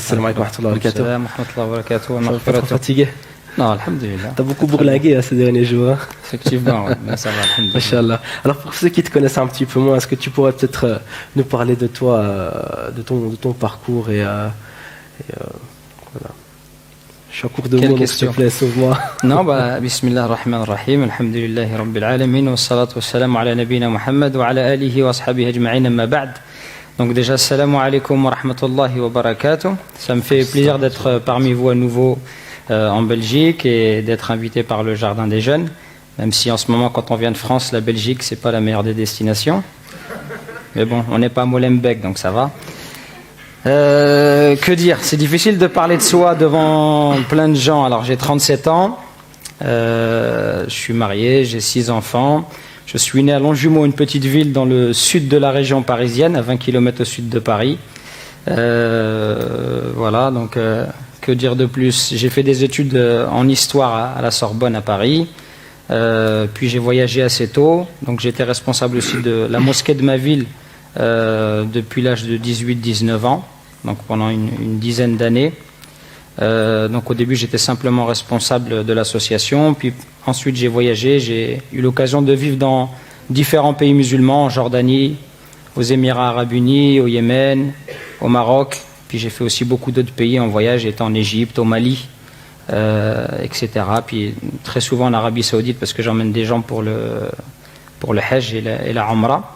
Salam alaikum wa rahmatullahi wa barakatuh. Salam wa rahmatullahi wa barakatuh. Je suis pas trop fatigué. Non, alhamdulillah. T'as beaucoup bourlingué ces derniers jours. Hein. Effectivement, ouais, mais ça va, alhamdulillah. Machallah. Alors pour ceux qui te connaissent un petit peu moins, est-ce que tu pourrais peut-être nous parler de toi, de ton parcours et voilà. Je suis en cours de mots, donc s'il te plaît, sauve-moi. Non, bah, bismillah ar-Rahman ar-Rahim, alhamdulillahi rabbil alamin, wa salatu wa salam ala nabina Muhammad wa ala alihi wa ashabihi ajma'in amma ba'd. Donc déjà, assalamu alaikum wa rahmatullahi wa barakatuh. Ça me fait plaisir d'être parmi vous à nouveau en Belgique et d'être invité par le Jardin des Jeunes, même si en ce moment, quand on vient de France, la Belgique, c'est pas la meilleure des destinations. Mais bon, on n'est pas à Molenbeek, donc ça va. Que dire? C'est difficile de parler de soi devant plein de gens. Alors j'ai 37 ans, je suis marié, j'ai 6 enfants. Je suis né à Longjumeau, une petite ville dans le sud de la région parisienne, à 20 km au sud de Paris. Voilà, donc que dire de plus? J'ai fait des études en histoire à la Sorbonne à Paris. Puis j'ai voyagé assez tôt, donc j'étais responsable aussi de la mosquée de ma ville depuis l'âge de 18-19 ans, donc pendant une dizaine d'années. Donc au début j'étais simplement responsable de l'association, puis ensuite j'ai voyagé, j'ai eu l'occasion de vivre dans différents pays musulmans, en Jordanie, aux Émirats Arabes Unis, au Yémen, au Maroc, puis j'ai fait aussi beaucoup d'autres pays en voyage, j'étais en Égypte, au Mali, etc. Puis très souvent en Arabie Saoudite parce que j'emmène des gens pour le Hajj et la Umrah.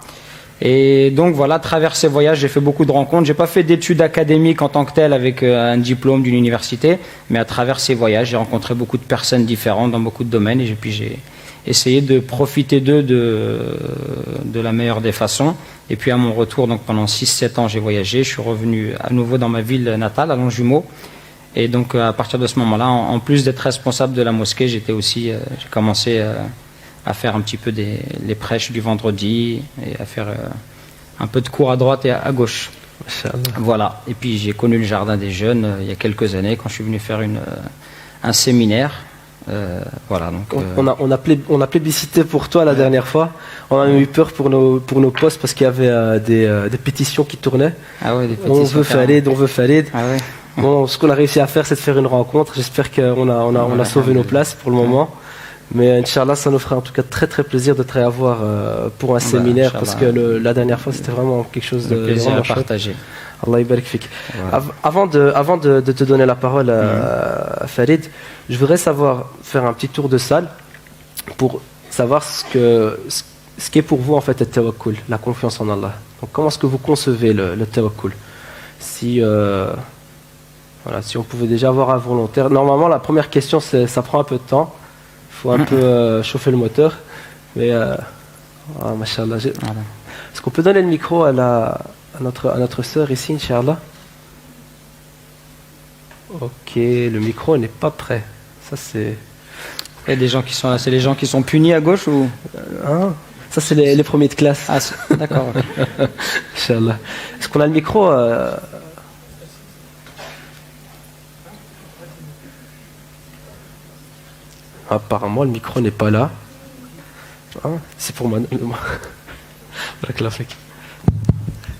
Et donc voilà, à travers ces voyages, j'ai fait beaucoup de rencontres. J'ai pas fait d'études académiques en tant que telles avec un diplôme d'une université, mais à travers ces voyages, j'ai rencontré beaucoup de personnes différentes dans beaucoup de domaines et puis j'ai essayé de profiter d'eux de la meilleure des façons. Et puis à mon retour, donc pendant 6-7 ans, j'ai voyagé. Je suis revenu à nouveau dans ma ville natale, à Longjumeau. Et donc à partir de ce moment-là, en plus d'être responsable de la mosquée, j'ai commencé à faire un petit peu les prêches du vendredi et à faire un peu de cours à droite et à gauche. Voilà. Et puis j'ai connu le Jardin des Jeunes il y a quelques années quand je suis venu faire un séminaire. Voilà, donc, on a plébiscité pour toi la dernière fois. On a eu peur pour nos postes parce qu'il y avait des pétitions qui tournaient. Ah ouais, des pétitions. On veut Khalid. Ah ouais. Bon, ce qu'on a réussi à faire, c'est de faire une rencontre. J'espère qu'on a sauvé nos places pour le moment. Mais Inch'Allah, ça nous ferait en tout cas très très plaisir de te réavoir pour un séminaire parce que la dernière fois c'était vraiment quelque chose de plaisir à partager. Allah yabarak fik. Avant de te donner la parole, Farid, je voudrais faire un petit tour de salle pour savoir ce qu'est pour vous en fait le tawakkul, la confiance en Allah. Donc comment est-ce que vous concevez le tawakkul? Si on pouvait déjà avoir un volontaire. Normalement, la première question, ça prend un peu de temps. Il faut un peu chauffer le moteur. Mais, mashallah. Est-ce qu'on peut donner le micro à notre sœur ici, Inch'Allah? Ok, le micro n'est pas prêt. Ça, c'est... Il y a des gens qui sont là. C'est les gens qui sont punis à gauche ou... Ça, c'est les premiers de classe. Ah, d'accord. Inch'Allah. Est-ce qu'on a le micro Apparemment, le micro n'est pas là. C'est pour moi.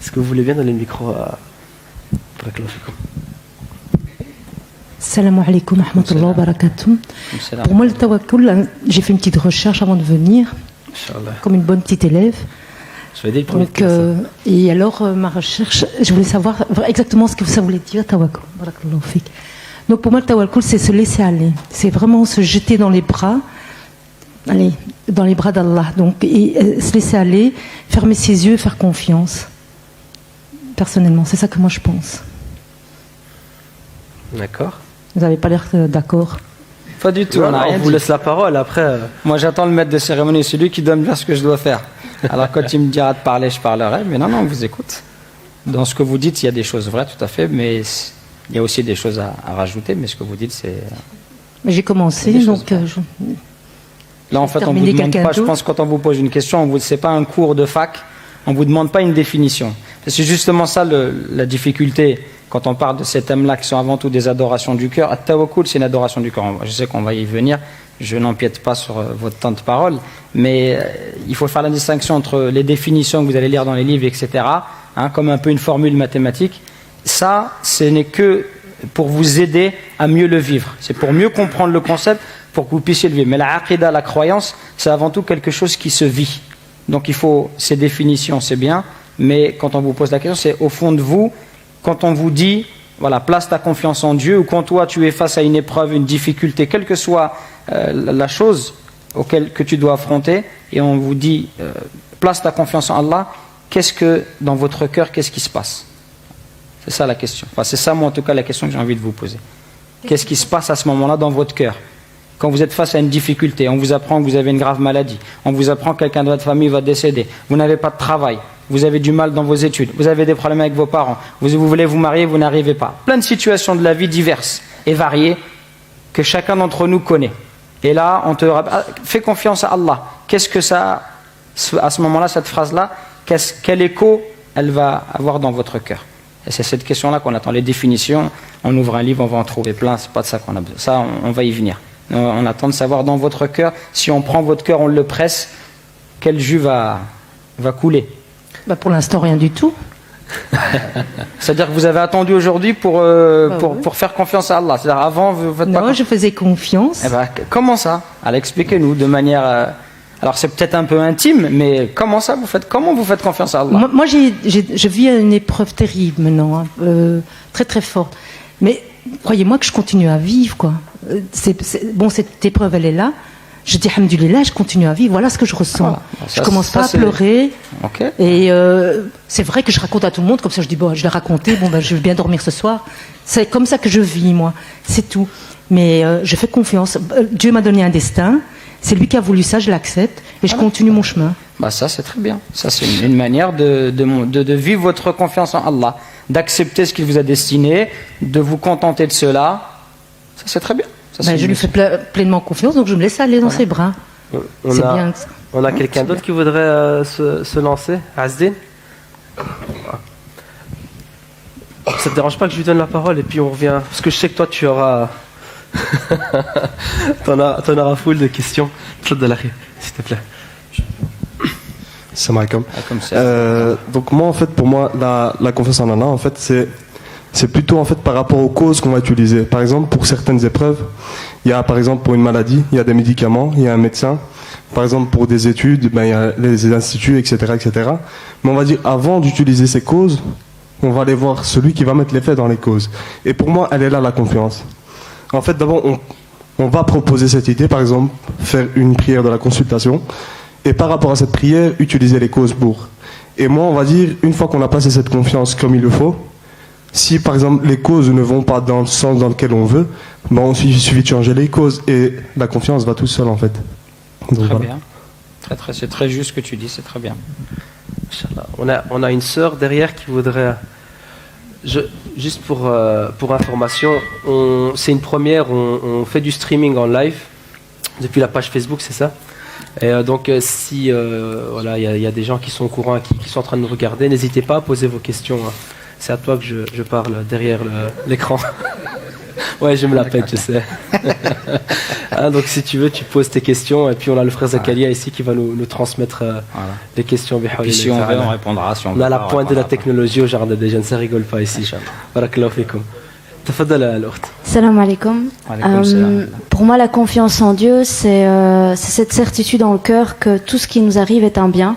Est-ce que vous voulez bien donner le micro à... Salam alaikum wa rahmatullahi wa barakatuh. Pour moi, le tawakkul, j'ai fait une petite recherche avant de venir, comme une bonne petite élève. Je vais dire et alors, ma recherche, je voulais savoir exactement ce que ça voulait dire, tawakkul. Donc pour moi, le tawakkul, c'est se laisser aller. C'est vraiment se jeter dans les bras, d'Allah. Donc, et se laisser aller, fermer ses yeux, faire confiance. Personnellement, c'est ça que moi je pense. D'accord. Vous n'avez pas l'air d'accord? Pas du tout. On vous laisse la parole après. Moi, j'attends le maître de cérémonie, celui qui doit me dire ce que je dois faire. Alors quand il me dira de parler, je parlerai. Mais non, on vous écoute. Dans ce que vous dites, il y a des choses vraies, tout à fait, mais il y a aussi des choses à rajouter, mais ce que vous dites, c'est... Mais j'ai commencé, donc... Là, en fait, on vous demande pas, je pense, quand on vous pose une question, c'est pas un cours de fac, on vous demande pas une définition. C'est justement ça la difficulté quand on parle de ces thèmes-là qui sont avant tout des adorations du cœur. At-tawakkul, c'est une adoration du cœur. Je sais qu'on va y venir, je n'empiète pas sur votre temps de parole, mais il faut faire la distinction entre les définitions que vous allez lire dans les livres, etc., comme un peu une formule mathématique, ça, ce n'est que pour vous aider à mieux le vivre. C'est pour mieux comprendre le concept, pour que vous puissiez le vivre. Mais la aqidah, la croyance, c'est avant tout quelque chose qui se vit. Donc il faut, ces définitions, c'est bien, mais quand on vous pose la question, c'est au fond de vous, quand on vous dit, voilà, place ta confiance en Dieu, ou quand toi tu es face à une épreuve, une difficulté, quelle que soit la chose que tu dois affronter, et on vous dit, place ta confiance en Allah, qu'est-ce que, dans votre cœur, qu'est-ce qui se passe? C'est ça la question. Enfin, c'est ça, moi, en tout cas, la question que j'ai envie de vous poser. Qu'est-ce qui se passe à ce moment-là dans votre cœur? Quand vous êtes face à une difficulté, on vous apprend que vous avez une grave maladie, on vous apprend que quelqu'un de votre famille va décéder, vous n'avez pas de travail, vous avez du mal dans vos études, vous avez des problèmes avec vos parents, vous voulez vous marier, vous n'arrivez pas. Plein de situations de la vie diverses et variées que chacun d'entre nous connaît. Et là, on te rappelle, fais confiance à Allah. Qu'est-ce que ça, à ce moment-là, cette phrase-là, quel écho elle va avoir dans votre cœur? Et c'est cette question-là qu'on attend. Les définitions, on ouvre un livre, on va en trouver plein, c'est pas de ça qu'on a besoin. Ça, on va y venir. On attend de savoir dans votre cœur, si on prend votre cœur, on le presse, quel jus va couler? Pour l'instant, rien du tout. C'est-à-dire que vous avez attendu aujourd'hui pour faire confiance à Allah. C'est-à-dire avant, vous faites pas confiance. Je faisais confiance. Eh ben, comment ça? Alors expliquez-nous de manière... Alors c'est peut-être un peu intime, mais comment ça vous faites? Comment vous faites confiance à Allah? Moi je vis une épreuve terrible maintenant, très très forte. Mais croyez-moi que je continue à vivre, quoi. Bon, cette épreuve, elle est là. Je dis alhamdoulilah, je continue à vivre. Voilà ce que je ressens. Voilà. Je commence pas à pleurer. Okay. Et c'est vrai que je raconte à tout le monde, comme ça je dis, bon, je l'ai raconté, bon, je vais bien dormir ce soir. C'est comme ça que je vis, moi. C'est tout. Mais je fais confiance. Dieu m'a donné un destin. C'est lui qui a voulu ça, je l'accepte. Et je continue mon chemin. Ça, c'est très bien. Ça, c'est une manière de vivre votre confiance en Allah. D'accepter ce qu'il vous a destiné, de vous contenter de cela. Ça, c'est très bien. Ça, je lui fais pleinement confiance, donc je me laisse aller dans ses bras. On a quelqu'un d'autre qui voudrait se lancer? Azdin? Ça te dérange pas que je lui donne la parole et puis on revient? Parce que je sais que toi tu auras... t'en auras full de questions. S'il te plaît. Salam alaikum. Donc moi en fait, pour moi la confiance en Allah en fait c'est plutôt en fait par rapport aux causes qu'on va utiliser. Par exemple pour certaines épreuves, il y a par exemple pour une maladie, il y a des médicaments, il y a un médecin. Par exemple pour des études, il y a les instituts, etc., etc. Mais on va dire avant d'utiliser ces causes, on va aller voir celui qui va mettre l'effet dans les causes. Et pour moi, elle est là la confiance. En fait, d'abord on va proposer cette idée, par exemple faire une prière de la consultation. Et par rapport à cette prière, utiliser les causes pour. Et moi, on va dire, une fois qu'on a passé cette confiance comme il le faut, si par exemple les causes ne vont pas dans le sens dans lequel on veut, il suffit de changer les causes et la confiance va tout seul en fait. Donc, très bien. C'est très juste ce que tu dis, c'est très bien. On a une sœur derrière qui voudrait... Juste pour information, c'est une première, on fait du streaming en live depuis la page Facebook, c'est ça? Et donc si voilà, il y a des gens qui sont au courant, qui sont en train de nous regarder, n'hésitez pas à poser vos questions. Hein. C'est à toi que je parle derrière l'écran. Ouais, je me la pète, je sais. Hein, donc si tu veux, tu poses tes questions et puis on a le frère Zakaria ici qui va nous transmettre les questions. Et puis si on veut, on répondra. Si on a la pointe de la technologie au jardin des jeunes, ça rigole pas ici. Barakallahu fikum. Salam alaikum. Pour moi, la confiance en Dieu, c'est cette certitude dans le cœur que tout ce qui nous arrive est un bien,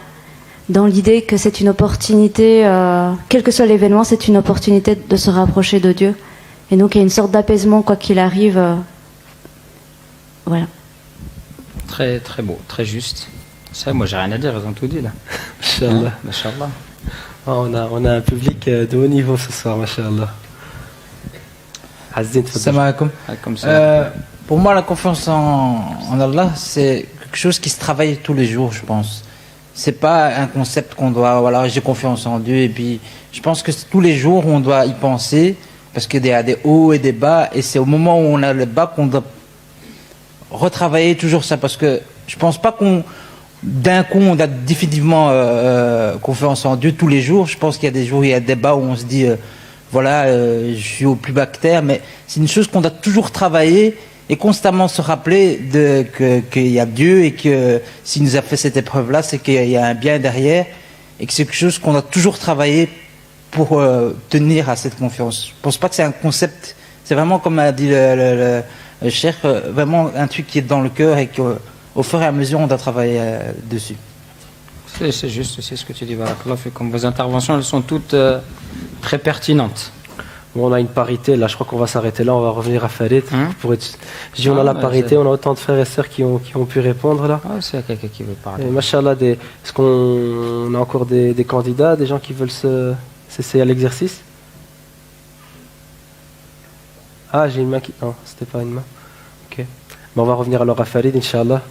dans l'idée que c'est une opportunité, quel que soit l'événement, c'est une opportunité de se rapprocher de Dieu. Et donc il y a une sorte d'apaisement quoi qu'il arrive. Voilà. Très très beau, très juste. Ça, moi j'ai rien à dire, ils ont tout dit là. Masha'Allah. On a un public de haut niveau ce soir, Masha'Allah. Salam alaikum. Pour moi, la confiance en Allah, c'est quelque chose qui se travaille tous les jours, je pense. C'est pas un concept qu'on doit, voilà, j'ai confiance en Dieu, et puis je pense que tous les jours on doit y penser, parce qu'il y a des hauts et des bas, et c'est au moment où on a le bas qu'on doit retravailler toujours ça, parce que je pense pas d'un coup on a définitivement confiance en Dieu tous les jours. Je pense qu'il y a des jours où il y a des bas où on se dit voilà, je suis au plus bas que terre, mais c'est une chose qu'on doit toujours travailler et constamment se rappeler qu'il y a Dieu, et que s'il nous a fait cette épreuve là, c'est qu'il y a un bien derrière, et que c'est quelque chose qu'on doit toujours travailler pour tenir à cette confiance. Je pense pas que c'est un concept, c'est vraiment comme a dit le cheikh, vraiment un truc qui est dans le cœur et qu'au fur et à mesure on doit travailler dessus. C'est juste, c'est ce que tu dis, Barakallah, comme vos interventions, elles sont toutes très pertinentes. Bon, on a une parité, là je crois qu'on va s'arrêter là, on va revenir à Farid. Je dis on a la parité, on a autant de frères et sœurs qui ont pu répondre là. Ah, c'est quelqu'un qui veut parler. Machallah, est-ce qu'on a encore des candidats, des gens qui veulent s'essayer à l'exercice? Ah, j'ai une main qui... Non, c'était pas une main. Ok. Bon, on va revenir alors à Farid, Inch'Allah.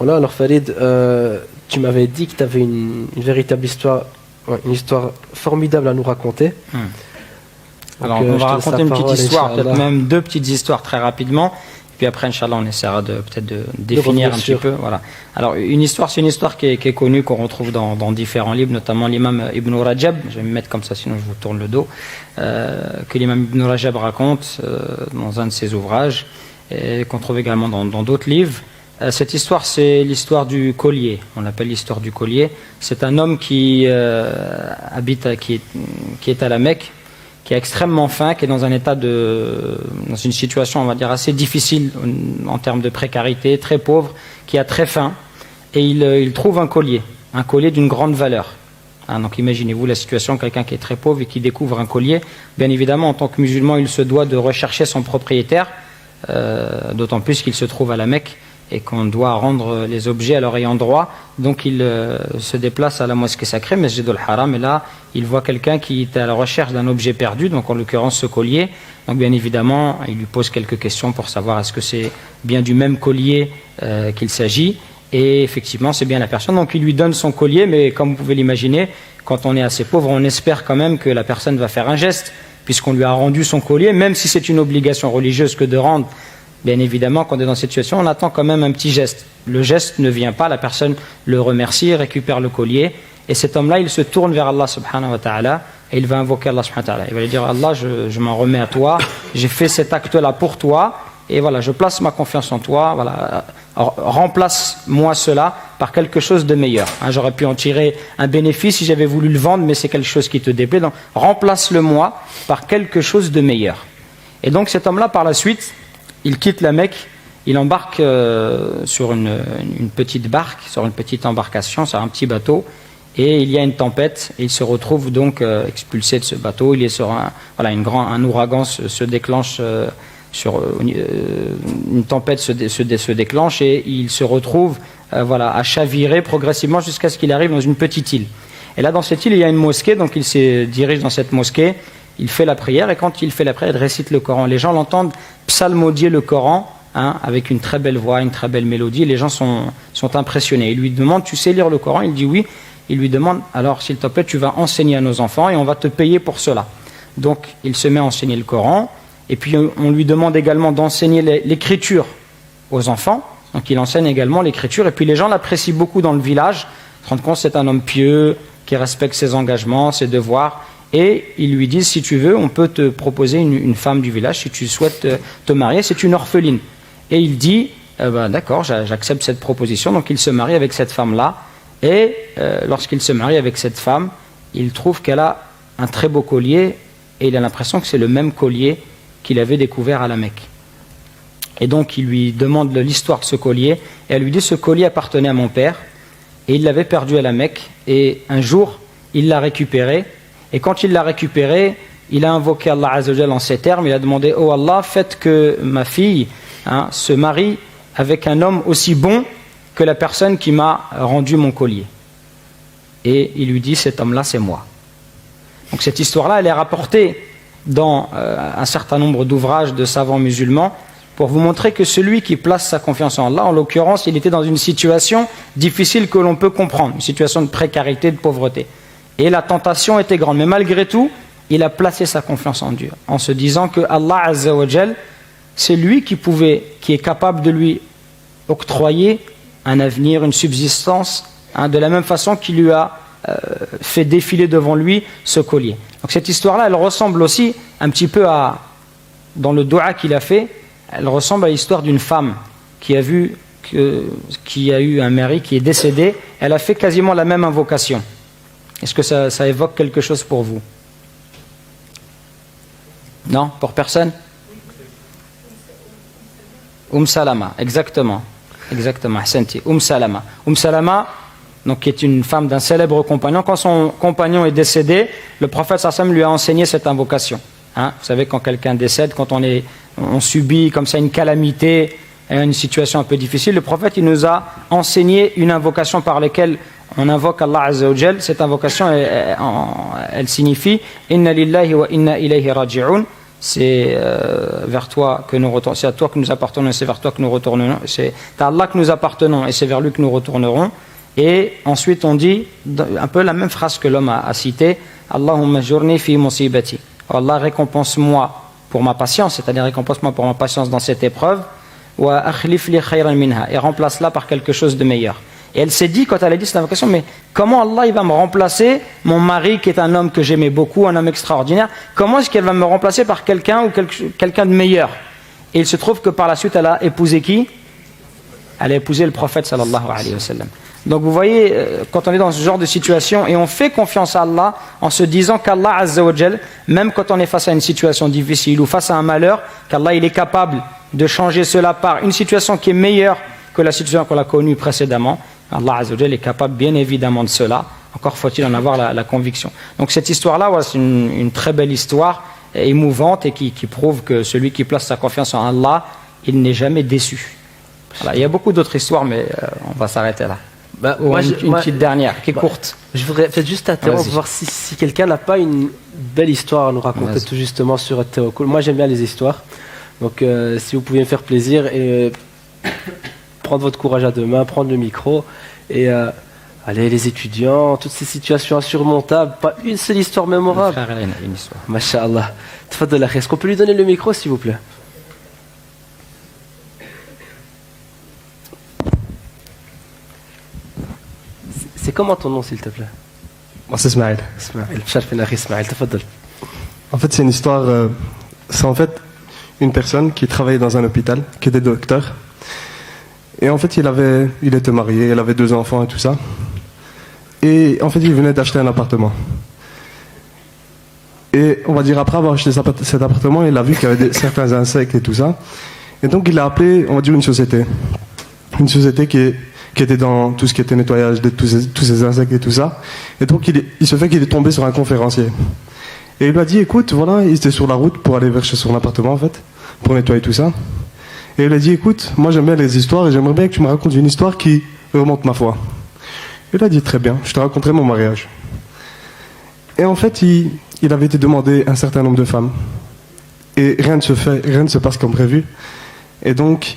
Voilà, alors Farid, tu m'avais dit que tu avais une véritable histoire, une histoire formidable à nous raconter. Alors on va raconter une petite histoire, peut-être même deux petites histoires très rapidement. Et puis après, Inch'Allah, on essaiera peut-être de définir un petit peu. Voilà. Alors une histoire, c'est une histoire qui est connue, qu'on retrouve dans différents livres, notamment l'imam Ibn Rajab. Je vais me mettre comme ça, sinon je vous tourne le dos. Que l'imam Ibn Rajab raconte dans un de ses ouvrages, et qu'on trouve également dans d'autres livres. Cette histoire, c'est l'histoire du collier. On l'appelle l'histoire du collier. C'est un homme qui est à la Mecque, qui est extrêmement faim, qui est dans un état dans une situation, on va dire, assez difficile en termes de précarité, très pauvre, qui a très faim, et il trouve un collier d'une grande valeur. Donc imaginez-vous la situation, quelqu'un qui est très pauvre et qui découvre un collier. Bien évidemment, en tant que musulman, il se doit de rechercher son propriétaire, d'autant plus qu'il se trouve à la Mecque, et qu'on doit rendre les objets à leur ayant droit. Donc il se déplace à la mosquée sacrée, Masjid al-Haram, et là il voit quelqu'un qui est à la recherche d'un objet perdu, donc en l'occurrence ce collier. Donc bien évidemment il lui pose quelques questions pour savoir est-ce que c'est bien du même collier qu'il s'agit, et effectivement c'est bien la personne. Donc il lui donne son collier, mais comme vous pouvez l'imaginer, quand on est assez pauvre, on espère quand même que la personne va faire un geste, puisqu'on lui a rendu son collier, même si c'est une obligation religieuse que de rendre. Bien évidemment, quand on est dans cette situation, on attend quand même un petit geste. Le geste ne vient pas, la personne le remercie, récupère le collier, et cet homme-là, il se tourne vers Allah subhanahu wa ta'ala, et il va invoquer Allah subhanahu wa ta'ala. Il va lui dire, Allah, je m'en remets à toi, j'ai fait cet acte-là pour toi, et voilà, je place ma confiance en toi, voilà, remplace-moi cela par quelque chose de meilleur. J'aurais pu en tirer un bénéfice si j'avais voulu le vendre, mais c'est quelque chose qui te déplaît, donc remplace-le-moi par quelque chose de meilleur. Et donc cet homme-là, par la suite, il quitte la Mecque, il embarque sur une petite barque, sur une petite embarcation, sur un petit bateau, et il y a une tempête, et il se retrouve donc expulsé de ce bateau. Il est sur un ouragan se déclenche, une tempête se déclenche, et il se retrouve à chavirer progressivement jusqu'à ce qu'il arrive dans une petite île. Et là, dans cette île, il y a une mosquée, donc il se dirige dans cette mosquée. Il fait la prière, et quand il fait la prière, il récite le Coran. Les gens l'entendent psalmodier le Coran, avec une très belle voix, une très belle mélodie. Et les gens sont impressionnés. Il lui demande, tu sais lire le Coran? Il dit oui. Il lui demande, alors s'il te plaît, tu vas enseigner à nos enfants et on va te payer pour cela. Donc il se met à enseigner le Coran, et puis on lui demande également d'enseigner l'écriture aux enfants. Donc il enseigne également l'écriture, et puis les gens l'apprécient beaucoup dans le village. Ils se rendent compte, c'est un homme pieux, qui respecte ses engagements, ses devoirs. Et ils lui disent, si tu veux, on peut te proposer une femme du village, si tu souhaites te marier, c'est une orpheline. Et il dit, d'accord, j'accepte cette proposition. Donc il se marie avec cette femme-là, et lorsqu'il se marie avec cette femme, il trouve qu'elle a un très beau collier, et il a l'impression que c'est le même collier qu'il avait découvert à la Mecque. Et donc il lui demande l'histoire de ce collier, et elle lui dit, ce collier appartenait à mon père, et il l'avait perdu à la Mecque, et un jour, il l'a récupéré. Et quand il l'a récupéré, il a invoqué Allah Azza wa Jalla en ces termes. Il a demandé, oh Allah, faites que ma fille se marie avec un homme aussi bon que la personne qui m'a rendu mon collier. Et il lui dit, cet homme-là, c'est moi. Donc cette histoire-là, elle est rapportée dans un certain nombre d'ouvrages de savants musulmans pour vous montrer que celui qui place sa confiance en Allah, en l'occurrence, il était dans une situation difficile que l'on peut comprendre, une situation de précarité, de pauvreté. Et la tentation était grande. Mais malgré tout, il a placé sa confiance en Dieu, en se disant que Allah Azza wa Jal, c'est lui qui est capable de lui octroyer un avenir, une subsistance, de la même façon qu'il lui a fait défiler devant lui ce collier. Donc cette histoire-là, elle ressemble aussi un petit peu dans le dua qu'il a fait, elle ressemble à l'histoire d'une femme qui a vu qui a eu un mari qui est décédé, elle a fait quasiment la même invocation. Est-ce que ça évoque quelque chose pour vous? Non? Pour personne? Salama, exactement. Exactement, Ahsanti. Salama. Salama, donc, qui est une femme d'un célèbre compagnon. Quand son compagnon est décédé, le prophète sallam lui a enseigné cette invocation. Hein? Vous savez, quand quelqu'un décède, quand on subit comme ça une calamité, une situation un peu difficile, le prophète il nous a enseigné une invocation par laquelle on invoque Allah Azza wa Jal. Cette invocation, elle signifie « Inna lillahi wa inna ilayhi raji'un » c'est vers toi que nous retournons, c'est à toi que nous appartenons et c'est vers toi que nous retournerons, c'est à Allah que nous appartenons et c'est vers lui que nous retournerons. Et ensuite on dit un peu la même phrase que l'homme a citée, Allahumma jurni fi musibati. Allah, récompense-moi pour ma patience, c'est-à-dire récompense-moi pour ma patience dans cette épreuve, wa akhlif li khayran minha, et remplace-la par quelque chose de meilleur. Et elle s'est dit, quand elle a dit cette invocation, mais comment Allah il va me remplacer, mon mari qui est un homme que j'aimais beaucoup, un homme extraordinaire, comment est-ce qu'elle va me remplacer par quelqu'un ou quelqu'un de meilleur? Et il se trouve que par la suite, elle a épousé qui? Elle a épousé le prophète sallallahu alayhi wa sallam. Donc vous voyez, quand on est dans ce genre de situation et on fait confiance à Allah en se disant qu'Allah Azza wa Jal, même quand on est face à une situation difficile ou face à un malheur, qu'Allah il est capable de changer cela par une situation qui est meilleure que la situation qu'on a connue précédemment. Allah Azza wa Jal est capable bien évidemment de cela, encore faut-il en avoir la conviction. Donc cette histoire-là, ouais, c'est une très belle histoire, émouvante et qui prouve que celui qui place sa confiance en Allah, il n'est jamais déçu. Voilà, il y a beaucoup d'autres histoires, mais on va s'arrêter là. Bah, une petite dernière, qui est courte. Je voudrais peut-être juste interrompre, voir si quelqu'un n'a pas une belle histoire à nous raconter tout justement sur At-Tawakkul. Moi j'aime bien les histoires, donc si vous pouvez me faire plaisir et prendre votre courage à deux mains, prendre le micro et allez les étudiants, toutes ces situations insurmontables, pas une seule histoire mémorable. Frère, il a une histoire. Masha'Allah. Tfadal akhi, est-ce qu'on peut lui donner le micro s'il vous plaît? C'est comment ton nom s'il te plaît? Moi c'est Ismaël. En fait c'est une histoire, c'est en fait une personne qui travaillait dans un hôpital, qui était docteur. Et en fait il était marié, il avait 2 enfants et tout ça. Et en fait il venait d'acheter un appartement. Et on va dire après avoir acheté cet appartement, il a vu qu'il y avait certains insectes et tout ça. Et donc il a appelé, on va dire une société qui était dans tout ce qui était nettoyage de tous ces insectes et tout ça. Et donc il se fait qu'il est tombé sur un conférencier. Et il lui a dit, écoute, voilà, il était sur la route pour aller vers chez son appartement en fait, pour nettoyer tout ça. Et il a dit, écoute, moi j'aime bien les histoires et j'aimerais bien que tu me racontes une histoire qui remonte ma foi. Il a dit, très bien, je te raconterai mon mariage. Et en fait, il avait été demandé un certain nombre de femmes. Et rien ne se passe comme prévu. Et donc,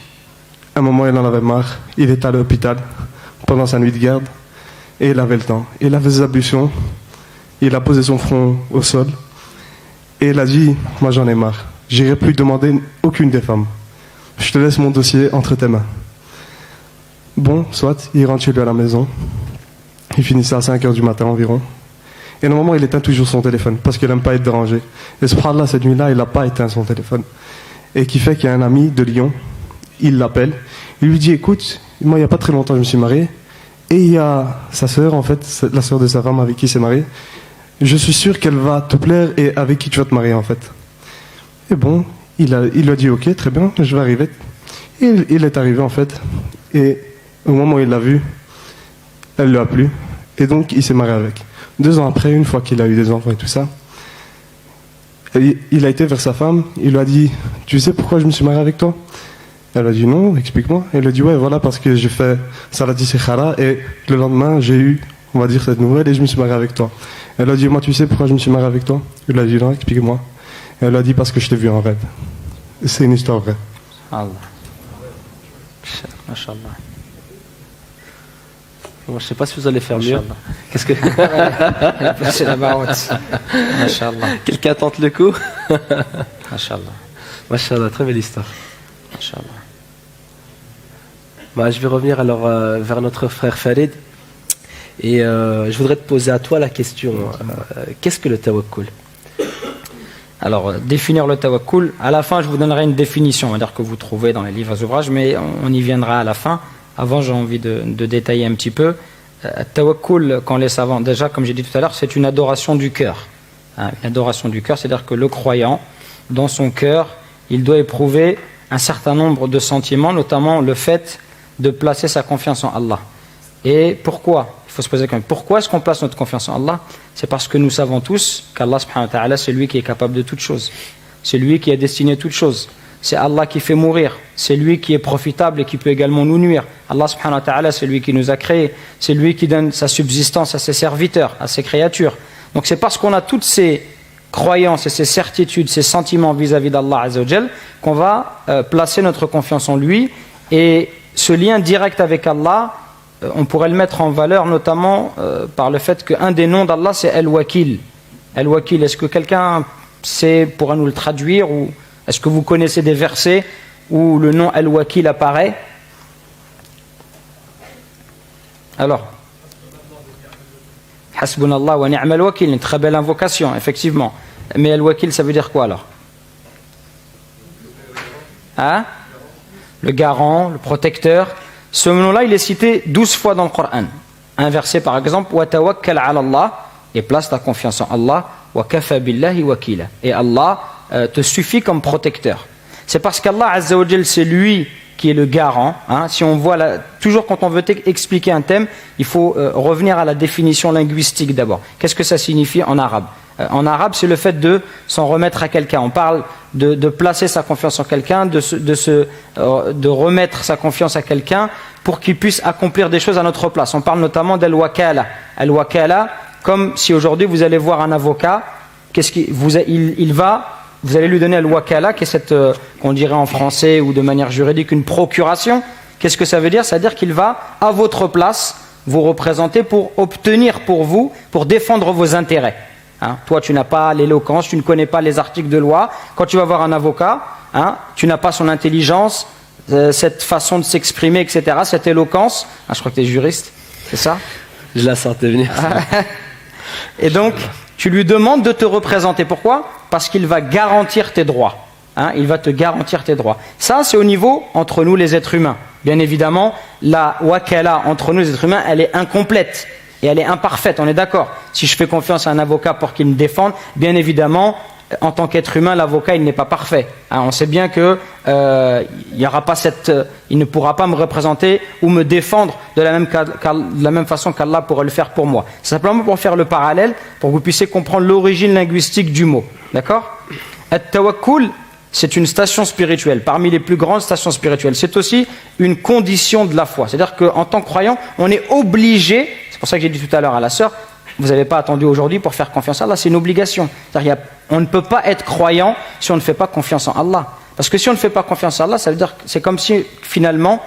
à un moment, il en avait marre. Il était à l'hôpital pendant sa nuit de garde. Et il avait le temps. Il a fait ses ablutions. Il a posé son front au sol. Et il a dit, moi j'en ai marre. J'irai plus demander aucune des femmes. Je te laisse mon dossier entre tes mains. Bon, soit, il rentre chez lui à la maison. Il finissait à 5h du matin environ. Et normalement, il éteint toujours son téléphone parce qu'il n'aime pas être dérangé. Et subhanallah, cette nuit-là, il n'a pas éteint son téléphone. Et qui fait qu'il y a un ami de Lyon, il l'appelle, il lui dit, écoute, moi il n'y a pas très longtemps je me suis marié, et il y a sa sœur, en fait, la sœur de sa femme avec qui il s'est marié, je suis sûr qu'elle va te plaire et avec qui tu vas te marier en fait. Et bon, il lui a dit, ok, très bien, je vais arriver. Et il est arrivé en fait, et au moment où il l'a vue, elle lui a plu, et donc il s'est marié avec. 2 ans après, une fois qu'il a eu des enfants et tout ça, il a été vers sa femme, il lui a dit, tu sais pourquoi je me suis marié avec toi? Elle a dit non, explique-moi. Elle a dit ouais, voilà, parce que j'ai fait Salat Istikhara et le lendemain j'ai eu, on va dire, cette nouvelle et je me suis marié avec toi. Elle a dit, moi tu sais pourquoi je me suis marié avec toi? Il a dit non, explique-moi. Elle a dit parce que je t'ai vu en rêve. C'est une histoire vraie. Allah. Masha'Allah. Bon, je ne sais pas si vous allez faire mieux. Qu'est-ce que... C'est la barotte. Masha'Allah. Quelqu'un tente le coup? Masha'Allah. Masha'Allah, très belle histoire. Masha'Allah. Bah, je vais revenir alors vers notre frère Farid. Et je voudrais te poser à toi la question. Qu'est-ce que le tawakkul? Alors, définir le tawakkul, à la fin je vous donnerai une définition, on va dire que vous trouvez dans les livres et ouvrages, mais on y viendra à la fin. Avant, j'ai envie de détailler un petit peu. Tawakkul, quand les savants, déjà, comme j'ai dit tout à l'heure, c'est une adoration du cœur. Une adoration du cœur, c'est-à-dire que le croyant, dans son cœur, il doit éprouver un certain nombre de sentiments, notamment le fait de placer sa confiance en Allah. Et pourquoi? Il faut se poser la question. Pourquoi est-ce qu'on place notre confiance en Allah? C'est parce que nous savons tous qu'Allah subhanahu wa ta'ala, c'est lui qui est capable de toutes choses. C'est lui qui a destiné toutes choses. C'est Allah qui fait mourir. C'est lui qui est profitable et qui peut également nous nuire. Allah subhanahu wa ta'ala, c'est lui qui nous a créés. C'est lui qui donne sa subsistance à ses serviteurs, à ses créatures. Donc c'est parce qu'on a toutes ces croyances et ces certitudes, ces sentiments vis-à-vis d'Allah Azza wa Jal qu'on va placer notre confiance en lui. Et ce lien direct avec Allah, on pourrait le mettre en valeur notamment par le fait qu'un des noms d'Allah c'est Al-Wakil. Al-Wakil, est-ce que quelqu'un pourra nous le traduire, ou est-ce que vous connaissez des versets où le nom Al-Wakil apparaît? Alors, Hasbunallah wa ni'mal wakil, une très belle invocation, effectivement. Mais Al-Wakil, ça veut dire quoi alors? Hein? Le garant, le protecteur. Ce nom-là, il est cité 12 fois dans le Coran. Un verset par exemple, wa tawakkal ala Allah, et place ta confiance en Allah, wa kafa billahi wakila. Et Allah te suffit comme protecteur. C'est parce qu'Allah Azza wa Jal, c'est lui qui est le garant. Si on voit toujours quand on veut expliquer un thème, il faut revenir à la définition linguistique d'abord. Qu'est-ce que ça signifie en arabe? En arabe, c'est le fait de s'en remettre à quelqu'un. On parle de placer sa confiance en quelqu'un, de remettre sa confiance à quelqu'un pour qu'il puisse accomplir des choses à notre place. On parle notamment d'al-wakala. Al-wakala, comme si aujourd'hui vous allez voir un avocat, vous allez lui donner al-wakala, qui est cette, qu'on dirait en français ou de manière juridique, une procuration. Qu'est-ce que ça veut dire? Ça veut dire qu'il va, à votre place, vous représenter pour obtenir pour vous, pour défendre vos intérêts. Toi, tu n'as pas l'éloquence, tu ne connais pas les articles de loi. Quand tu vas voir un avocat, tu n'as pas son intelligence, cette façon de s'exprimer, etc., cette éloquence. Je crois que tu es juriste, c'est ça? Je la sentais venir. Et donc, tu lui demandes de te représenter. Pourquoi? Parce qu'il va garantir tes droits. Il va te garantir tes droits. Ça, c'est au niveau entre nous les êtres humains. Bien évidemment, la wakala entre nous les êtres humains, elle est incomplète. Et elle est imparfaite, on est d'accord. Si je fais confiance à un avocat pour qu'il me défende, bien évidemment, en tant qu'être humain, l'avocat, il n'est pas parfait. On sait bien que il ne pourra pas me représenter ou me défendre de la même façon qu'Allah pourrait le faire pour moi. C'est simplement pour faire le parallèle, pour que vous puissiez comprendre l'origine linguistique du mot. D'accord? At-tawakkul, c'est une station spirituelle, parmi les plus grandes stations spirituelles. C'est aussi une condition de la foi. C'est-à-dire qu'en tant que croyant, on est obligé, c'est pour ça que j'ai dit tout à l'heure à la sœur, vous n'avez pas attendu aujourd'hui pour faire confiance à Allah, c'est une obligation. C'est-à-dire on ne peut pas être croyant si on ne fait pas confiance en Allah. Parce que si on ne fait pas confiance en Allah, ça veut dire que c'est comme si finalement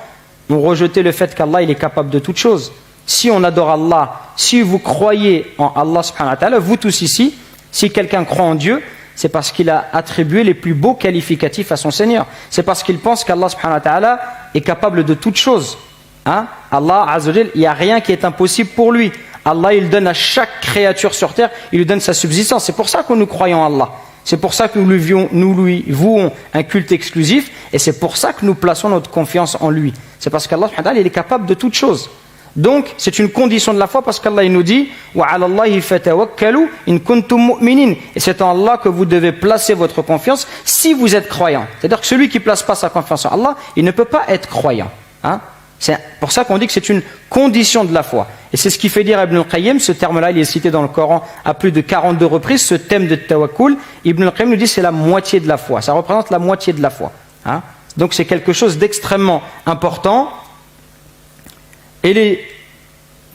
on rejetait le fait qu'Allah il est capable de toutes choses. Si on adore Allah, si vous croyez en Allah subhanahu wa ta'ala, vous tous ici, si quelqu'un croit en Dieu, c'est parce qu'il a attribué les plus beaux qualificatifs à son Seigneur. C'est parce qu'il pense qu'Allah subhanahu wa ta'ala est capable de toutes choses. Allah Azza wa Jal, il n'y a rien qui est impossible pour lui. Allah, il donne à chaque créature sur terre, il lui donne sa subsistance. C'est pour ça que nous croyons en Allah. C'est pour ça que nous lui vouons un culte exclusif, et c'est pour ça que nous plaçons notre confiance en lui. C'est parce qu'Allah subhanahu wa ta'ala, il est capable de toutes choses. Donc, c'est une condition de la foi, parce qu'Allah il nous dit wa 'ala Allahi fatawakkalu in kuntum mu'minin. Et c'est en Allah que vous devez placer votre confiance si vous êtes croyant. C'est-à-dire que celui qui ne place pas sa confiance en Allah, il ne peut pas être croyant. C'est pour ça qu'on dit que c'est une condition de la foi. Et c'est ce qui fait dire Ibn al-Qayyim, ce terme-là, il est cité dans le Coran à plus de 42 reprises, ce thème de tawakkul. Ibn al-Qayyim nous dit que c'est la moitié de la foi. Ça représente la moitié de la foi. Donc c'est quelque chose d'extrêmement important. Et les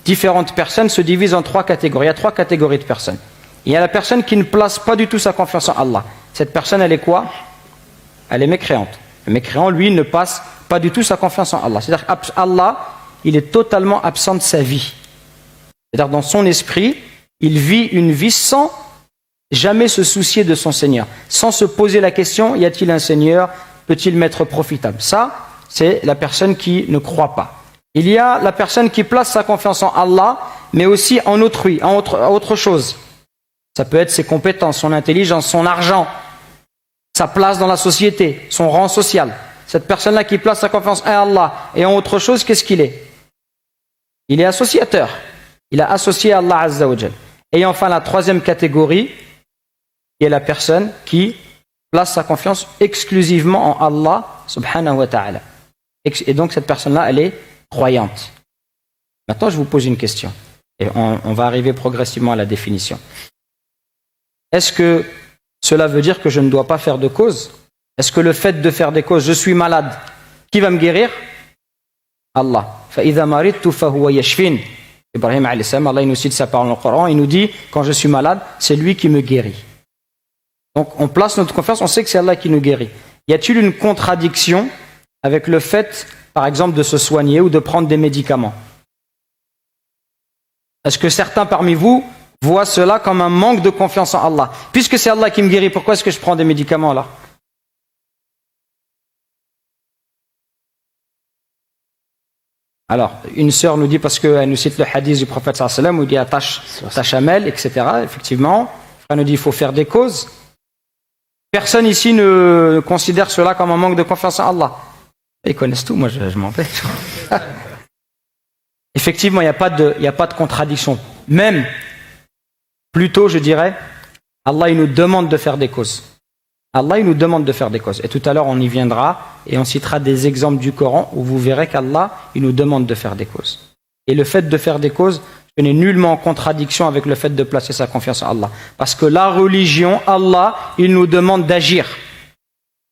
différentes personnes se divisent en 3 catégories. Il y a 3 catégories de personnes. Il y a la personne qui ne place pas du tout sa confiance en Allah. Cette personne, elle est quoi? Elle est mécréante. Le mécréant, lui, ne passe pas du tout sa confiance en Allah. C'est-à-dire qu'Allah, il est totalement absent de sa vie. C'est-à-dire dans son esprit, il vit une vie sans jamais se soucier de son Seigneur. Sans se poser la question, y a-t-il un Seigneur? Peut-il m'être profitable? Ça, c'est la personne qui ne croit pas. Il y a la personne qui place sa confiance en Allah, mais aussi en autrui, en autre chose. Ça peut être ses compétences, son intelligence, son argent, sa place dans la société, son rang social. Cette personne-là qui place sa confiance en Allah et en autre chose, qu'est-ce qu'il est? Il est associateur. Il a associé à Allah Azza wa Jal. Et enfin, la troisième catégorie, qui est la personne qui place sa confiance exclusivement en Allah subhanahu wa ta'ala. Et donc, cette personne-là, elle est croyante. Maintenant, je vous pose une question. Et on va arriver progressivement à la définition. Est-ce que cela veut dire que je ne dois pas faire de cause? Est-ce que le fait de faire des causes, je suis malade, qui va me guérir? Allah. فَإِذَا مَرِضْتُ فَهُوَ يَشْفِينِ. Ibrahim alayhi salam, Allah il nous cite sa parole dans le Coran, il nous dit, quand je suis malade, c'est lui qui me guérit. Donc on place notre confiance, on sait que c'est Allah qui nous guérit. Y a-t-il une contradiction avec le fait, par exemple, de se soigner ou de prendre des médicaments? Est-ce que certains parmi vous voient cela comme un manque de confiance en Allah? Puisque c'est Allah qui me guérit, pourquoi est-ce que je prends des médicaments là? Alors, une sœur nous dit, parce qu'elle nous cite le hadith du prophète sallallahu alayhi wa sallam, où il dit attache ta chamelle, etc. Effectivement, elle nous dit il faut faire des causes. Personne ici ne considère cela comme un manque de confiance en Allah. Ils connaissent tout, moi je m'empêche. Effectivement, il n'y a pas de contradiction. Même, plutôt je dirais, Allah il nous demande de faire des causes. Allah il nous demande de faire des causes. Et tout à l'heure on y viendra et on citera des exemples du Coran où vous verrez qu'Allah il nous demande de faire des causes. Et le fait de faire des causes, ce n'est nullement en contradiction avec le fait de placer sa confiance en Allah. Parce que la religion, Allah, il nous demande d'agir.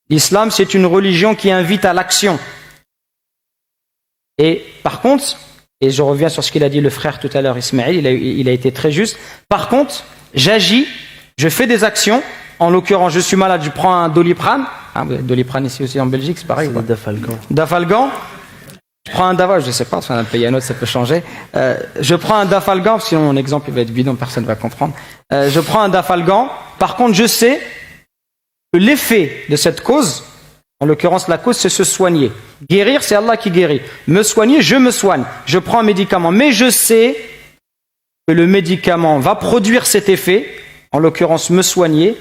L'islam, c'est une religion qui invite à l'action. Et par contre, et je reviens sur ce qu'il a dit le frère tout à l'heure, Ismaël, il a été très juste. Par contre, j'agis, je fais des actions. En l'occurrence, je suis malade, je prends un Doliprane. Doliprane ici aussi en Belgique, c'est pareil. Dafalgan. Dafalgan. Je prends un Dafalgan, je ne sais pas, si on a un pays à un autre, ça peut changer. Je prends un Dafalgan, sinon mon exemple il va être bidon, personne ne va comprendre. Je prends un Dafalgan. Par contre, je sais que l'effet de cette cause, en l'occurrence la cause, c'est se soigner. Guérir, c'est Allah qui guérit. Me soigner, je me soigne. Je prends un médicament. Mais je sais que le médicament va produire cet effet, en l'occurrence me soigner,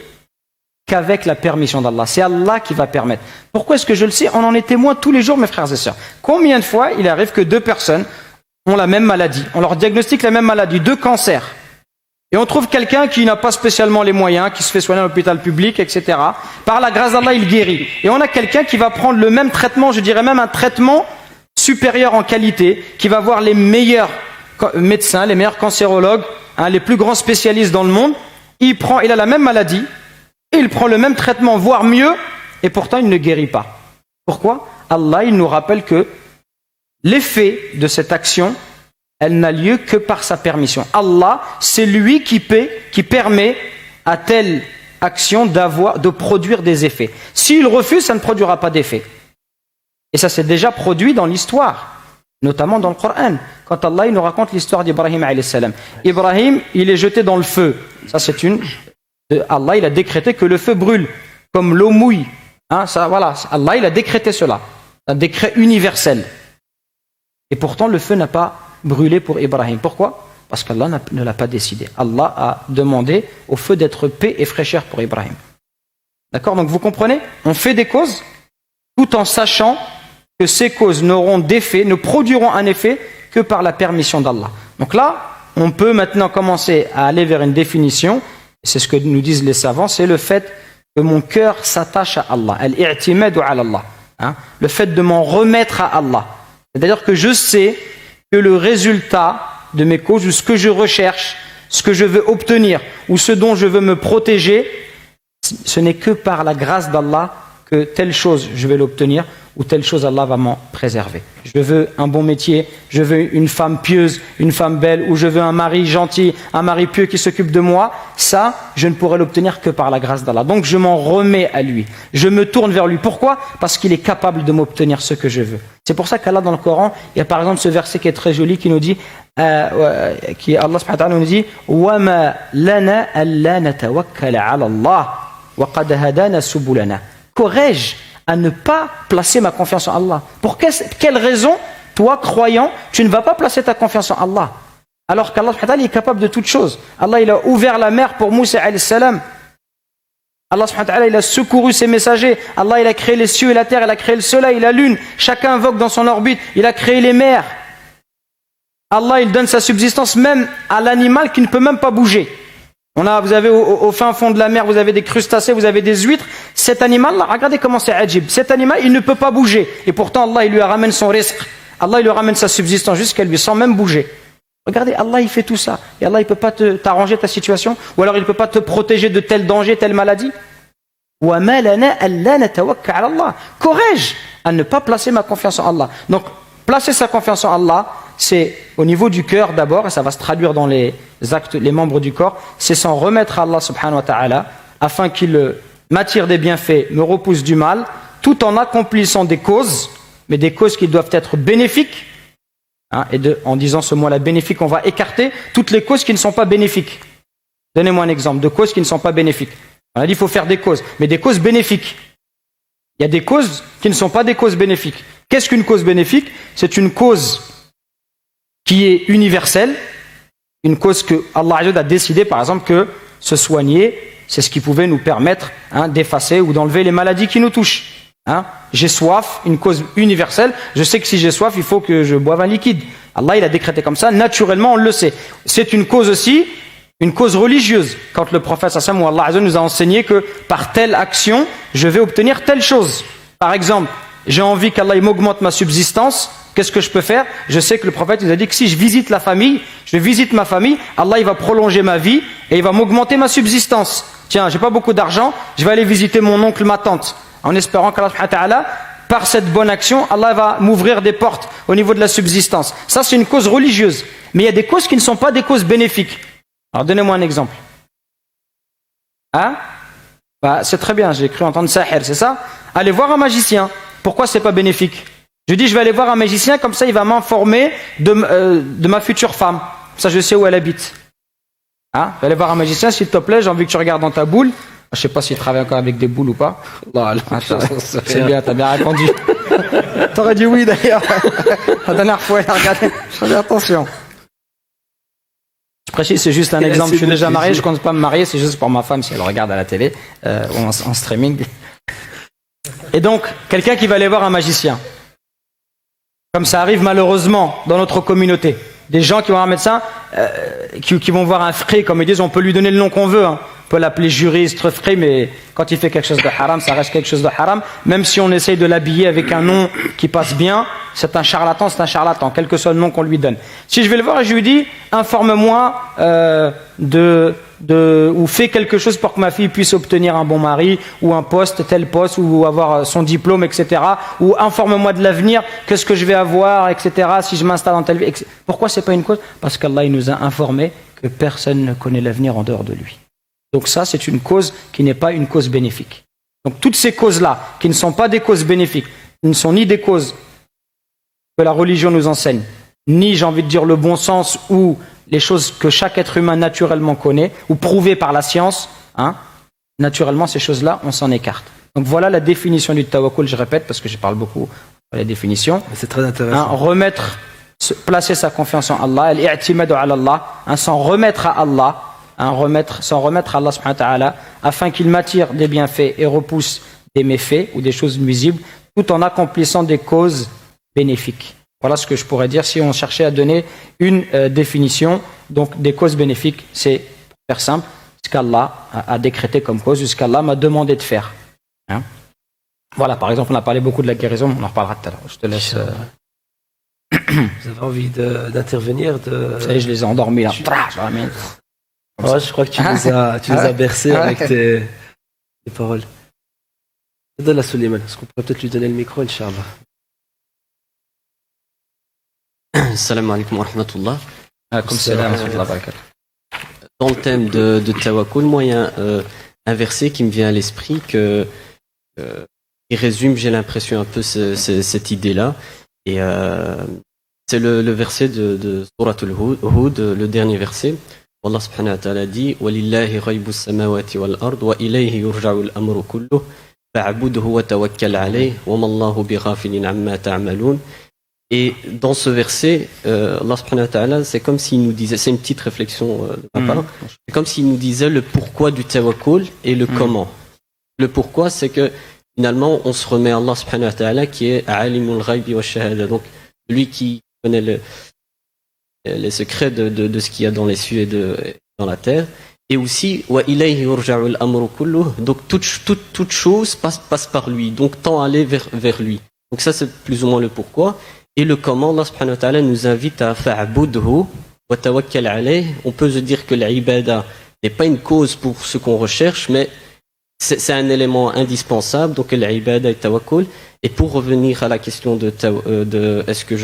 qu'avec la permission d'Allah. C'est Allah qui va permettre. Pourquoi est-ce que je le sais? On en est témoin tous les jours, mes frères et sœurs. Combien de fois il arrive que deux personnes ont la même maladie, on leur diagnostique la même maladie, deux cancers, et on trouve quelqu'un qui n'a pas spécialement les moyens, qui se fait soigner à l'hôpital public, etc. Par la grâce d'Allah, il guérit. Et on a quelqu'un qui va prendre le même traitement, je dirais même un traitement supérieur en qualité, qui va voir les meilleurs médecins, les meilleurs cancérologues, les plus grands spécialistes dans le monde. Il a la même maladie, et il prend le même traitement, voire mieux, et pourtant il ne guérit pas. Pourquoi? Allah, il nous rappelle que l'effet de cette action, elle n'a lieu que par sa permission. Allah, c'est lui qui permet à telle action de produire des effets. S'il refuse, ça ne produira pas d'effet. Et ça s'est déjà produit dans l'histoire, notamment dans le Coran. Quand Allah il nous raconte l'histoire d'Ibrahim alayhi salam. Ibrahim, il est jeté dans le feu. Ça c'est Allah il a décrété que le feu brûle, comme l'eau mouille. Voilà, Allah il a décrété cela. Un décret universel. Et pourtant le feu n'a pas brûlé pour Ibrahim. Pourquoi? Parce qu'Allah ne l'a pas décidé. Allah a demandé au feu d'être paix et fraîcheur pour Ibrahim. D'accord? Donc vous comprenez? On fait des causes tout en sachant que ces causes n'auront d'effet, ne produiront un effet que par la permission d'Allah. Donc là, on peut maintenant commencer à aller vers une définition. C'est ce que nous disent les savants, c'est le fait que mon cœur s'attache à Allah. Al-i'timadu ala Allah. Le fait de m'en remettre à Allah. C'est-à-dire que je sais que le résultat de mes causes, ou ce que je recherche, ce que je veux obtenir, ou ce dont je veux me protéger, ce n'est que par la grâce d'Allah que telle chose je vais l'obtenir, ou telle chose Allah va m'en préserver. Je veux un bon métier, je veux une femme pieuse, une femme belle, ou je veux un mari gentil, un mari pieux qui s'occupe de moi. Ça, je ne pourrai l'obtenir que par la grâce d'Allah. Donc je m'en remets à lui. Je me tourne vers lui. Pourquoi? Parce qu'il est capable de m'obtenir ce que je veux. C'est pour ça qu'Allah dans le Coran, il y a par exemple ce verset qui est très joli qui nous dit, Allah subhanahu wa ta'ala nous dit وَمَا لَنَا أَلَّا نَتَوَكَّلَ عَلَى اللَّهِ وَقَدْ هَدَانَا سُبُلَنَا. Qu'aurais-je à ne pas placer ma confiance en Allah? Pour quelle raison, toi, croyant, tu ne vas pas placer ta confiance en Allah? Alors qu'Allah est capable de toutes choses. Allah, il a ouvert la mer pour Moussa alayhi salam. Allah subhanahu wa ta'ala, il a secouru ses messagers. Allah, il a créé les cieux et la terre, il a créé le soleil, la lune. Chacun invoque dans son orbite. Il a créé les mers. Allah, il donne sa subsistance même à l'animal qui ne peut même pas bouger. Vous avez au fin fond de la mer, vous avez des crustacés, vous avez des huîtres. Cet animal-là, regardez comment c'est ajib. Cet animal, il ne peut pas bouger. Et pourtant, Allah, il lui ramène son rizq. Allah, il lui ramène sa subsistance jusqu'à lui, sans même bouger. Regardez, Allah, il fait tout ça. Et Allah, il ne peut pas t'arranger ta situation. Ou alors, il ne peut pas te protéger de tel danger, telle maladie. Qu'aurais-je à ne pas placer ma confiance en Allah? Donc, placer sa confiance en Allah, c'est au niveau du cœur d'abord, et ça va se traduire dans les actes, les membres du corps, c'est s'en remettre à Allah subhanahu wa ta'ala, afin qu'il m'attire des bienfaits, me repousse du mal, tout en accomplissant des causes, mais des causes qui doivent être bénéfiques. En disant ce mot-là, bénéfique, on va écarter toutes les causes qui ne sont pas bénéfiques. Donnez-moi un exemple de causes qui ne sont pas bénéfiques. On a dit qu'il faut faire des causes, mais des causes bénéfiques. Il y a des causes qui ne sont pas des causes bénéfiques. Qu'est-ce qu'une cause bénéfique? C'est une cause qui est universelle, une cause que Allah a décidé, par exemple, que se soigner, c'est ce qui pouvait nous permettre d'effacer ou d'enlever les maladies qui nous touchent. J'ai soif, une cause universelle, je sais que si j'ai soif, il faut que je boive un liquide. Allah, il a décrété comme ça, naturellement, on le sait. C'est une cause aussi, une cause religieuse. Quand le prophète sallam ou Allah nous a enseigné que par telle action, je vais obtenir telle chose. Par exemple, j'ai envie qu'Allah m'augmente ma subsistance, qu'est-ce que je peux faire? Je sais que le prophète nous a dit que si je visite la famille, je visite ma famille, Allah il va prolonger ma vie et il va m'augmenter ma subsistance. Tiens, j'ai pas beaucoup d'argent, je vais aller visiter mon oncle, ma tante, en espérant qu'Allah subhanahu wa ta'ala, par cette bonne action, Allah va m'ouvrir des portes au niveau de la subsistance. Ça, c'est une cause religieuse. Mais il y a des causes qui ne sont pas des causes bénéfiques. Alors, donnez-moi un exemple. C'est très bien, j'ai cru entendre Sahir, c'est ça? Allez voir un magicien. Pourquoi c'est pas bénéfique? Je dis, je vais aller voir un magicien, comme ça, il va m'informer de ma future femme. Ça, je sais où elle habite. Je vais aller voir un magicien, s'il te plaît, j'ai envie que tu regardes dans ta boule. Je sais pas s'il travaille encore avec des boules ou pas. C'est bien, t'as bien répondu. T'aurais dit oui d'ailleurs. La dernière fois, il a regardé. Je dis attention. Je précise, c'est juste un exemple. Je suis déjà marié, je compte pas me marier, c'est juste pour ma femme si elle regarde à la télé ou en streaming. Et donc, quelqu'un qui va aller voir un magicien. Comme ça arrive malheureusement dans notre communauté. Des gens qui vont voir un médecin, qui vont voir un frère, comme ils disent, on peut lui donner le nom qu'on veut. On peut l'appeler juriste, frère, mais quand il fait quelque chose de haram, ça reste quelque chose de haram. Même si on essaye de l'habiller avec un nom qui passe bien, c'est un charlatan, quel que soit le nom qu'on lui donne. Si je vais le voir et je lui dis, informe-moi ou fais quelque chose pour que ma fille puisse obtenir un bon mari, ou un poste, tel poste, ou avoir son diplôme, etc. Ou informe-moi de l'avenir, qu'est-ce que je vais avoir, etc. Si je m'installe dans telle vie, etc. Pourquoi c'est pas une cause? Parce qu'Allah il nous a informé que personne ne connaît l'avenir en dehors de lui. Donc ça, c'est une cause qui n'est pas une cause bénéfique. Donc toutes ces causes-là, qui ne sont pas des causes bénéfiques, ne sont ni des causes que la religion nous enseigne, ni, j'ai envie de dire, le bon sens ou les choses que chaque être humain naturellement connaît, ou prouvées par la science, naturellement, ces choses-là, on s'en écarte. Donc voilà la définition du tawakkul, je répète, parce que je parle beaucoup de la définition. C'est très intéressant. Placer sa confiance en Allah, al-i'timadu ala Allah, s'en remettre à Allah, s'en remettre à Allah subhanahu wa ta'ala, afin qu'il m'attire des bienfaits et repousse des méfaits ou des choses nuisibles, tout en accomplissant des causes bénéfiques. Voilà ce que je pourrais dire si on cherchait à donner une définition. Donc des causes bénéfiques, c'est, pour faire simple, ce qu'Allah a décrété comme cause, ce qu'Allah m'a demandé de faire. Voilà, par exemple, on a parlé beaucoup de la guérison, on en reparlera tout à l'heure. Je te laisse... Vous avez envie d'intervenir Vous savez, je les ai endormis là. Je crois que tu les as bercés avec tes paroles. Donne à Suleiman, est-ce qu'on pourrait peut-être lui donner le micro, Inch'Allah. Salam alaikum wa rahmatullah. Dans le thème de tawakkul, moi il y a un verset qui me vient à l'esprit qui résume, j'ai l'impression, un peu cette idée-là. Et c'est le verset de Suratul Hud, le dernier verset. Allah subhanahu wa ta'ala dit Walillahi ghaybus samawati wal ard wa ilayhi yurja'u al-amru kulluh fa'budhu wa tawakkal alayhi wa ma Allahu bighafilin amma ta'malun. Et dans ce verset, Allah subhanahu wa ta'ala, c'est comme s'il nous disait, c'est une petite réflexion de ma part, c'est comme s'il nous disait le pourquoi du tawakkul et le comment. Le pourquoi, c'est que finalement, on se remet à Allah subhanahu wa ta'ala qui est alimul ghaybi wa shahada. Donc, lui qui connaît les secrets de ce qu'il y a dans les cieux et dans la terre. Et aussi, wa ilayhi yurja'u al-amru kulluh. Donc, toute chose passe par lui. Donc, tend à aller vers lui. Donc, ça, c'est plus ou moins le pourquoi. Et le comment, Allah subhanahu wa ta'ala nous invite à fa'budhu wa tawakkal alayh. On peut se dire que l'ibada n'est pas une cause pour ce qu'on recherche, mais c'est un élément indispensable, donc l'ibada et tawakkul. Et pour revenir à la question de est-ce que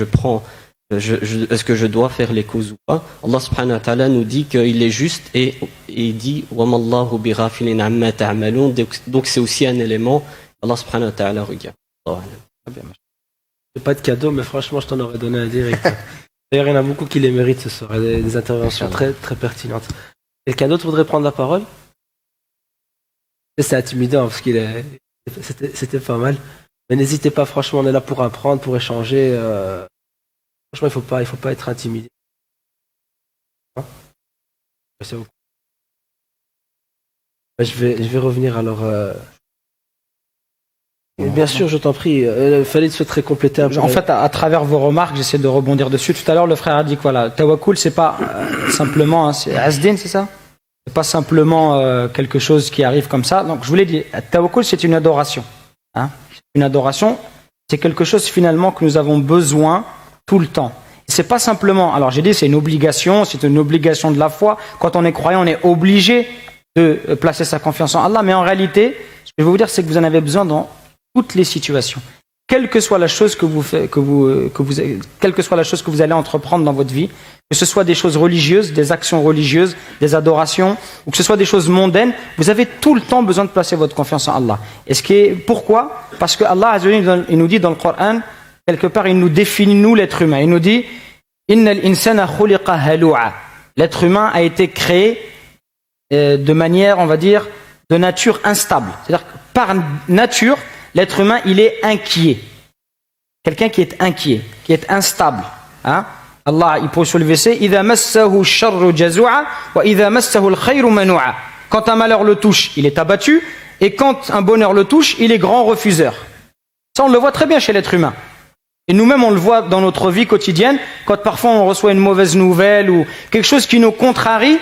est-ce que je dois faire les causes ou pas, Allah subhanahu wa ta'ala nous dit qu'il est juste et dit وَمَا اللَّهُ بِغَافِلٍ عَمَّا تَعْمَلُونَ. Donc c'est aussi un élément, Allah subhanahu wa ta'ala regarde. C'est pas de cadeau, mais franchement, je t'en aurais donné un direct. D'ailleurs, il y en a beaucoup qui les méritent ce soir, des interventions très, très pertinentes. Quelqu'un d'autre voudrait prendre la parole? C'est intimidant parce c'était pas mal. Mais n'hésitez pas, franchement, on est là pour apprendre, pour échanger. Franchement, il faut pas être intimidé. Hein? Je vais revenir alors. Bien sûr, je t'en prie. Fallait souhaiterait compléter un peu. En fait, à travers vos remarques, j'essaie de rebondir dessus. Tout à l'heure, le frère a dit que voilà, tawakkul, c'est pas simplement, hein, c'est asdin, c'est ça? C'est pas simplement quelque chose qui arrive comme ça. Donc, je vous l'ai dit, tawakkul, c'est une adoration. Hein? Une adoration, c'est quelque chose finalement que nous avons besoin tout le temps. C'est pas simplement, alors j'ai dit, c'est une obligation de la foi. Quand on est croyant, on est obligé de placer sa confiance en Allah. Mais en réalité, ce que je veux vous dire, c'est que vous en avez besoin dans toutes les situations. Quelle que soit la chose que vous allez entreprendre dans votre vie, que ce soit des choses religieuses, des actions religieuses, des adorations, ou que ce soit des choses mondaines, vous avez tout le temps besoin de placer votre confiance en Allah. Pourquoi? Parce que Allah il nous dit dans le Coran, quelque part, il nous définit, nous, l'être humain. Il nous dit Innal insana khuliqa halu'a. L'être humain a été créé de manière, on va dire, de nature instable. C'est-à-dire que par nature, l'être humain, il est inquiet. Quelqu'un qui est inquiet, qui est instable. Hein? Allah, il pose sur le verset Idha massahu sharru jazu'a wa idha massahu al-khayru manu'a. Quand un malheur le touche, il est abattu, et quand un bonheur le touche, il est grand refuseur. Ça, on le voit très bien chez l'être humain. Et nous-mêmes, on le voit dans notre vie quotidienne, quand parfois on reçoit une mauvaise nouvelle ou quelque chose qui nous contrarie.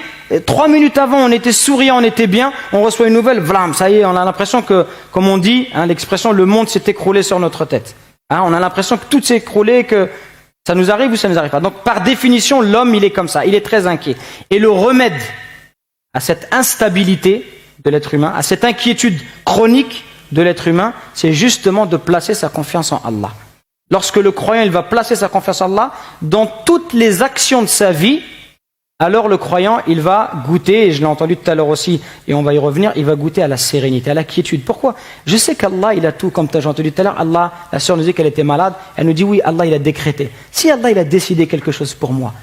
3 minutes avant, on était souriant, on était bien, on reçoit une nouvelle, vlam, ça y est, on a l'impression que, comme on dit, hein, l'expression, le monde s'est écroulé sur notre tête. Hein, on a l'impression que tout s'est écroulé, que ça nous arrive ou ça ne nous arrive pas. Donc, par définition, l'homme, il est comme ça, il est très inquiet. Et le remède à cette instabilité de l'être humain, à cette inquiétude chronique de l'être humain, c'est justement de placer sa confiance en Allah. Lorsque le croyant il va placer sa confiance en Allah dans toutes les actions de sa vie, alors le croyant il va goûter, et je l'ai entendu tout à l'heure aussi, et on va y revenir, il va goûter à la sérénité, à la quiétude. Pourquoi? Je sais qu'Allah il a tout, comme tu as entendu tout à l'heure, Allah, la sœur nous dit qu'elle était malade, elle nous dit oui, Allah il a décrété. Si Allah il a décidé quelque chose pour moi,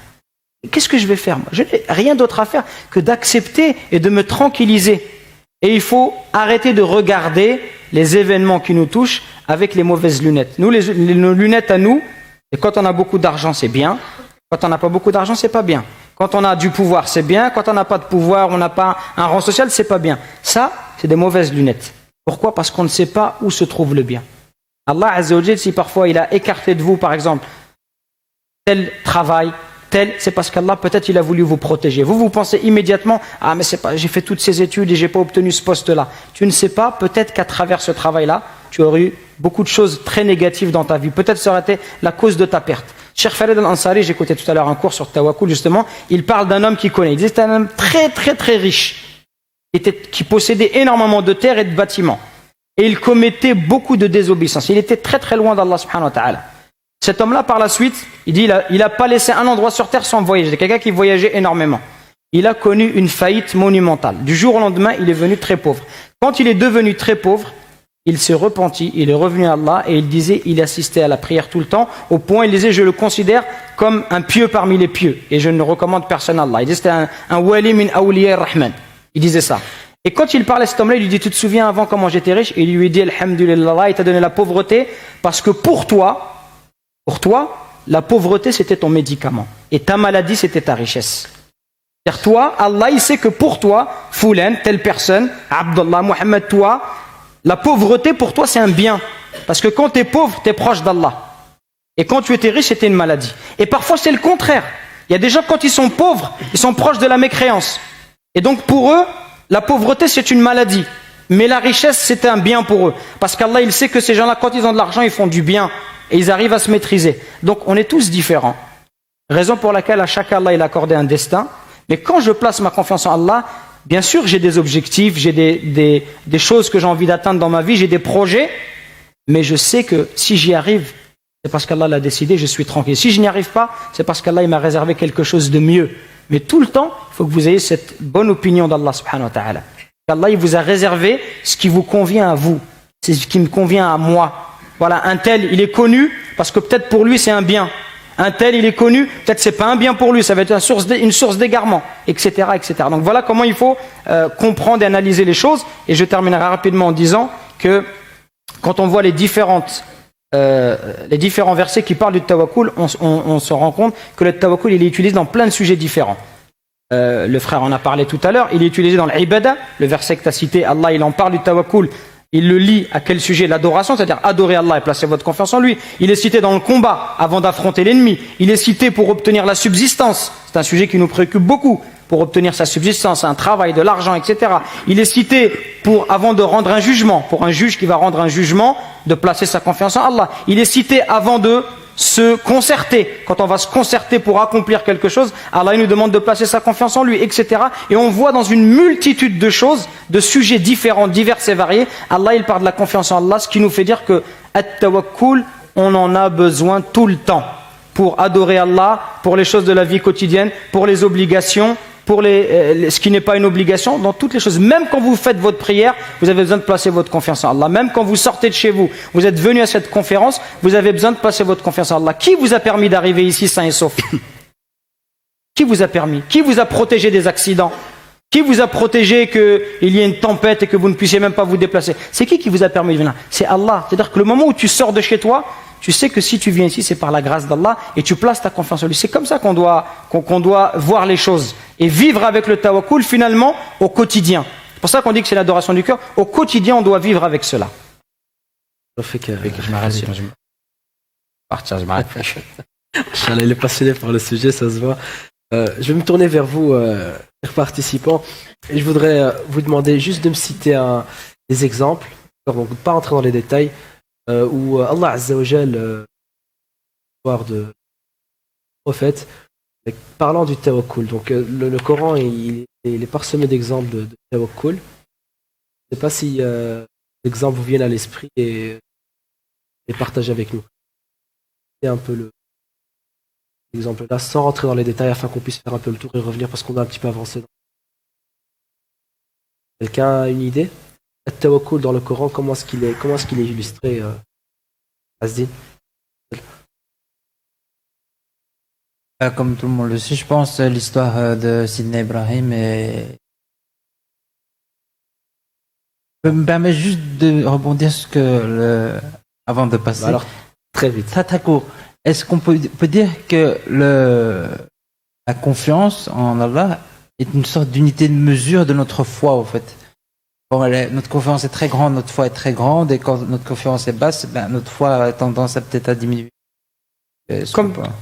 qu'est-ce que je vais faire? Je n'ai rien d'autre à faire que d'accepter et de me tranquilliser. Et il faut arrêter de regarder les événements qui nous touchent avec les mauvaises lunettes. Nous, nos lunettes à nous, et quand on a beaucoup d'argent, c'est bien. Quand on n'a pas beaucoup d'argent, c'est pas bien. Quand on a du pouvoir, c'est bien. Quand on n'a pas de pouvoir, on n'a pas un rang social, c'est pas bien. Ça, c'est des mauvaises lunettes. Pourquoi? Parce qu'on ne sait pas où se trouve le bien. Allah Azza wa Jalla, si parfois il a écarté de vous, par exemple, tel travail, c'est parce qu'Allah, peut-être, il a voulu vous protéger. Vous pensez immédiatement, ah, mais c'est pas, j'ai fait toutes ces études et j'ai pas obtenu ce poste-là. Tu ne sais pas, peut-être qu'à travers ce travail-là, tu aurais eu beaucoup de choses très négatives dans ta vie. Peut-être ça aurait été la cause de ta perte. Cheikh Farid Al-Ansari, j'écoutais tout à l'heure un cours sur Tawakkul, justement, il parle d'un homme qu'il connaît. Il dit, c'est un homme très, très, très riche, qui possédait énormément de terres et de bâtiments. Et il commettait beaucoup de désobéissance. Il était très, très loin d'Allah subhanahu wa ta'ala. Cet homme-là, par la suite, il dit, il a pas laissé un endroit sur terre sans voyager. C'est quelqu'un qui voyageait énormément. Il a connu une faillite monumentale. Du jour au lendemain, il est devenu très pauvre. Quand il est devenu très pauvre, il s'est repenti, il est revenu à Allah et il disait, il assistait à la prière tout le temps, au point, il disait, je le considère comme un pieux parmi les pieux et je ne recommande personne à Allah. Il disait, c'était un wali min awliya rahman. Il disait ça. Et quand il parlait à cet homme-là, il lui dit, tu te souviens avant comment j'étais riche? Et il lui dit, alhamdulillah, il t'a donné la pauvreté parce que pour toi, la pauvreté, c'était ton médicament. Et ta maladie, c'était ta richesse. C'est-à-dire, toi, Allah, il sait que pour toi, Foulen, telle personne, Abdullah, Mohammed, toi, La pauvreté pour toi c'est un bien. Parce que quand tu es pauvre, tu es proche d'Allah. Et quand tu étais riche, c'était une maladie. Et parfois c'est le contraire. Il y a des gens quand ils sont pauvres, ils sont proches de la mécréance. Et donc pour eux, la pauvreté c'est une maladie. Mais la richesse c'est un bien pour eux. Parce qu'Allah il sait que ces gens-là quand ils ont de l'argent, ils font du bien. Et ils arrivent à se maîtriser. Donc on est tous différents. Raison pour laquelle à chaque Allah il a accordé un destin. Mais quand je place ma confiance en Allah, bien sûr j'ai des objectifs, j'ai des choses que j'ai envie d'atteindre dans ma vie, j'ai des projets. Mais je sais que si j'y arrive, c'est parce qu'Allah l'a décidé, je suis tranquille. Si je n'y arrive pas, c'est parce qu'Allah il m'a réservé quelque chose de mieux. Mais tout le temps, il faut que vous ayez cette bonne opinion d'Allah subhanahu wa ta'ala. Allah il vous a réservé ce qui vous convient à vous. C'est ce qui me convient à moi. Voilà, un tel, il est connu parce que peut-être pour lui c'est un bien. Un tel, il est connu, peut-être c'est pas un bien pour lui, ça va être une source d'égarement, etc., etc. Donc voilà comment il faut comprendre et analyser les choses. Et je terminerai rapidement en disant que quand on voit les différents versets qui parlent du tawakkul, on se rend compte que le tawakkul il est utilisé dans plein de sujets différents. Le frère en a parlé tout à l'heure, il est utilisé dans l'ibada, le verset que tu as cité, Allah il en parle du tawakkul. Il le lie à quel sujet? L'adoration, c'est-à-dire adorer Allah et placer votre confiance en lui. Il est cité dans le combat avant d'affronter l'ennemi. Il est cité pour obtenir la subsistance. C'est un sujet qui nous préoccupe beaucoup. Pour obtenir sa subsistance, un travail, de l'argent, etc. Il est cité avant de rendre un jugement. Pour un juge qui va rendre un jugement, de placer sa confiance en Allah. Il est cité avant de se concerter. Quand on va se concerter pour accomplir quelque chose, Allah il nous demande de placer sa confiance en lui, etc. Et on voit dans une multitude de choses, de sujets différents, divers et variés, Allah il parle de la confiance en Allah, ce qui nous fait dire que at-tawakkul, on en a besoin tout le temps. Pour adorer Allah, pour les choses de la vie quotidienne, pour les obligations, pour ce qui n'est pas une obligation, dans toutes les choses. Même quand vous faites votre prière, vous avez besoin de placer votre confiance en Allah. Même quand vous sortez de chez vous, vous êtes venu à cette conférence, vous avez besoin de placer votre confiance en Allah. Qui vous a permis d'arriver ici sain et sauf? Qui vous a permis? Qui vous a protégé des accidents? Qui vous a protégé qu'il y ait une tempête et que vous ne puissiez même pas vous déplacer? C'est qui vous a permis de venir? C'est Allah. C'est-à-dire que le moment où tu sors de chez toi, tu sais que si tu viens ici, c'est par la grâce d'Allah et tu places ta confiance en lui. C'est comme ça qu'on doit voir les choses et vivre avec le tawakkul finalement au quotidien. C'est pour ça qu'on dit que c'est l'adoration du cœur. Au quotidien, on doit vivre avec cela. Je m'arrête. Il est passionné par le sujet, ça se voit. Je vais me tourner vers vous, chers participants, et je voudrais vous demander juste de me citer des exemples, donc pas entrer dans les détails, où Allah Azza wa Jal, l'histoire de prophète, parlant du tawakkul. Donc le Coran il est parsemé d'exemples de tawakkul. Je ne sais pas si l'exemple vous viennent à l'esprit et partagez avec nous. C'est un peu l'exemple là, sans rentrer dans les détails afin qu'on puisse faire un peu le tour et revenir parce qu'on a un petit peu avancé. Quelqu'un a une idée? Le tawakkul dans le Coran, comment est-ce qu'il est illustré, Azdin? Comme tout le monde le sait, je pense, l'histoire de Sidna Ibrahim et... Je me permets juste de rebondir sur avant de passer. Alors, très vite. Très court. Est-ce qu'on peut dire que la confiance en Allah est une sorte d'unité de mesure de notre foi, en fait? Bon, notre confiance est très grande, notre foi est très grande, et quand notre confiance est basse, notre foi a tendance à peut-être à diminuer.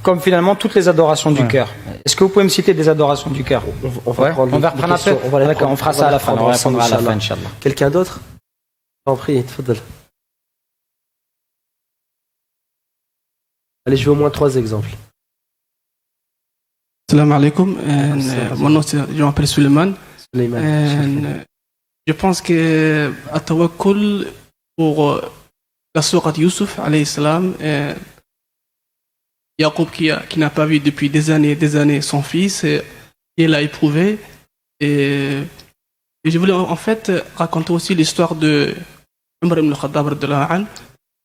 Comme finalement toutes les adorations du cœur. Est-ce que vous pouvez me citer des adorations du cœur? On va reprendre un peu. On fera ça à la fin. On répondra à la fin, Inch'Allah. Quelqu'un d'autre? T'en prie, tfaddal. Allez, je veux au moins 3 exemples. Salam alaikum. Mon nom, je m'appelle Suleiman. Je pense que à tawakkul pour la sourate Yusuf alayhi salam, Jacob qui n'a pas vu depuis des années son fils, il l'a éprouvé, et je voulais en fait raconter aussi l'histoire de Umar ibn al-Khattab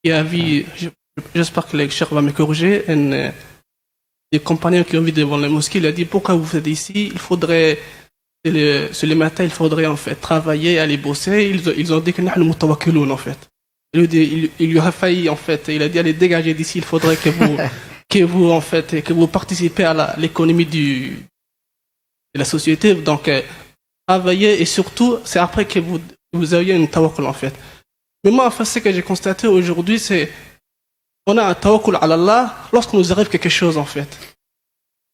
qui a vu, j'espère que le cheikh va me corriger, des compagnons qui ont vu devant la mosquée. Il a dit: pourquoi vous faites ici? Il faudrait sur les matins, il faudrait en fait travailler, aller bosser. Ils ont dit que nous mutawakkiloun en fait. Il lui a failli en fait. Il a dit: allez dégager d'ici. Il faudrait que vous participez à l'économie de la société. Donc travailler, et surtout c'est après que vous ayez une tawakkul en fait. Mais moi, en fait, ce que j'ai constaté aujourd'hui, c'est on a un tawakkul ala Allah lorsqu'on nous arrive quelque chose, en fait.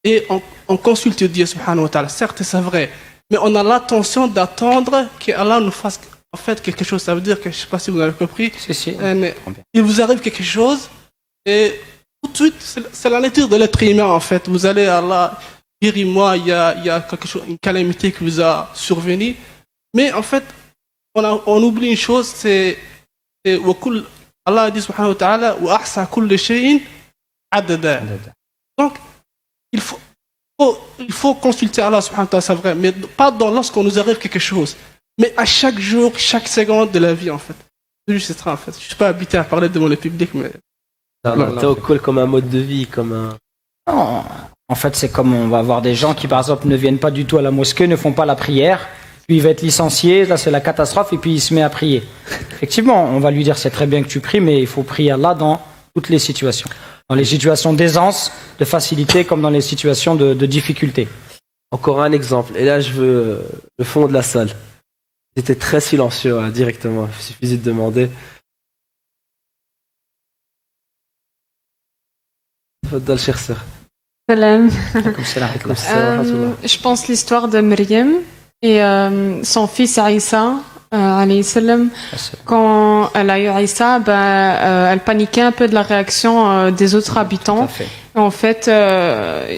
Et on consulte Dieu, subhanahu wa ta'ala. Certes, c'est vrai. Mais on a l'intention d'attendre qu'Allah nous fasse, en fait, quelque chose. Ça veut dire que, je ne sais pas si vous avez compris, il vous arrive quelque chose, et tout de suite, c'est la nature de l'être humain, en fait. Vous allez à Allah, guéris-moi, il y a quelque chose, une calamité qui vous a survenu. Mais en fait, on oublie une chose, c'est Allah a dit subhanahu wa ta'ala wa ahsa kulli shay'in adada. Donc il faut consulter Allah subhanahu wa ta'ala, c'est vrai, mais pas lorsqu'on nous arrive quelque chose, mais à chaque jour, chaque seconde de la vie, en fait. C'est juste ça, en fait. Je suis pas habitué à parler devant le public, mais tawakkul comme un mode de vie, comme un... Non, en fait, c'est comme on va avoir des gens qui, par exemple, ne viennent pas du tout à la mosquée, ne font pas la prière. Puis il va être licencié, là c'est la catastrophe, et puis il se met à prier. Effectivement, on va lui dire c'est très bien que tu pries, mais il faut prier Allah dans toutes les situations. Dans les situations d'aisance, de facilité, comme dans les situations de difficulté. Encore un exemple, et là je veux le fond de la salle. C'était très silencieux, hein, directement, il suffisait de demander. Fadal, chère sœur. Salam. Je pense l'histoire de Myriam et son fils Aïssa, alayhi salam, quand elle a eu Aïssa, elle paniquait un peu de la réaction des autres habitants. En fait,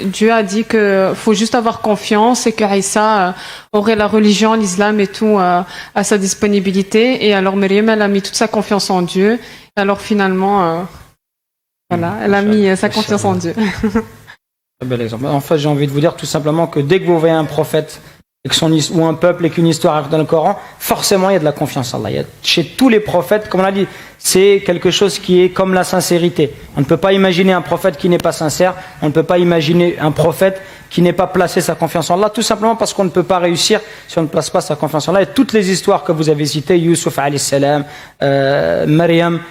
Dieu a dit que faut juste avoir confiance et que Aïssa aurait la religion, l'islam et tout à sa disponibilité. Et alors Myriam, elle a mis toute sa confiance en Dieu. Et alors finalement, voilà, elle a mis sa confiance en Dieu. Très bel exemple. En fait, j'ai envie de vous dire tout simplement que dès que vous voyez un prophète ou un peuple et qu'une histoire arrive dans le Coran, forcément il y a de la confiance en Allah. Il y a, chez tous les prophètes, comme on l'a dit, c'est quelque chose qui est comme la sincérité. On ne peut pas imaginer un prophète qui n'est pas sincère, on ne peut pas imaginer un prophète qui n'ait pas placé sa confiance en Allah, tout simplement parce qu'on ne peut pas réussir si on ne place pas sa confiance en Allah. Et toutes les histoires que vous avez citées, Yusuf alayhi salam, Maryam,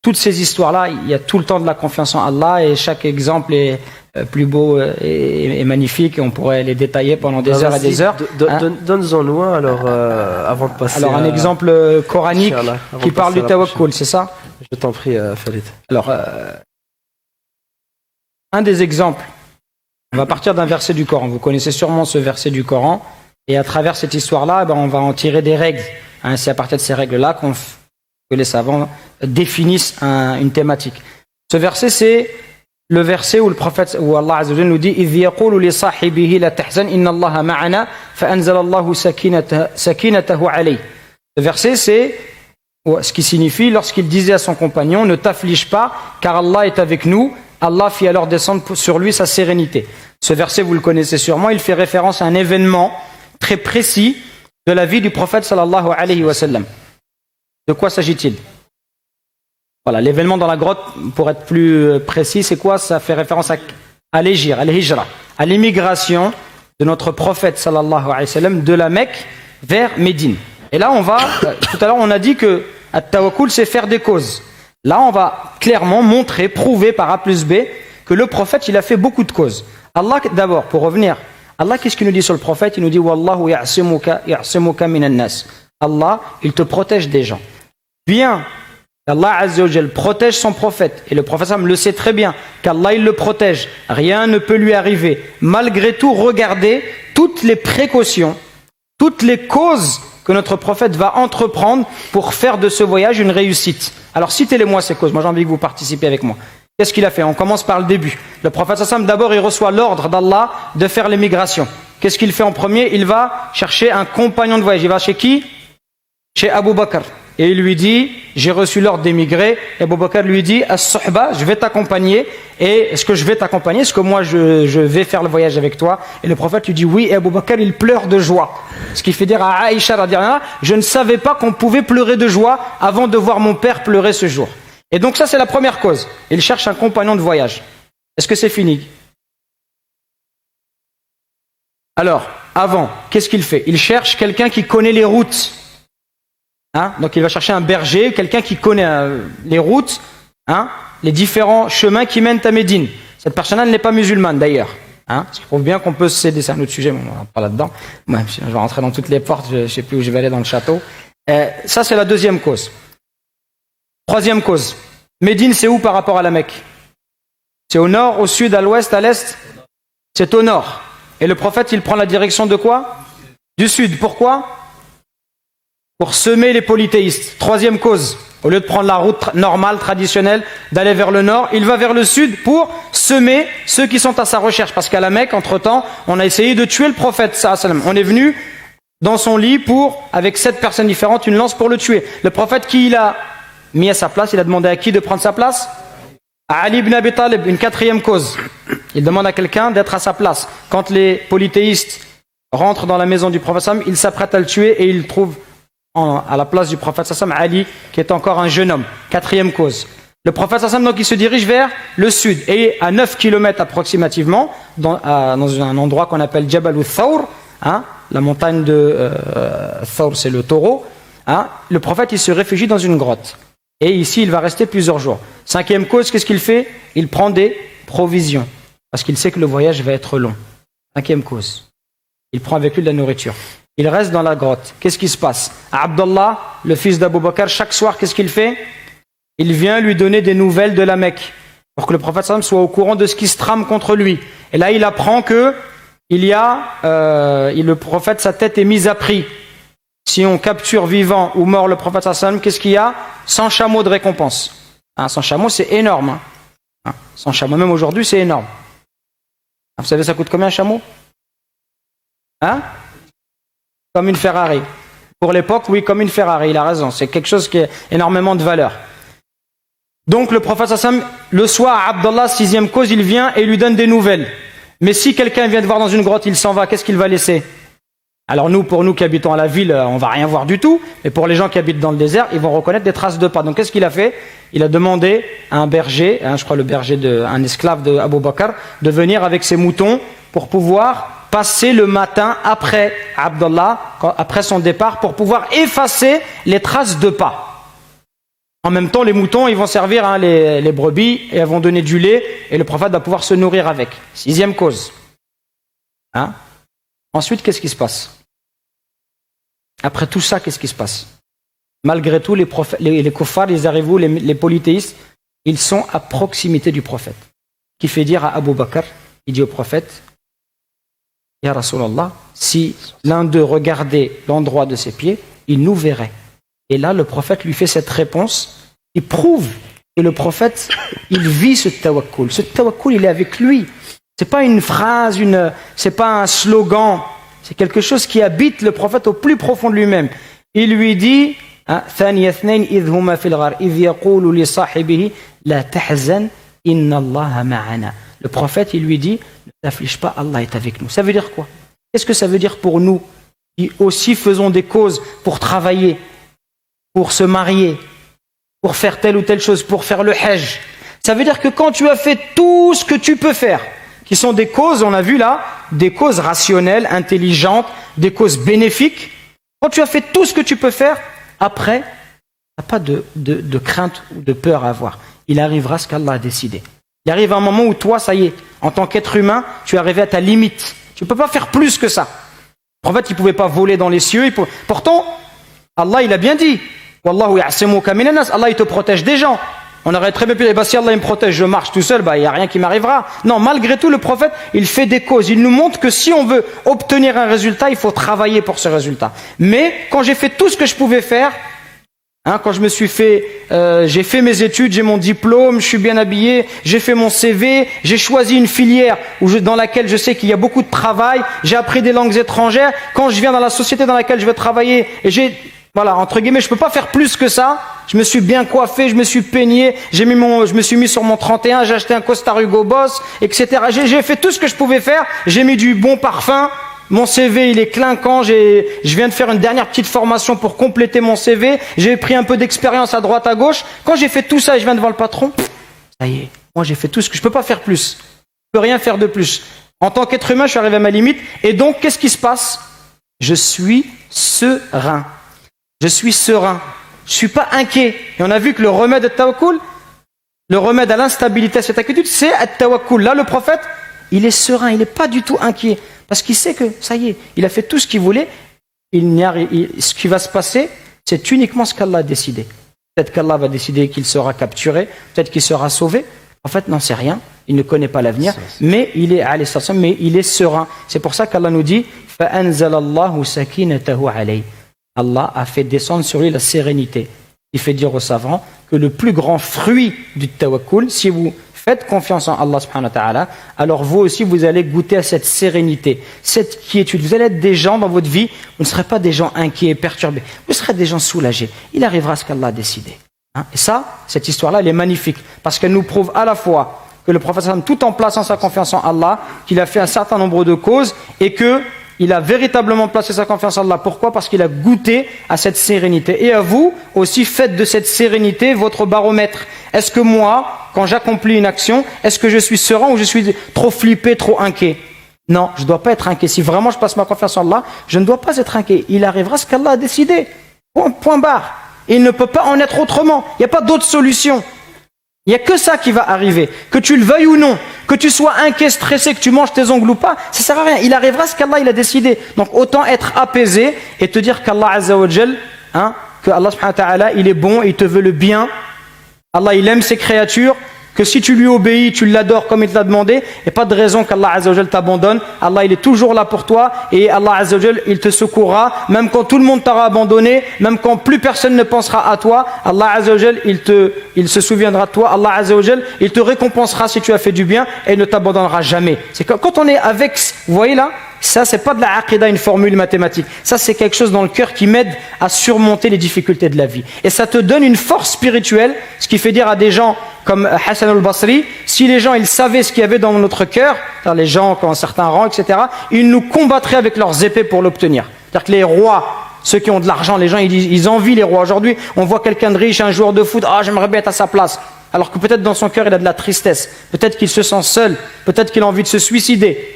toutes ces histoires-là, il y a tout le temps de la confiance en Allah et chaque exemple est plus beau et magnifique et on pourrait les détailler pendant des heures et des heures. Donne-en-nous un alors avant de passer. Alors un exemple coranique qui parle du tawakkul, c'est ça? Je t'en prie, Farid. Alors un des exemples, on va partir d'un verset du Coran. Vous connaissez sûrement ce verset du Coran et à travers cette histoire-là, on va en tirer des règles. C'est à partir de ces règles-là que les savants définissent une thématique. Ce verset, c'est le verset où le prophète, où Allah Azza wa Jalla nous dit إِذْ يَقُولُ لِصَاحِبِهِ لَا تَحْزَنْ إِنَّ اللَّهَ مَعَنَا فَأَنزَلَ اللَّهُ سَكِينَتَهُ عَلَيْهِ. Ce verset, c'est ce qui signifie lorsqu'il disait à son compagnon ne t'afflige pas car Allah est avec nous. Allah fit alors descendre sur lui sa sérénité. Ce verset, vous le connaissez sûrement, il fait référence à un événement très précis de la vie du prophète sallallahu alayhi wa sallam. De quoi s'agit-il? Voilà, l'événement dans la grotte, pour être plus précis, c'est quoi? Ça fait référence à l'hijra, à l'immigration de notre prophète sallallahu alayhi wa sallam de la Mecque vers Médine. Et là, tout à l'heure, on a dit que at-tawakkul, c'est faire des causes. Là, on va clairement montrer, prouver par A plus B que le prophète, il a fait beaucoup de causes. Allah, d'abord, pour revenir, Allah, qu'est-ce qu'il nous dit sur le prophète? Il nous dit Wallahu ya'simuka minan nas. Allah, il te protège des gens. Bien, Allah Azza wa Jal protège son prophète. Et le prophète le sait très bien qu'Allah, il le protège. Rien ne peut lui arriver. Malgré tout, regardez toutes les précautions, toutes les causes que notre prophète va entreprendre pour faire de ce voyage une réussite. Alors citez-les-moi ces causes. Moi, j'ai envie que vous participiez avec moi. Qu'est-ce qu'il a fait? On commence par le début. Le prophète d'abord, il reçoit l'ordre d'Allah de faire l'émigration. Qu'est-ce qu'il fait en premier? Il va chercher un compagnon de voyage. Il va chez qui? Chez Abu Bakr. Et il lui dit, j'ai reçu l'ordre d'émigrer. Et Abu Bakr lui dit, as-suhba, je vais t'accompagner. Et est-ce que je vais t'accompagner? Est-ce que moi je vais faire le voyage avec toi? Et le prophète lui dit oui. Et Abu Bakr, il pleure de joie. Ce qui fait dire à Aïcha, je ne savais pas qu'on pouvait pleurer de joie avant de voir mon père pleurer ce jour. Et donc ça, c'est la première cause. Il cherche un compagnon de voyage. Est-ce que c'est fini? Alors, avant, qu'est-ce qu'il fait? Il cherche quelqu'un qui connaît les routes. Donc il va chercher un berger, quelqu'un qui connaît les routes, les différents chemins qui mènent à Médine. Cette personne-là n'est pas musulmane d'ailleurs. Ce qui prouve bien qu'on peut s'aider. C'est un autre sujet, mais on ne rentre pas là-dedans. Je vais rentrer dans toutes les portes, je ne sais plus où je vais aller dans le château. Ça, c'est la deuxième cause. Troisième cause. Médine, c'est où par rapport à la Mecque? C'est au nord, au sud, à l'ouest, à l'est? C'est au nord. Et le prophète, il prend la direction de quoi? Du sud. Pourquoi? Pour semer les polythéistes. Troisième cause. Au lieu de prendre la route normale, traditionnelle, d'aller vers le nord, il va vers le sud pour semer ceux qui sont à sa recherche. Parce qu'à la Mecque, entre-temps, on a essayé de tuer le prophète. On est venu dans son lit pour, avec 7 personnes différentes, une lance pour le tuer. Le prophète, qui il a mis à sa place, il a demandé à qui de prendre sa place? À Ali ibn Abi Talib, une quatrième cause. Il demande à quelqu'un d'être à sa place. Quand les polythéistes rentrent dans la maison du prophète, ils s'apprêtent à le tuer et ils trouvent à la place du prophète Ali, qui est encore un jeune homme. Quatrième cause. Le prophète donc il se dirige vers le sud et à 9 km approximativement, dans un endroit qu'on appelle Jabal al-Thawr, la montagne de Thawr, c'est le taureau. Le prophète il se réfugie dans une grotte. Et ici il va rester plusieurs jours. Cinquième cause, qu'est-ce qu'il fait? Il prend des provisions parce qu'il sait que le voyage va être long. Cinquième cause. Il prend avec lui de la nourriture. Il reste dans la grotte. Qu'est-ce qui se passe? Abdallah, le fils d'Abou Bakr, chaque soir, qu'est-ce qu'il fait? Il vient lui donner des nouvelles de la Mecque pour que le prophète soit au courant de ce qui se trame contre lui. Et là, il apprend que le prophète, sa tête est mise à prix. Si on capture vivant ou mort le prophète, qu'est-ce qu'il y a? 100 chameaux de récompense. 100 chameaux, c'est énorme. 100 chameaux, même aujourd'hui, c'est énorme. Vous savez, ça coûte combien un chameau? Comme une Ferrari. Pour l'époque, oui, comme une Ferrari, il a raison. C'est quelque chose qui a énormément de valeur. Donc le prophète le soir, Abdallah, 6e cause, il vient et lui donne des nouvelles. Mais si quelqu'un vient de voir dans une grotte, il s'en va, qu'est-ce qu'il va laisser? Alors pour nous qui habitons à la ville, on va rien voir du tout. Mais pour les gens qui habitent dans le désert, ils vont reconnaître des traces de pas. Donc qu'est-ce qu'il a fait? Il a demandé à un berger, je crois le berger un esclave de Abou Bakr, de venir avec ses moutons pour pouvoir passer le matin après Abdallah, après son départ, pour pouvoir effacer les traces de pas. En même temps, les moutons, ils vont servir les brebis et elles vont donner du lait et le prophète va pouvoir se nourrir avec. 6e cause. Ensuite, qu'est-ce qui se passe? Après tout ça, qu'est-ce qui se passe? Malgré tout, les kuffars, les arivous, les polythéistes, ils sont à proximité du prophète. Qui fait dire à Abou Bakr, il dit au prophète, Ya Rasulallah, si l'un d'eux regardait l'endroit de ses pieds, il nous verrait. Et là, le prophète lui fait cette réponse qui prouve que le prophète, il vit ce tawakkul. Ce tawakkul, il est avec lui. C'est pas une phrase, c'est pas un slogan. C'est quelque chose qui habite le prophète au plus profond de lui-même. Il lui dit, ثاني اثنين إذ هما في الغار إذ يقول لصاحبه لا تحزن إن الله معنا. Le prophète, il lui dit, ne t'afflige pas, Allah est avec nous. Ça veut dire quoi? Qu'est-ce que ça veut dire pour nous qui aussi faisons des causes pour travailler, pour se marier, pour faire telle ou telle chose, pour faire le hajj? Ça veut dire que quand tu as fait tout ce que tu peux faire, qui sont des causes, on a vu là, des causes rationnelles, intelligentes, des causes bénéfiques, quand tu as fait tout ce que tu peux faire, après, tu n'as pas de crainte ou de peur à avoir. Il arrivera ce qu'Allah a décidé. Il arrive un moment où toi, ça y est, en tant qu'être humain, tu es arrivé à ta limite. Tu ne peux pas faire plus que ça. En fait, il ne pouvait pas voler dans les cieux. Pourtant, Allah, il a bien dit, Wallahu ya'simuka minan nas, Allah, il te protège des gens. On aurait très bien pu dire, si Allah il me protège, je marche tout seul, il n'y a rien qui m'arrivera. Non, malgré tout, le prophète, il fait des causes. Il nous montre que si on veut obtenir un résultat, il faut travailler pour ce résultat. Mais quand j'ai fait tout ce que je pouvais faire, quand je me suis j'ai fait mes études, j'ai mon diplôme, je suis bien habillé, j'ai fait mon CV, j'ai choisi une filière dans laquelle je sais qu'il y a beaucoup de travail, j'ai appris des langues étrangères. Quand je viens dans la société dans laquelle je veux travailler, et entre guillemets, je peux pas faire plus que ça. Je me suis bien coiffé, je me suis peigné, je me suis mis sur mon 31, j'ai acheté un costard Hugo Boss, etc. J'ai fait tout ce que je pouvais faire. J'ai mis du bon parfum. Mon CV, il est clinquant. Je viens de faire une dernière petite formation pour compléter mon CV. J'ai pris un peu d'expérience à droite, à gauche. Quand j'ai fait tout ça et je viens devant le patron, ça y est, moi j'ai fait tout ce que je peux pas faire plus. Je peux rien faire de plus. En tant qu'être humain, je suis arrivé à ma limite. Et donc, qu'est-ce qui se passe? Je suis serein. Je suis serein. Je suis pas inquiet. Et on a vu que le remède à tawakkul, le remède à l'instabilité, à cette inquiétude, c'est at-tawakkul. Là, le prophète, il est serein, il n'est pas du tout inquiet. Parce qu'il sait que, ça y est, il a fait tout ce qu'il voulait. Ce qui va se passer, c'est uniquement ce qu'Allah a décidé. Peut-être qu'Allah va décider qu'il sera capturé, peut-être qu'il sera sauvé. En fait, n'en sait rien. Il ne connaît pas l'avenir, mais il est serein. C'est pour ça qu'Allah nous dit فَأَنزَلَ اللَّهُ سَكِينَتَهُ عَلَيْهِ. Allah a fait descendre sur lui la sérénité. Il fait dire aux savants que le plus grand fruit du tawakkul, si vous faites confiance en Allah subhanahu wa ta'ala, alors vous aussi vous allez goûter à cette sérénité, cette quiétude. Vous allez être des gens dans votre vie, vous ne serez pas des gens inquiets, perturbés, vous serez des gens soulagés. Il arrivera ce qu'Allah a décidé. Et ça, cette histoire-là, elle est magnifique, parce qu'elle nous prouve à la fois que le prophète, tout en plaçant sa confiance en Allah, qu'il a fait un certain nombre de causes, et qu'il a véritablement placé sa confiance en Allah. Pourquoi ? Parce qu'il a goûté à cette sérénité. Et à vous aussi, faites de cette sérénité votre baromètre. Est-ce que moi, quand j'accomplis une action, est-ce que je suis serein ou je suis trop flippé, trop inquiet ? Non, je ne dois pas être inquiet. Si vraiment je place ma confiance en Allah, je ne dois pas être inquiet. Il arrivera ce qu'Allah a décidé. Point barre. Et il ne peut pas en être autrement. Il n'y a pas d'autre solution. Il n'y a que ça qui va arriver. Que tu le veuilles ou non, que tu sois inquiet, stressé, que tu manges tes ongles ou pas, ça ne sert à rien. Il arrivera ce qu'Allah il a décidé. Donc autant être apaisé et te dire qu'Allah Azza wa Jal, que Allah subhanahu wa ta'ala, il est bon, il te veut le bien. Allah il aime ses créatures, que si tu lui obéis, tu l'adores comme il t'a demandé, et pas de raison qu'Allah Azza wa Jal t'abandonne. Allah il est toujours là pour toi, et Allah Azza wa Jal il te secourra, même quand tout le monde t'aura abandonné, même quand plus personne ne pensera à toi. Allah Azza wa Jal il se souviendra de toi. Allah Azza wa Jal il te récompensera si tu as fait du bien, et ne t'abandonnera jamais. C'est quand on est avec, vous voyez là, ça c'est pas de la aqidah, une formule mathématique. Ça c'est quelque chose dans le cœur qui m'aide à surmonter les difficultés de la vie. Et ça te donne une force spirituelle, ce qui fait dire à des gens comme Hassan al-Basri, si les gens ils savaient ce qu'il y avait dans notre cœur, les gens qui ont un certain rang, etc., ils nous combattraient avec leurs épées pour l'obtenir. C'est-à-dire que les rois, ceux qui ont de l'argent, les gens ils envient les rois. Aujourd'hui, on voit quelqu'un de riche, un joueur de foot, j'aimerais bien être à sa place. Alors que peut-être dans son cœur il a de la tristesse, peut-être qu'il se sent seul, peut-être qu'il a envie de se suicider.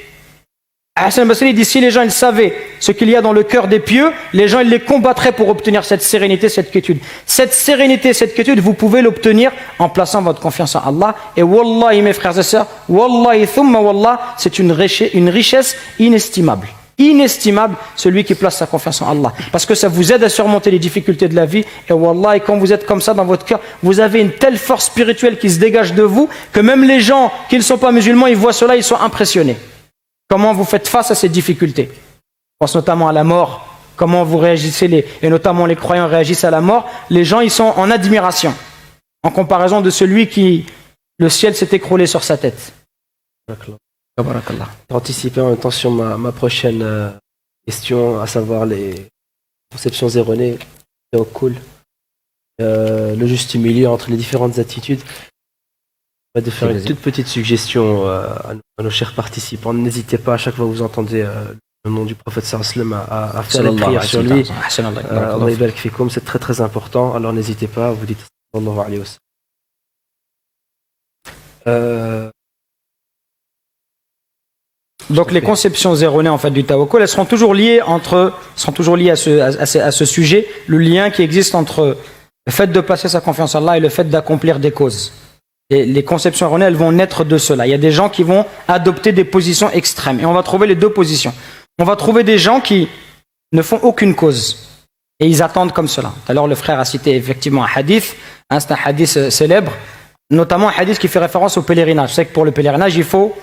Hassan al-Basri dit si les gens ils savaient ce qu'il y a dans le cœur des pieux, les gens ils les combattraient pour obtenir cette sérénité, cette quiétude. Cette sérénité, cette quiétude, vous pouvez l'obtenir en plaçant votre confiance en Allah. Et wallahi mes frères et sœurs, wallahi thumma wallah, c'est une richesse inestimable. Inestimable celui qui place sa confiance en Allah. Parce que ça vous aide à surmonter les difficultés de la vie. Et wallahi, quand vous êtes comme ça dans votre cœur, vous avez une telle force spirituelle qui se dégage de vous que même les gens qui ne sont pas musulmans, ils voient cela, ils sont impressionnés. Comment vous faites face à ces difficultés ? Je pense notamment à la mort. Comment vous réagissez, et notamment les croyants réagissent à la mort. Les gens, ils sont en admiration, en comparaison de celui qui, le ciel s'est écroulé sur sa tête. Barakallah. Anticiper en même temps sur ma prochaine question, à savoir les conceptions erronées, tawakkul, le juste milieu entre les différentes attitudes. De faire une toute petite suggestion à nos chers participants. N'hésitez pas à chaque fois que vous entendez le nom du prophète sallallahu alayhi wa sallam à faire les prières sur lui. Allah yabarak fikum, c'est très très important. Alors n'hésitez pas, vous dites sallallahu alayhi wa sallam. Donc les conceptions erronées en fait du tawakkul, elles seront toujours liées à ce sujet, le lien qui existe entre le fait de placer sa confiance en Allah et le fait d'accomplir des causes. Et les conceptions erronées, elles vont naître de cela. Il y a des gens qui vont adopter des positions extrêmes. Et on va trouver les deux positions. On va trouver des gens qui ne font aucune cause. Et ils attendent comme cela. Tout à l'heure, le frère a cité effectivement un hadith. C'est un hadith célèbre. Notamment un hadith qui fait référence au pèlerinage. Vous savez que pour le pèlerinage, il faut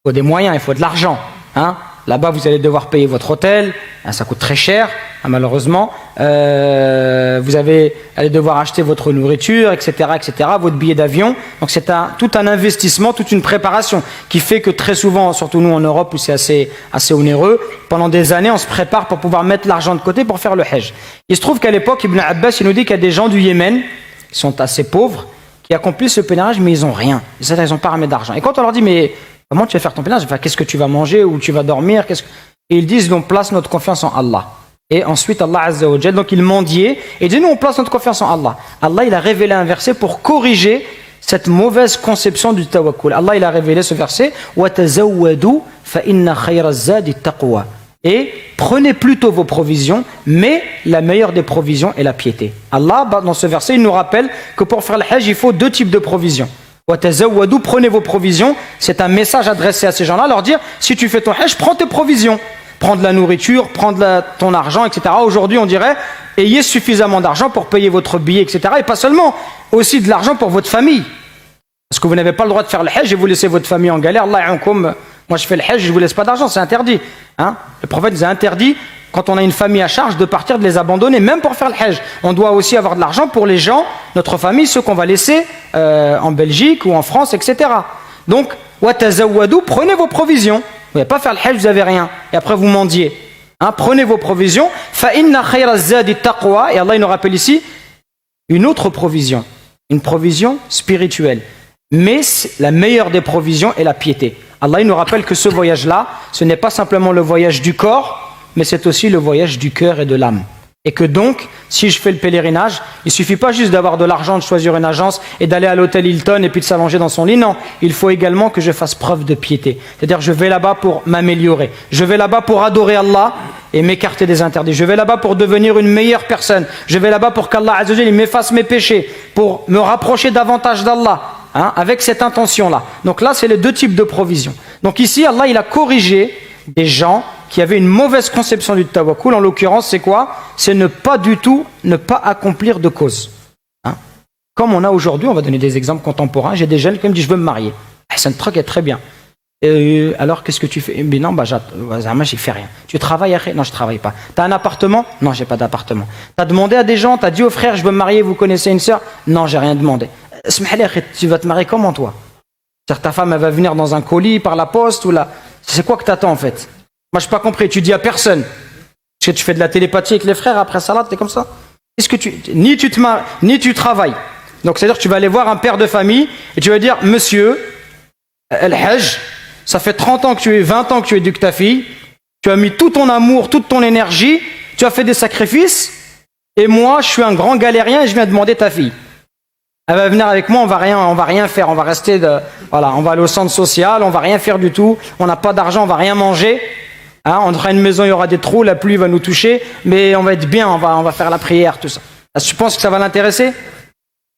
des moyens, il faut de l'argent. Là-bas, vous allez devoir payer votre hôtel. Ça coûte très cher, malheureusement. Vous allez devoir acheter votre nourriture, etc., votre billet d'avion. Donc c'est tout un investissement, toute une préparation qui fait que très souvent, surtout nous en Europe où c'est assez onéreux, pendant des années, on se prépare pour pouvoir mettre l'argent de côté pour faire le hajj. Il se trouve qu'à l'époque, Ibn Abbas, il nous dit qu'il y a des gens du Yémen qui sont assez pauvres, qui accomplissent ce pèlerinage, mais ils n'ont rien. Ils n'ont pas ramené d'argent. Et quand on leur dit, mais comment tu vas faire ton pèlerinage ? Qu'est-ce que tu vas manger, où tu vas dormir ? Et ils disent, on place notre confiance en Allah. Et ensuite, Allah Azza wa Jal, donc il mendiait, et il dit, nous on place notre confiance en Allah. Allah, il a révélé un verset pour corriger cette mauvaise conception du tawakkul. Allah, il a révélé ce verset, وَتَزَوَّدُوا فَإِنَّ خَيْرَ الزَّادِ التَّقْوَى. Et prenez plutôt vos provisions, mais la meilleure des provisions est la piété. Allah, dans ce verset, il nous rappelle que pour faire le hajj, il faut deux types de provisions. Prenez vos provisions, c'est un message adressé à ces gens-là, leur dire, si tu fais ton hajj, prends tes provisions. prendre la nourriture, prendre ton argent, etc. Aujourd'hui, on dirait, ayez suffisamment d'argent pour payer votre billet, etc. Et pas seulement, aussi de l'argent pour votre famille. Parce que vous n'avez pas le droit de faire le hajj et vous laissez votre famille en galère. Allah ya'ankoum, moi je fais le hajj, je ne vous laisse pas d'argent, c'est interdit. Hein? Le prophète nous a interdit, quand on a une famille à charge, de partir, de les abandonner, même pour faire le hajj. On doit aussi avoir de l'argent pour les gens, notre famille, ceux qu'on va laisser en Belgique ou en France, etc. Donc, watazawadou, prenez vos provisions. Vous n'allez pas faire le hajj, vous n'avez rien. Et après, vous mendiez. Hein, prenez vos provisions. Fa inna khayra zadi taqwa. Et Allah il nous rappelle ici une autre provision. Une provision spirituelle. Mais la meilleure des provisions est la piété. Allah il nous rappelle que ce voyage-là, ce n'est pas simplement le voyage du corps, mais c'est aussi le voyage du cœur et de l'âme. Et que donc, si je fais le pèlerinage, il ne suffit pas juste d'avoir de l'argent, de choisir une agence et d'aller à l'hôtel Hilton et puis de s'allonger dans son lit. Non, il faut également que je fasse preuve de piété. C'est-à-dire, je vais là-bas pour m'améliorer. Je vais là-bas pour adorer Allah et m'écarter des interdits. Je vais là-bas pour devenir une meilleure personne. Je vais là-bas pour qu'Allah Azza wa Jalla m'efface mes péchés, pour me rapprocher davantage d'Allah, hein, avec cette intention-là. Donc là, c'est les deux types de provisions. Donc ici, Allah, il a corrigé des gens qui avaient une mauvaise conception du tawakkul. En l'occurrence, c'est quoi? C'est ne pas accomplir de cause. Hein? Comme on a aujourd'hui, on va donner des exemples contemporains. J'ai des jeunes qui me disent je veux me marier. C'est un truc est très bien. Alors qu'est-ce que tu fais? Mais non, j'ai fait rien. Tu travailles? Non, je travaille pas. Tu as un appartement? Non, j'ai pas d'appartement. Tu as demandé à des gens? Tu as dit aux frères je veux me marier, vous connaissez une sœur? Non, j'ai rien demandé. Tu vas te marier comment toi? C'est-à-dire ta femme elle va venir dans un colis par la poste ou là? C'est quoi que tu attends en fait? Moi, je n'ai pas compris. Tu dis à personne. Parce que tu fais de la télépathie avec les frères après salat, t'es comme ça. Est-ce que ni tu te maries, ni tu travailles. Donc, c'est-à-dire que tu vas aller voir un père de famille et tu vas dire, monsieur, El-Hajj, ça fait 30 ans que tu es, 20 ans que tu éduques ta fille, tu as mis tout ton amour, toute ton énergie, tu as fait des sacrifices, et moi, je suis un grand galérien et je viens demander ta fille. Elle va venir avec moi, on va rien faire, on va rester voilà, on va aller au centre social, on va rien faire du tout, on n'a pas d'argent, on va rien manger. Hein, on aura une maison, il y aura des trous, la pluie va nous toucher, mais on va être bien, on va faire la prière, tout ça. Est-ce que tu penses que ça va l'intéresser?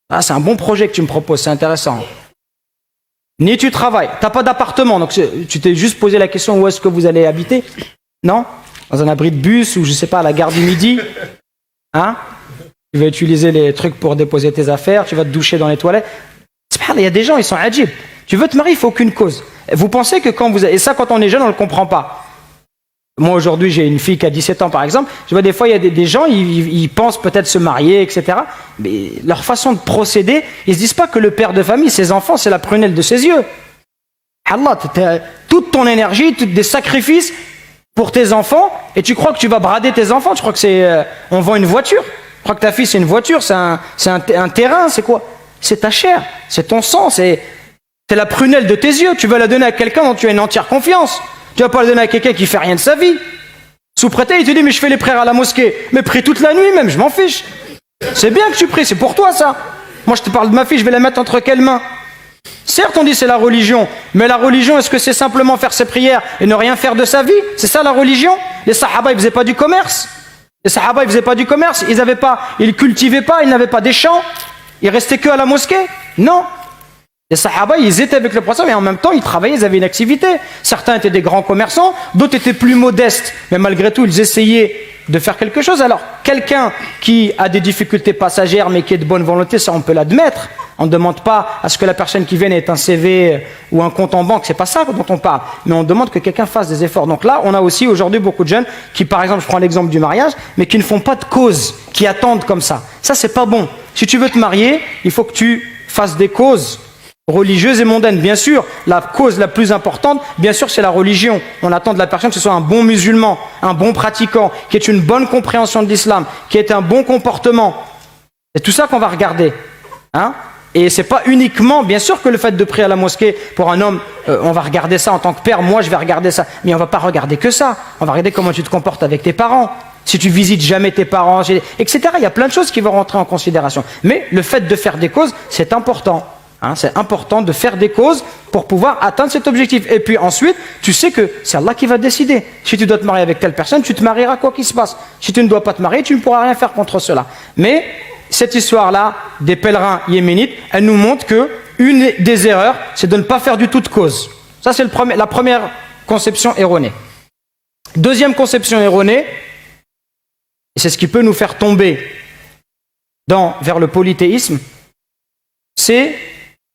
Ah, c'est un bon projet que tu me proposes, c'est intéressant. Ni tu travailles, tu n'as pas d'appartement, donc tu t'es juste posé la question où est-ce que vous allez habiter? Non? Dans un abri de bus ou je sais pas, à la gare du Midi? Hein? Tu vas utiliser les trucs pour déposer tes affaires, tu vas te doucher dans les toilettes. Il y a des gens, ils sont adjib. Tu veux te marier, il faut aucune cause. Vous pensez que quand vous... Et ça, quand on est jeune, on ne le comprend pas. Moi, aujourd'hui, j'ai une fille qui a 17 ans, par exemple. Je vois des fois, il y a des gens, ils pensent peut-être se marier, etc. Mais leur façon de procéder, ils ne se disent pas que le père de famille, ses enfants, c'est la prunelle de ses yeux. Allah, toute ton énergie, des sacrifices pour tes enfants, et tu crois que tu vas brader tes enfants. Tu crois que c'est... on vend une voiture. Tu crois que ta fille, c'est une voiture, c'est un terrain, c'est quoi? C'est ta chair, c'est ton sang, c'est la prunelle de tes yeux. Tu vas la donner à quelqu'un dont tu as une entière confiance. Tu vas pas la donner à quelqu'un qui fait rien de sa vie. Sous prétexte, il te dit mais je fais les prières à la mosquée. Mais prie toute la nuit même, je m'en fiche. C'est bien que tu pries, c'est pour toi ça. Moi je te parle de ma fille, je vais la mettre entre quelles mains? Certes on dit c'est la religion, mais la religion est-ce que c'est simplement faire ses prières et ne rien faire de sa vie? C'est ça la religion? Les sahaba ils faisaient pas du commerce. Les sahaba ils faisaient pas du commerce, ils cultivaient pas, ils n'avaient pas des champs. Ils restaient que à la mosquée? Non. Les sahaba, ils étaient avec le prophète, mais en même temps, ils travaillaient, ils avaient une activité. Certains étaient des grands commerçants, d'autres étaient plus modestes. Mais malgré tout, ils essayaient de faire quelque chose. Alors, quelqu'un qui a des difficultés passagères, mais qui est de bonne volonté, ça, on peut l'admettre. On ne demande pas à ce que la personne qui vienne ait un CV ou un compte en banque. C'est pas ça dont on parle. Mais on demande que quelqu'un fasse des efforts. Donc là, on a aussi aujourd'hui beaucoup de jeunes qui, par exemple, je prends l'exemple du mariage, mais qui ne font pas de cause, qui attendent comme ça. Ça, c'est pas bon. Si tu veux te marier, il faut que tu fasses des causes religieuses et mondaines. Bien sûr, la cause la plus importante, bien sûr, c'est la religion. On attend de la personne que ce soit un bon musulman, un bon pratiquant, qui ait une bonne compréhension de l'islam, qui ait un bon comportement. C'est tout ça qu'on va regarder. Hein? Et c'est pas uniquement, bien sûr que le fait de prier à la mosquée pour un homme, on va regarder ça en tant que père, moi je vais regarder ça. Mais on va pas regarder que ça. On va regarder comment tu te comportes avec tes parents. Si tu visites jamais tes parents, etc. Il y a plein de choses qui vont rentrer en considération. Mais le fait de faire des causes, c'est important. Hein, c'est important de faire des causes pour pouvoir atteindre cet objectif. Et puis ensuite, tu sais que c'est Allah qui va décider. Si tu dois te marier avec telle personne, tu te marieras quoi qu'il se passe. Si tu ne dois pas te marier, tu ne pourras rien faire contre cela. Mais cette histoire-là des pèlerins yéménites, elle nous montre que une des erreurs, c'est de ne pas faire du tout de cause. Ça, c'est la première conception erronée. Deuxième conception erronée, et c'est ce qui peut nous faire tomber vers le polythéisme, c'est,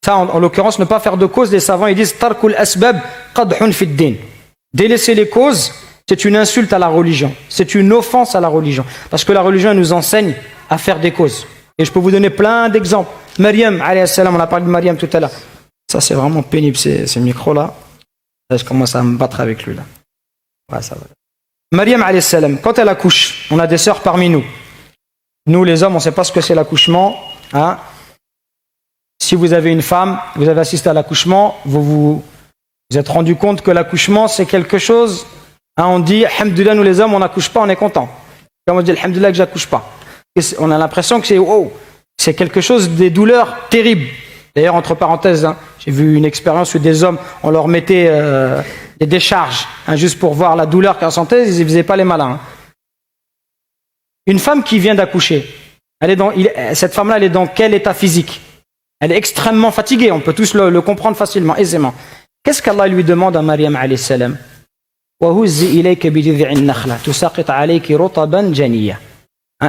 ça en l'occurrence, ne pas faire de cause. Les savants ils disent tarkul asbab qadhun fid din. Délaisser les causes, c'est une insulte à la religion, c'est une offense à la religion, parce que la religion elle nous enseigne à faire des causes. Et je peux vous donner plein d'exemples. Maryam, alayhi salam, on a parlé de Maryam tout à l'heure. Ça c'est vraiment pénible ces micros là. Je commence à me battre avec lui là. Ouais, ça va. Maryam alayhi salam, quand elle accouche, on a des sœurs parmi nous. Nous les hommes, on ne sait pas ce que c'est l'accouchement. Hein. Si vous avez une femme, vous avez assisté à l'accouchement, vous êtes rendu compte que l'accouchement c'est quelque chose. Hein, on dit, alhamdoulilah, nous les hommes, on n'accouche pas, on est content. Quand on dit, alhamdoulilah, que j'accouche pas. Et on a l'impression que c'est quelque chose, des douleurs terribles. D'ailleurs, entre parenthèses, hein, j'ai vu une expérience où des hommes, on leur mettait des décharges, hein, juste pour voir la douleur qu'elles sentaient, ils ne faisaient pas les malins. Hein. Une femme qui vient d'accoucher, cette femme-là, elle est dans quel état physique? Elle est extrêmement fatiguée, on peut tous le comprendre facilement, aisément. Qu'est-ce qu'Allah lui demande à Maryam alayhi salam?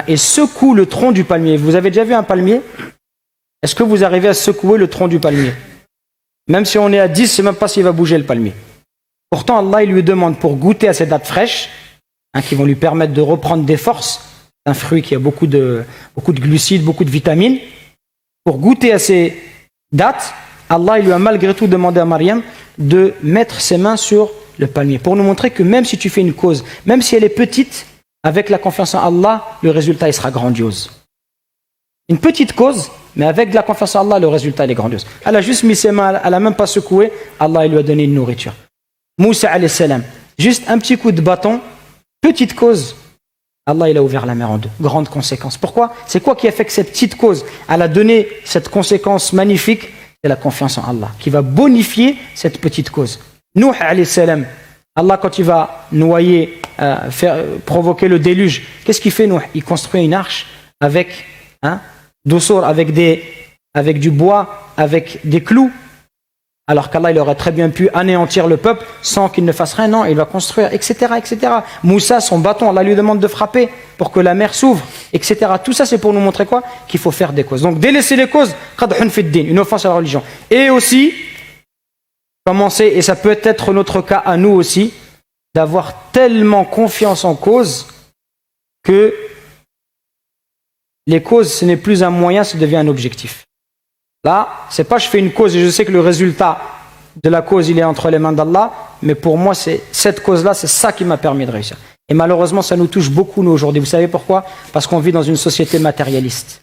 Et secoue le tronc du palmier. Vous avez déjà vu un palmier? Est-ce que vous arrivez à secouer le tronc du palmier? Même si on est à 10, je ne sais même pas s'il va bouger le palmier. Pourtant, Allah il lui demande pour goûter à ces dattes fraîches, hein, qui vont lui permettre de reprendre des forces, un fruit qui a beaucoup de glucides, beaucoup de vitamines. Pour goûter à ces dattes, Allah il lui a malgré tout demandé à Maryam de mettre ses mains sur le palmier, pour nous montrer que même si tu fais une cause, même si elle est petite, avec la confiance en Allah, le résultat il sera grandiose. Une petite cause, mais avec de la confiance en Allah, le résultat il est grandiose. Elle a juste mis ses mains, elle n'a même pas secoué, Allah il lui a donné une nourriture. Moussa alayhi salam, juste un petit coup de bâton, petite cause, Allah il a ouvert la mer en deux, grande conséquence. Pourquoi? C'est quoi qui a fait que cette petite cause, elle a donné cette conséquence magnifique? C'est la confiance en Allah, qui va bonifier cette petite cause. Nuh alayhi salam, Allah quand il va noyer, provoquer le déluge, qu'est-ce qu'il fait Nuh? Il construit une arche avec d'ossour, avec du bois, avec des clous, alors qu'Allah il aurait très bien pu anéantir le peuple sans qu'il ne fasse rien. Non, il va construire, etc., etc. Moussa, son bâton, Allah lui demande de frapper pour que la mer s'ouvre, etc. Tout ça c'est pour nous montrer quoi? Qu'il faut faire des causes. Donc délaisser les causes, qadhun fid din, une offense à la religion. Et aussi commencer, et ça peut être notre cas à nous aussi, d'avoir tellement confiance en cause que les causes, ce n'est plus un moyen, ça devient un objectif. Là, c'est pas je fais une cause et je sais que le résultat de la cause, il est entre les mains d'Allah, mais pour moi, c'est cette cause-là, c'est ça qui m'a permis de réussir. Et malheureusement, ça nous touche beaucoup, nous, aujourd'hui. Vous savez pourquoi? Parce qu'on vit dans une société matérialiste.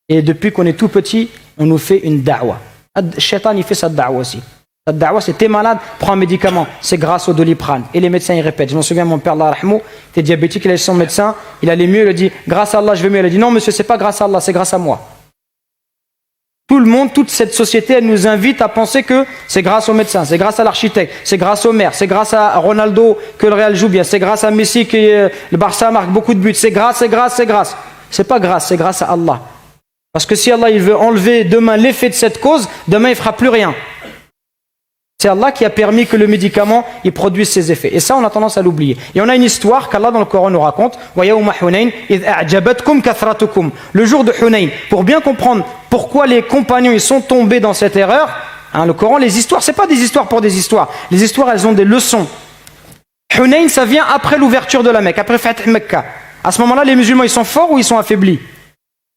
Et depuis qu'on est tout petit, on nous fait une da'wa. Shaitan, il fait sa da'wa aussi. Sa da'wa, c'est t'es malade, prends un médicament. C'est grâce au Doliprane. Et les médecins, ils répètent. Je m'en souviens, mon père, Allah rahmou, était diabétique, il allait chez son médecin, il allait mieux, il a dit, grâce à Allah, je vais mieux. Il a dit, non, monsieur, c'est pas grâce à Allah, c'est grâce à moi. Tout le monde, toute cette société, elle nous invite à penser que c'est grâce au médecin, c'est grâce à l'architecte, c'est grâce au maire, c'est grâce à Ronaldo que le Real joue bien, c'est grâce à Messi que le Barça marque beaucoup de buts, c'est grâce, c'est grâce, c'est grâce. C'est pas grâce, c'est grâce à Allah. Parce que si Allah il veut enlever demain l'effet de cette cause, demain il fera plus rien. C'est Allah qui a permis que le médicament il produise ses effets. Et ça, on a tendance à l'oublier. Et on a une histoire qu'Allah dans le Coran nous raconte. Le jour de Hunayn, pour bien comprendre pourquoi les compagnons ils sont tombés dans cette erreur, hein, le Coran, les histoires, c'est pas des histoires pour des histoires. Les histoires, elles ont des leçons. Hunayn, ça vient après l'ouverture de la Mecque, après Fath Mecca. À ce moment-là, les musulmans, ils sont forts ou ils sont affaiblis?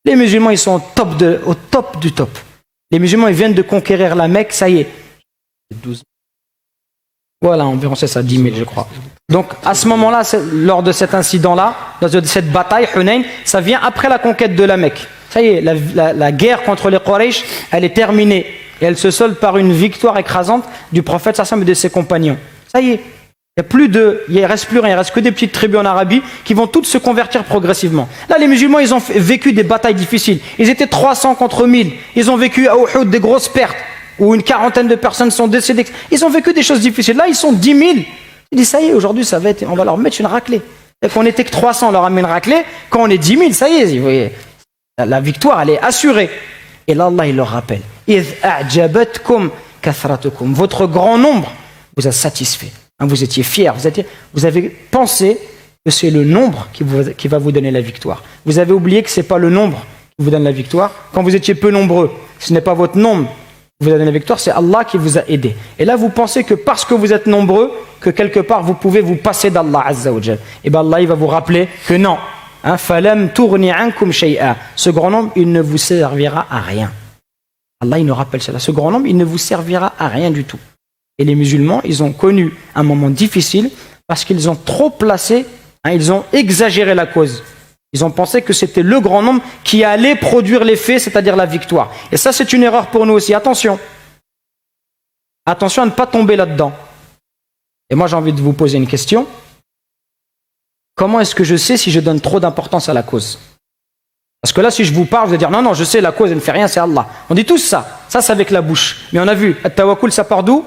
Les musulmans, ils sont au top du top. Les musulmans, ils viennent de conquérir la Mecque, ça y est. 12. Voilà, environ c'est ça, 10 000 je crois. Donc à ce moment-là, lors de cet incident-là, de cette bataille, Hunayn, ça vient après la conquête de la Mecque. Ça y est, la guerre contre les Quraysh, elle est terminée. Et elle se solde par une victoire écrasante du prophète sallallahu et de ses compagnons. Ça y est, il ne reste plus rien, il ne reste que des petites tribus en Arabie qui vont toutes se convertir progressivement. Là, les musulmans, ils ont vécu des batailles difficiles. Ils étaient 300 contre 1000. Ils ont vécu à Uhud des grosses pertes, où une quarantaine de personnes sont décédées. Ils ont vécu des choses difficiles. Là, ils sont 10 000. Ils disent, ça y est, aujourd'hui, on va leur mettre une raclée. Et qu'on n'était que 300, on leur a mis une raclée. Quand on est 10 000, ça y est, vous voyez, la victoire, elle est assurée. Et là, Allah, il leur rappelle. Votre grand nombre vous a satisfait. Hein, vous étiez fiers, vous avez pensé que c'est le nombre qui va vous donner la victoire. Vous avez oublié que ce n'est pas le nombre qui vous donne la victoire. Quand vous étiez peu nombreux, ce n'est pas votre nombre qui vous a donné la victoire, c'est Allah qui vous a aidé. Et là, vous pensez que parce que vous êtes nombreux, que quelque part, vous pouvez vous passer d'Allah Azza wa Jal. Et bien Allah, il va vous rappeler que non. Hein, falam tourni ankum shay'a. Ce grand nombre, il ne vous servira à rien. Allah, il nous rappelle cela. Ce grand nombre, il ne vous servira à rien du tout. Et les musulmans, ils ont connu un moment difficile parce qu'ils ont trop placé, ils ont exagéré la cause. Ils ont pensé que c'était le grand nombre qui allait produire l'effet, c'est-à-dire la victoire. Et ça, c'est une erreur pour nous aussi. Attention. Attention à ne pas tomber là-dedans. Et moi, j'ai envie de vous poser une question. Comment est-ce que je sais si je donne trop d'importance à la cause? Parce que là, si je vous parle, vous allez dire non, je sais, la cause, elle ne fait rien, c'est Allah. On dit tous ça. Ça, c'est avec la bouche. Mais on a vu, at-tawakkul, ça part d'où?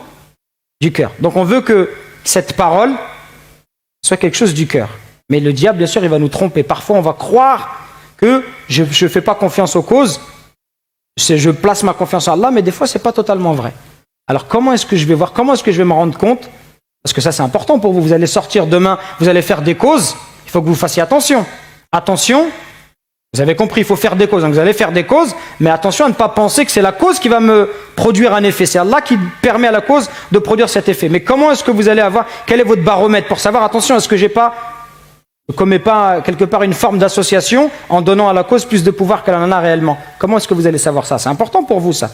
Du cœur. Donc, on veut que cette parole soit quelque chose du cœur. Mais le diable, bien sûr, il va nous tromper. Parfois, on va croire que je ne fais pas confiance aux causes. Je place ma confiance en Allah, mais des fois, ce n'est pas totalement vrai. Alors, comment est-ce que je vais voir? Comment est-ce que je vais me rendre compte? Parce que ça, c'est important pour vous. Vous allez sortir demain, vous allez faire des causes. Il faut que vous fassiez attention. Attention, vous avez compris, il faut faire des causes. Donc, vous allez faire des causes, mais attention à ne pas penser que c'est la cause qui va me produire un effet. C'est Allah qui permet à la cause de produire cet effet. Mais comment est-ce que vous allez avoir? Quel est votre baromètre pour savoir, attention, est-ce que je ne commets pas quelque part une forme d'association en donnant à la cause plus de pouvoir qu'elle en a réellement? Comment est-ce que vous allez savoir ça? C'est important pour vous, ça.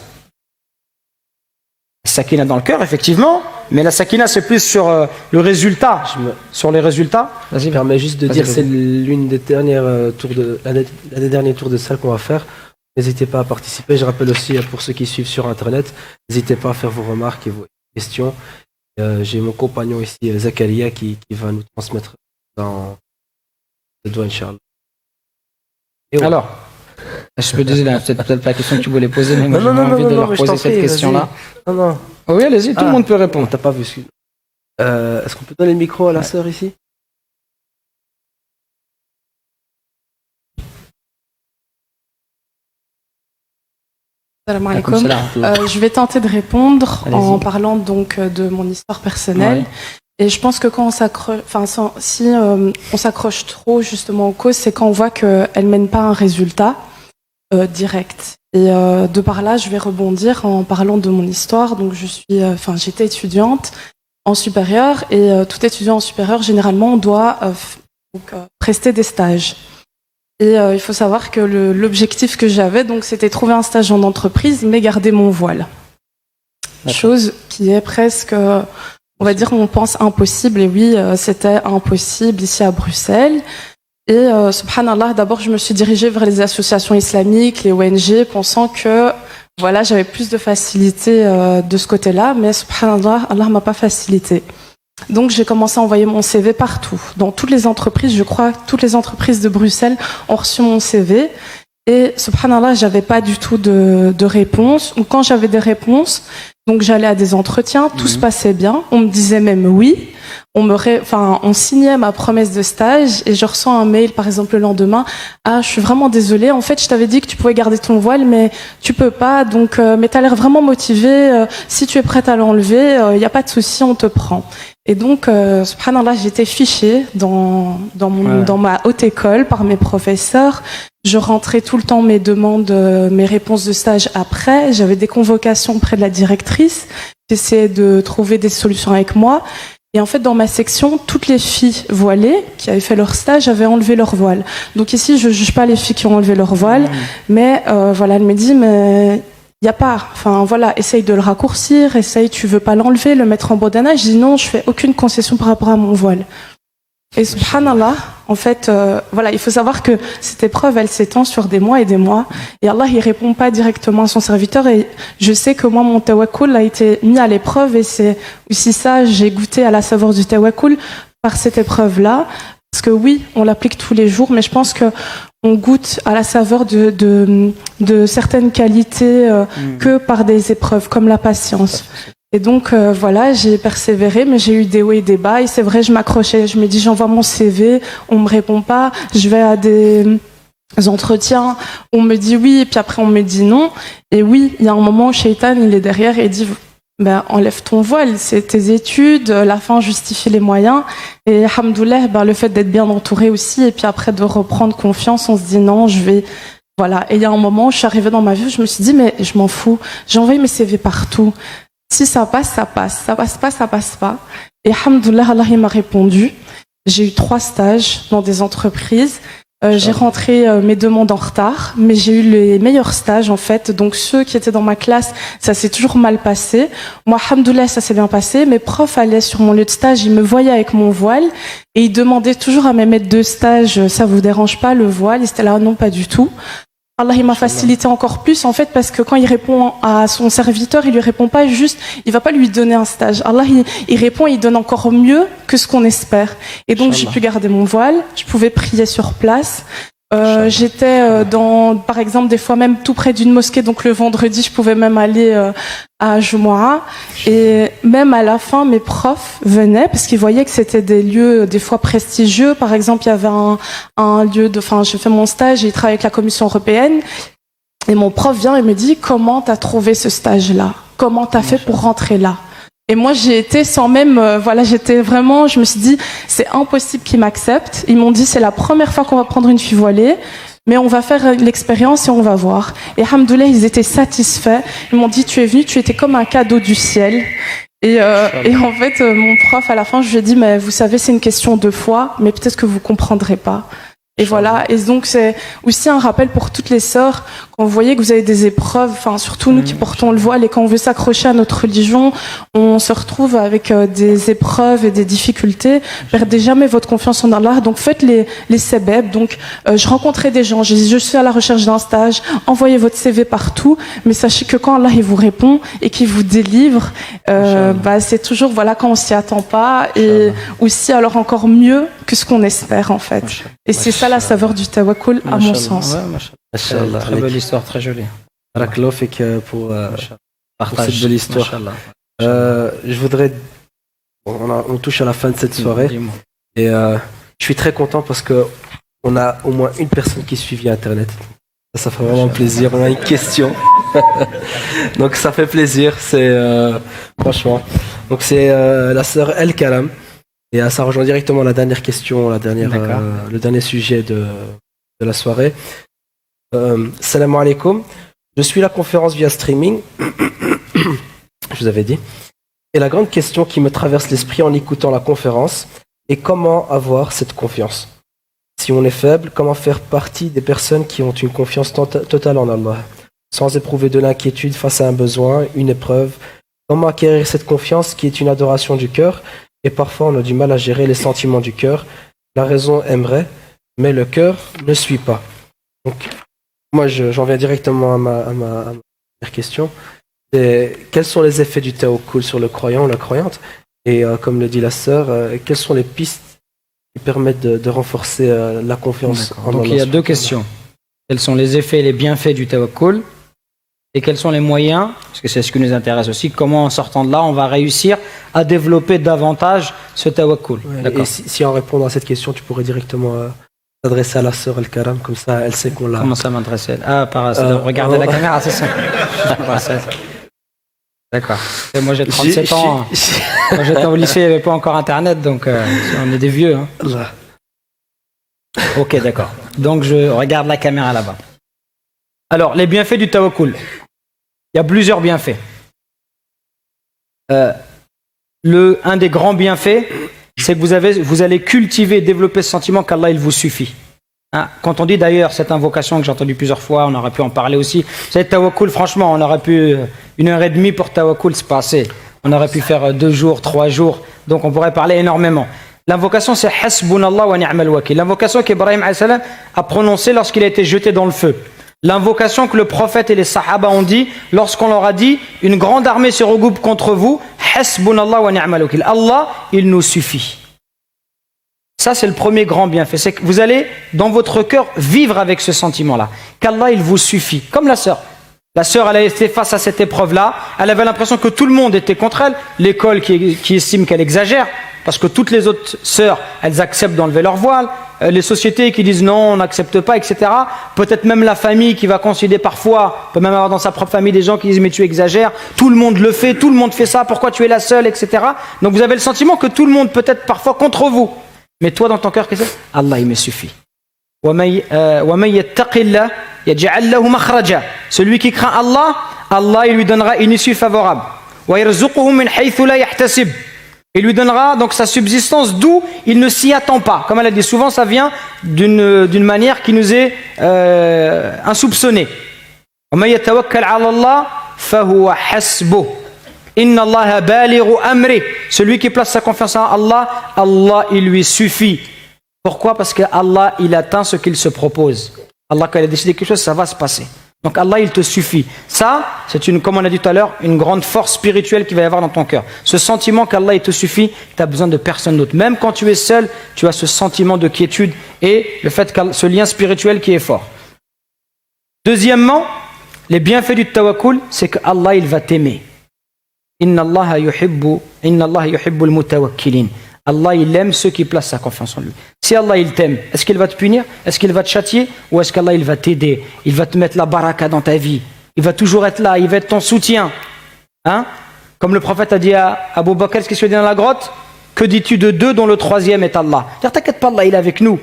La sakina dans le cœur, effectivement, mais la sakina, c'est plus sur le résultat. Sur les résultats. Vas-y, je me permets juste de dire que c'est l'une des dernières l'un des derniers tours de salle qu'on va faire. N'hésitez pas à participer. Je rappelle aussi pour ceux qui suivent sur Internet, n'hésitez pas à faire vos remarques et vos questions. J'ai mon compagnon ici, Zakaria, qui va nous transmettre dans le doigt, Inch'Allah. Ouais. Alors, je peux dire peut-être pas la question que tu voulais poser, mais moi j'ai envie de leur poser cette question-là. Non. Oh oui, allez-y, tout le monde peut répondre. T'as pas vu celui. Est-ce qu'on peut donner le micro à la sœur ici? Salam alaikum. Je vais tenter de répondre en parlant donc de mon histoire personnelle. Ouais. Et je pense que quand on s'accroche, on s'accroche trop justement aux causes, c'est quand on voit qu'elles ne mènent pas à un résultat direct. Et de par là, je vais rebondir en parlant de mon histoire. Donc j'étais étudiante en supérieur et tout étudiant en supérieur, généralement, on doit prester des stages. Et il faut savoir que l'objectif que j'avais, donc, c'était trouver un stage en entreprise, mais garder mon voile. Chose qui est presque, on va dire, on pense impossible. Et oui, c'était impossible ici à Bruxelles. Et subhanallah, d'abord, je me suis dirigée vers les associations islamiques, les ONG, pensant que voilà, j'avais plus de facilité de ce côté-là. Mais subhanallah, Allah m'a pas facilité. Donc j'ai commencé à envoyer mon CV partout. Dans toutes les entreprises, je crois, toutes les entreprises de Bruxelles ont reçu mon CV. Et subhanallah, j'avais pas du tout de réponse. Ou quand j'avais des réponses, donc j'allais à des entretiens, tout se passait bien. On me disait même oui. On signait ma promesse de stage et je reçois un mail, par exemple, le lendemain. Ah, je suis vraiment désolée. En fait, je t'avais dit que tu pouvais garder ton voile, mais tu peux pas. Donc, mais t'as l'air vraiment motivée. Si tu es prête à l'enlever, il n'y a pas de souci, on te prend. Et donc, subhanallah, j'étais fichée dans ma haute école par mes professeurs. Je rentrais tout le temps mes demandes, mes réponses de stage après. J'avais des convocations auprès de la directrice. J'essayais de trouver des solutions avec moi. Et en fait, dans ma section, toutes les filles voilées qui avaient fait leur stage avaient enlevé leur voile. Donc ici, je juge pas les filles qui ont enlevé leur voile, mais voilà, elle me dit, mais il y a pas, enfin voilà, essaye de le raccourcir, tu veux pas l'enlever, le mettre en bandana. Je dis non, je fais aucune concession par rapport à mon voile. Et subhanallah, en fait, voilà, il faut savoir que cette épreuve, elle s'étend sur des mois et des mois. Et Allah, il répond pas directement à son serviteur. Et je sais que moi, mon tawakkul a été mis à l'épreuve. Et c'est aussi ça, j'ai goûté à la saveur du tawakkul par cette épreuve-là. Parce que oui, on l'applique tous les jours, mais je pense que on goûte à la saveur de certaines qualités que par des épreuves, comme la patience. Et donc voilà, j'ai persévéré, mais j'ai eu des hauts et des bas. Et c'est vrai, je m'accrochais. Je me dis, j'envoie mon CV, on me répond pas. Je vais à des entretiens, on me dit oui, et puis après on me dit non. Et oui, il y a un moment où Shaitan, il est derrière et dit, ben, enlève ton voile, c'est tes études, la fin justifie les moyens. Et alhamdoulilah, ben, le fait d'être bien entouré aussi, et puis après de reprendre confiance, on se dit non, je vais... Voilà. Et il y a un moment où je suis arrivée dans ma vie, où je me suis dit, mais je m'en fous, j'ai envoyé mes CV partout. Si ça passe, ça passe. Ça passe pas, ça passe pas. Et alhamdoulilah, Allah il m'a répondu. J'ai eu 3 stages dans des entreprises. J'ai rentré mes demandes en retard, mais j'ai eu les meilleurs stages en fait. Donc ceux qui étaient dans ma classe, ça s'est toujours mal passé. Moi, alhamdoulilah, ça s'est bien passé. Mes profs allaient sur mon lieu de stage, ils me voyaient avec mon voile et ils demandaient toujours à mes maîtres de stage, ça vous dérange pas le voile? Ils étaient là, non, pas du tout. Allah il m'a facilité encore plus en fait parce que quand il répond à son serviteur, il lui répond pas juste, il va pas lui donner un stage. Allah il répond, il donne encore mieux que ce qu'on espère. Et donc j'ai pu garder mon voile, je pouvais prier sur place. J'étais par exemple, des fois même tout près d'une mosquée, donc le vendredi, je pouvais même aller à Jumu'ah. Et même à la fin, mes profs venaient parce qu'ils voyaient que c'était des lieux des fois prestigieux. Par exemple, il y avait un lieu j'ai fait mon stage et il travaille avec la Commission européenne. Et mon prof vient et me dit, comment t'as trouvé ce stage-là? Comment t'as fait pour rentrer là? Et moi, j'ai été sans même, je me suis dit, c'est impossible qu'ils m'acceptent. Ils m'ont dit, c'est la première fois qu'on va prendre une fille voilée, mais on va faire l'expérience et on va voir. Et alhamdoulilah, ils étaient satisfaits. Ils m'ont dit, tu es venu, tu étais comme un cadeau du ciel. Et en fait, mon prof, à la fin, je lui ai dit, mais vous savez, c'est une question de foi, mais peut-être que vous comprendrez pas. Et voilà. Et donc, c'est aussi un rappel pour toutes les sœurs, quand vous voyez que vous avez des épreuves, enfin, surtout nous qui portons le voile, et quand on veut s'accrocher à notre religion, on se retrouve avec des épreuves et des difficultés. Perdez jamais votre confiance en Allah. Donc, faites les sebeb. Donc, je rencontrais des gens, j'ai dit, je suis à la recherche d'un stage, envoyez votre CV partout, mais sachez que quand Allah, il vous répond et qu'il vous délivre, c'est toujours, quand on s'y attend pas, et aussi, alors encore mieux que ce qu'on espère, en fait. Et c'est ça la saveur du tawakkul, à mon sens. Ouais, très belle histoire, très jolie. Barakallahu fik pour cette belle histoire. Je voudrais... on touche à la fin de cette soirée. Et je suis très content parce qu'on a au moins une personne qui suit via Internet. Ça fait vraiment plaisir. On a une question. Donc ça fait plaisir. Franchement. Donc c'est la sœur El Karam. Et ça rejoint directement la dernière question, le dernier sujet de la soirée. Salam alaikum. Je suis la conférence via streaming. Je vous avais dit. Et la grande question qui me traverse l'esprit en écoutant la conférence est comment avoir cette confiance. Si on est faible, comment faire partie des personnes qui ont une confiance totale en Allah, sans éprouver de l'inquiétude face à un besoin, une épreuve. Comment acquérir cette confiance qui est une adoration du cœur? Et parfois, on a du mal à gérer les sentiments du cœur. La raison aimerait, mais le cœur ne suit pas. Donc, moi, j'en viens directement à ma première question. Quels sont les effets du tawakkul sur le croyant ou la croyante? Et comme le dit la sœur, quelles sont les pistes qui permettent de renforcer la confiance en Allah? Donc, il y a 2 questions. Quels sont les effets et les bienfaits du tawakkul? Et quels sont les moyens, parce que c'est ce qui nous intéresse aussi, comment en sortant de là, on va réussir à développer davantage ce tawakkul. Ouais, et si en répondant à cette question, tu pourrais directement s'adresser à la sœur El-Karam, comme ça elle sait qu'on l'a... Comment ça m'adresser? Regarder la caméra, c'est ça. D'accord. Et moi j'ai 37 ans. Quand j'étais au lycée, il n'y avait pas encore Internet, donc on est des vieux. Hein. Ok, d'accord. Donc je regarde la caméra là-bas. Alors, les bienfaits du tawakkul. Il y a plusieurs bienfaits. Un des grands bienfaits, c'est que vous allez cultiver, développer ce sentiment qu'Allah, il vous suffit. Hein? Quand on dit d'ailleurs cette invocation que j'ai entendue plusieurs fois, on aurait pu en parler aussi. Vous savez, tawakkul, franchement, on aurait pu 1h30 pour tawakkul, c'est pas assez. On aurait pu faire 2 jours, 3 jours. Donc on pourrait parler énormément. L'invocation, c'est Hasbunallah wa ni'mal wakil. L'invocation qu'Ibrahim a prononcée lorsqu'il a été jeté dans le feu. L'invocation que le prophète et les sahaba ont dit lorsqu'on leur a dit une grande armée se regroupe contre vous, Hasbunallah wa ni'mal wakil. Allah, il nous suffit. Ça, c'est le premier grand bienfait. C'est que vous allez, dans votre cœur, vivre avec ce sentiment-là. Qu'Allah, il vous suffit. Comme la sœur. La sœur, elle a été face à cette épreuve-là. Elle avait l'impression que tout le monde était contre elle. L'école qui estime qu'elle exagère. Parce que toutes les autres sœurs, elles acceptent d'enlever leur voile. les sociétés qui disent non, on n'accepte pas, etc. Peut-être même la famille qui va considérer parfois, peut même avoir dans sa propre famille des gens qui disent mais tu exagères, tout le monde le fait, tout le monde fait ça, pourquoi tu es la seule, etc. Donc vous avez le sentiment que tout le monde peut être parfois contre vous. Mais toi dans ton cœur, qu'est-ce que c'est? Allah, il me suffit. Celui qui craint Allah, Allah il lui donnera une issue favorable. Il lui donnera donc sa subsistance d'où il ne s'y attend pas. Comme elle a dit souvent, ça vient d'une manière qui nous est insoupçonnée. Celui qui place sa confiance en Allah, Allah il lui suffit. Pourquoi? Parce que Allah il atteint ce qu'il se propose. Allah quand il a décidé quelque chose, ça va se passer. Donc Allah il te suffit. Ça, c'est comme on a dit tout à l'heure, une grande force spirituelle qu'il va y avoir dans ton cœur. Ce sentiment qu'Allah il te suffit, tu as besoin de personne d'autre. Même quand tu es seul, tu as ce sentiment de quiétude et le fait que ce lien spirituel qui est fort. Deuxièmement, les bienfaits du tawakkul, c'est que Allah il va t'aimer. Inna Allah yuhibbul mutawakkilin. Allah il aime ceux qui placent sa confiance en lui. Si Allah il t'aime, est-ce qu'il va te punir? Est-ce qu'il va te châtier? Ou est-ce qu'Allah il va t'aider? Il va te mettre la baraka dans ta vie. Il va toujours être là, il va être ton soutien. Hein? Comme le prophète a dit à Abu Bakr, ce qui se dit dans la grotte, que dis-tu de deux dont le troisième est Allah? T'inquiète pas, Allah il est avec nous.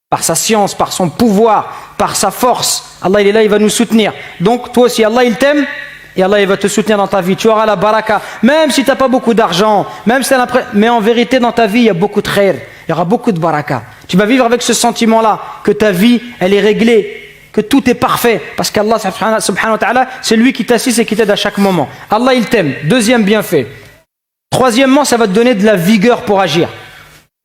Par sa science, par son pouvoir, par sa force. Allah il est là, il va nous soutenir. Donc toi aussi, Allah il t'aime. Et Allah il va te soutenir dans ta vie. Tu auras la baraka. Même si tu n'as pas beaucoup d'argent, même si mais en vérité dans ta vie il y a beaucoup de khair. Il y aura beaucoup de baraka. Tu vas vivre avec ce sentiment-là que ta vie elle est réglée, que tout est parfait. Parce qu'Allah subhanahu wa ta'ala, c'est lui qui t'assiste et qui t'aide à chaque moment. Allah il t'aime. Deuxième bienfait. Troisièmement, ça va te donner de la vigueur pour agir.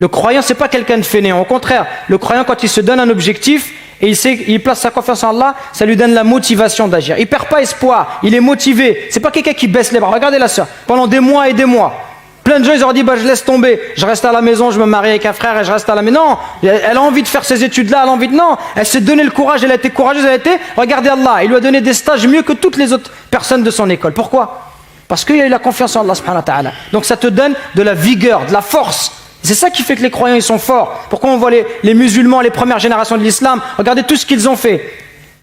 Le croyant, c'est pas quelqu'un de fainéant. Au contraire, le croyant quand il se donne un objectif, et il place sa confiance en Allah, ça lui donne la motivation d'agir. Il perd pas espoir, il est motivé. C'est pas quelqu'un qui baisse les bras. Regardez la sœur, pendant des mois et des mois. Plein de gens, ils auraient dit, je laisse tomber. Je reste à la maison, je me marie avec un frère et je reste à la maison. Non, elle a envie de faire ses études-là, elle a envie de... Non, elle s'est donné le courage, elle a été courageuse, elle a été... Regardez Allah, il lui a donné des stages mieux que toutes les autres personnes de son école. Pourquoi? Parce qu'il y a eu la confiance en Allah subhanahu wa ta'ala. Donc ça te donne de la vigueur, de la force. C'est ça qui fait que les croyants ils sont forts. Pourquoi on voit les musulmans, les premières générations de l'islam, regardez tout ce qu'ils ont fait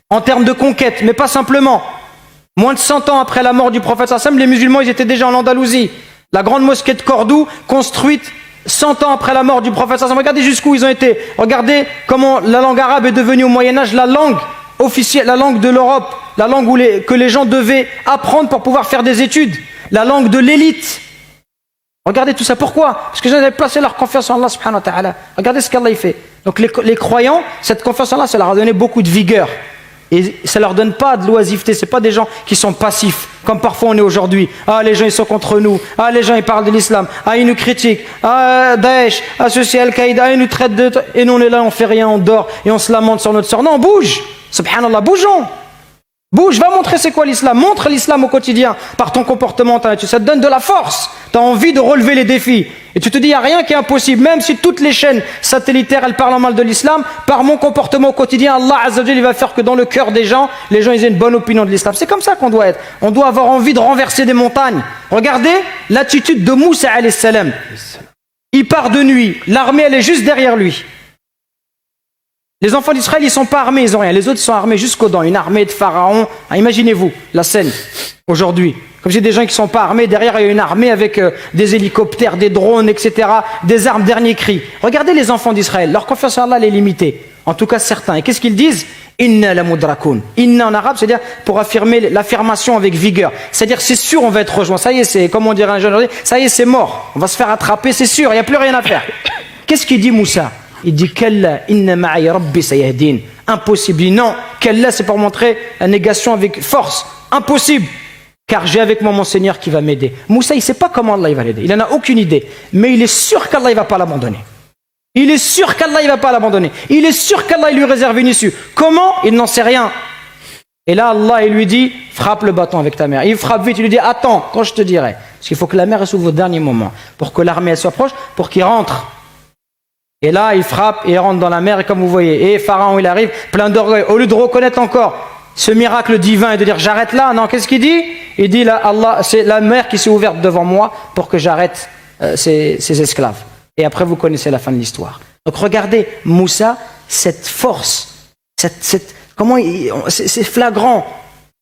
en termes de conquête, mais pas simplement. Moins de 100 ans après la mort du prophète sallallahu alayhi wa sallam, les musulmans ils étaient déjà en Andalousie. La grande mosquée de Cordoue, construite 100 ans après la mort du prophète sallallahu alayhi wa sallam. Regardez jusqu'où ils ont été. Regardez comment la langue arabe est devenue au Moyen-Âge la langue officielle, la langue de l'Europe, la langue que les gens devaient apprendre pour pouvoir faire des études, la langue de l'élite. Regardez tout ça, pourquoi? Parce que les gens avaient placé leur confiance en Allah subhanahu wa ta'ala. Regardez ce qu'Allah fait. Donc les croyants, cette confiance en Allah, ça leur a donné beaucoup de vigueur. Et ça leur donne pas de l'oisiveté, c'est pas des gens qui sont passifs, comme parfois on est aujourd'hui. Ah, les gens ils sont contre nous, ah, les gens ils parlent de l'islam, ah, ils nous critiquent, ah, Daesh, ah, ceci, Al-Qaïda, ils nous traitent de... Et nous on est là, on fait rien, on dort, et on se lamente sur notre sort. Non, bouge, subhanallah, bougeons. Bouge, va montrer c'est quoi l'islam. Montre l'islam au quotidien par ton comportement. Ça te donne de la force. Tu as envie de relever les défis. Et tu te dis, il n'y a rien qui est impossible. Même si toutes les chaînes satellitaires, elles parlent en mal de l'islam, par mon comportement au quotidien, Allah Azza wa Jalla, il va faire que dans le cœur des gens, les gens ils aient une bonne opinion de l'islam. C'est comme ça qu'on doit être. On doit avoir envie de renverser des montagnes. Regardez l'attitude de Moussa alayhi salam. Il part de nuit. L'armée, elle est juste derrière lui. Les enfants d'Israël, ils ne sont pas armés, ils n'ont rien. Les autres sont armés jusqu'aux dents. Une armée de pharaons. Ah, imaginez-vous la scène aujourd'hui. Comme j'ai des gens qui ne sont pas armés, derrière il y a une armée avec des hélicoptères, des drones, etc. Des armes dernier cri. Regardez les enfants d'Israël. Leur confiance en Allah elle est limitée. En tout cas certains. Et qu'est-ce qu'ils disent? Inna la mudrakoun. Inna en arabe, c'est-à-dire pour affirmer l'affirmation avec vigueur. C'est-à-dire c'est sûr on va être rejoint. Ça y est, c'est comme on dirait un jeune aujourd'hui. Ça y est, c'est mort. On va se faire attraper, c'est sûr. Il n'y a plus rien à faire. Qu'est-ce qu'il dit Moussa? Il dit Kalla inna ma'i rabbi sayahdin. Impossible. Il dit non. Kalla, c'est pour montrer la négation avec force. Impossible. Car j'ai avec moi mon Seigneur qui va m'aider. Moussa, il ne sait pas comment Allah il va l'aider. Il n'en a aucune idée. Mais il est sûr qu'Allah ne va pas l'abandonner. Il est sûr qu'Allah ne va pas l'abandonner. Il est sûr qu'Allah il lui réserve une issue. Comment? Il n'en sait rien. Et là, Allah il lui dit frappe le bâton avec ta mère. Il frappe vite. Il lui dit attends, quand je te dirai. Parce qu'il faut que la mère s'ouvre au dernier moment. Pour que l'armée elle soit proche, pour qu'il rentre. Et là, il frappe et il rentre dans la mer, et comme vous voyez, et Pharaon, il arrive, plein d'orgueil. Au lieu de reconnaître encore ce miracle divin et de dire j'arrête là, non, qu'est-ce qu'il dit? Il dit là, Allah, c'est la mer qui s'est ouverte devant moi pour que j'arrête ces esclaves. Et après, vous connaissez la fin de l'histoire. Donc regardez, Moussa, cette force, c'est flagrant.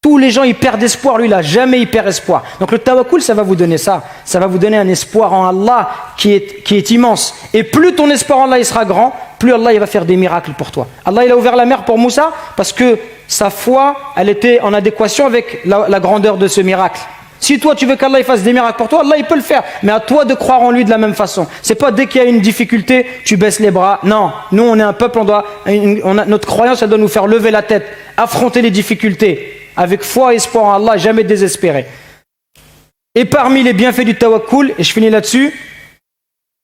Tous les gens, ils perdent espoir. Lui, là, jamais il perd espoir. Donc le tawakkul, ça va vous donner ça. Ça va vous donner un espoir en Allah qui est immense. Et plus ton espoir en Allah il sera grand, plus Allah il va faire des miracles pour toi. Allah, il a ouvert la mer pour Moussa parce que sa foi, elle était en adéquation avec la grandeur de ce miracle. Si toi, tu veux qu'Allah il fasse des miracles pour toi, Allah, il peut le faire. Mais à toi de croire en lui de la même façon. C'est pas dès qu'il y a une difficulté, tu baisses les bras. Non, nous, on est un peuple, notre croyance, elle doit nous faire lever la tête, affronter les difficultés. Avec foi et espoir en Allah, jamais désespéré. Et parmi les bienfaits du tawakkul, et je finis là-dessus,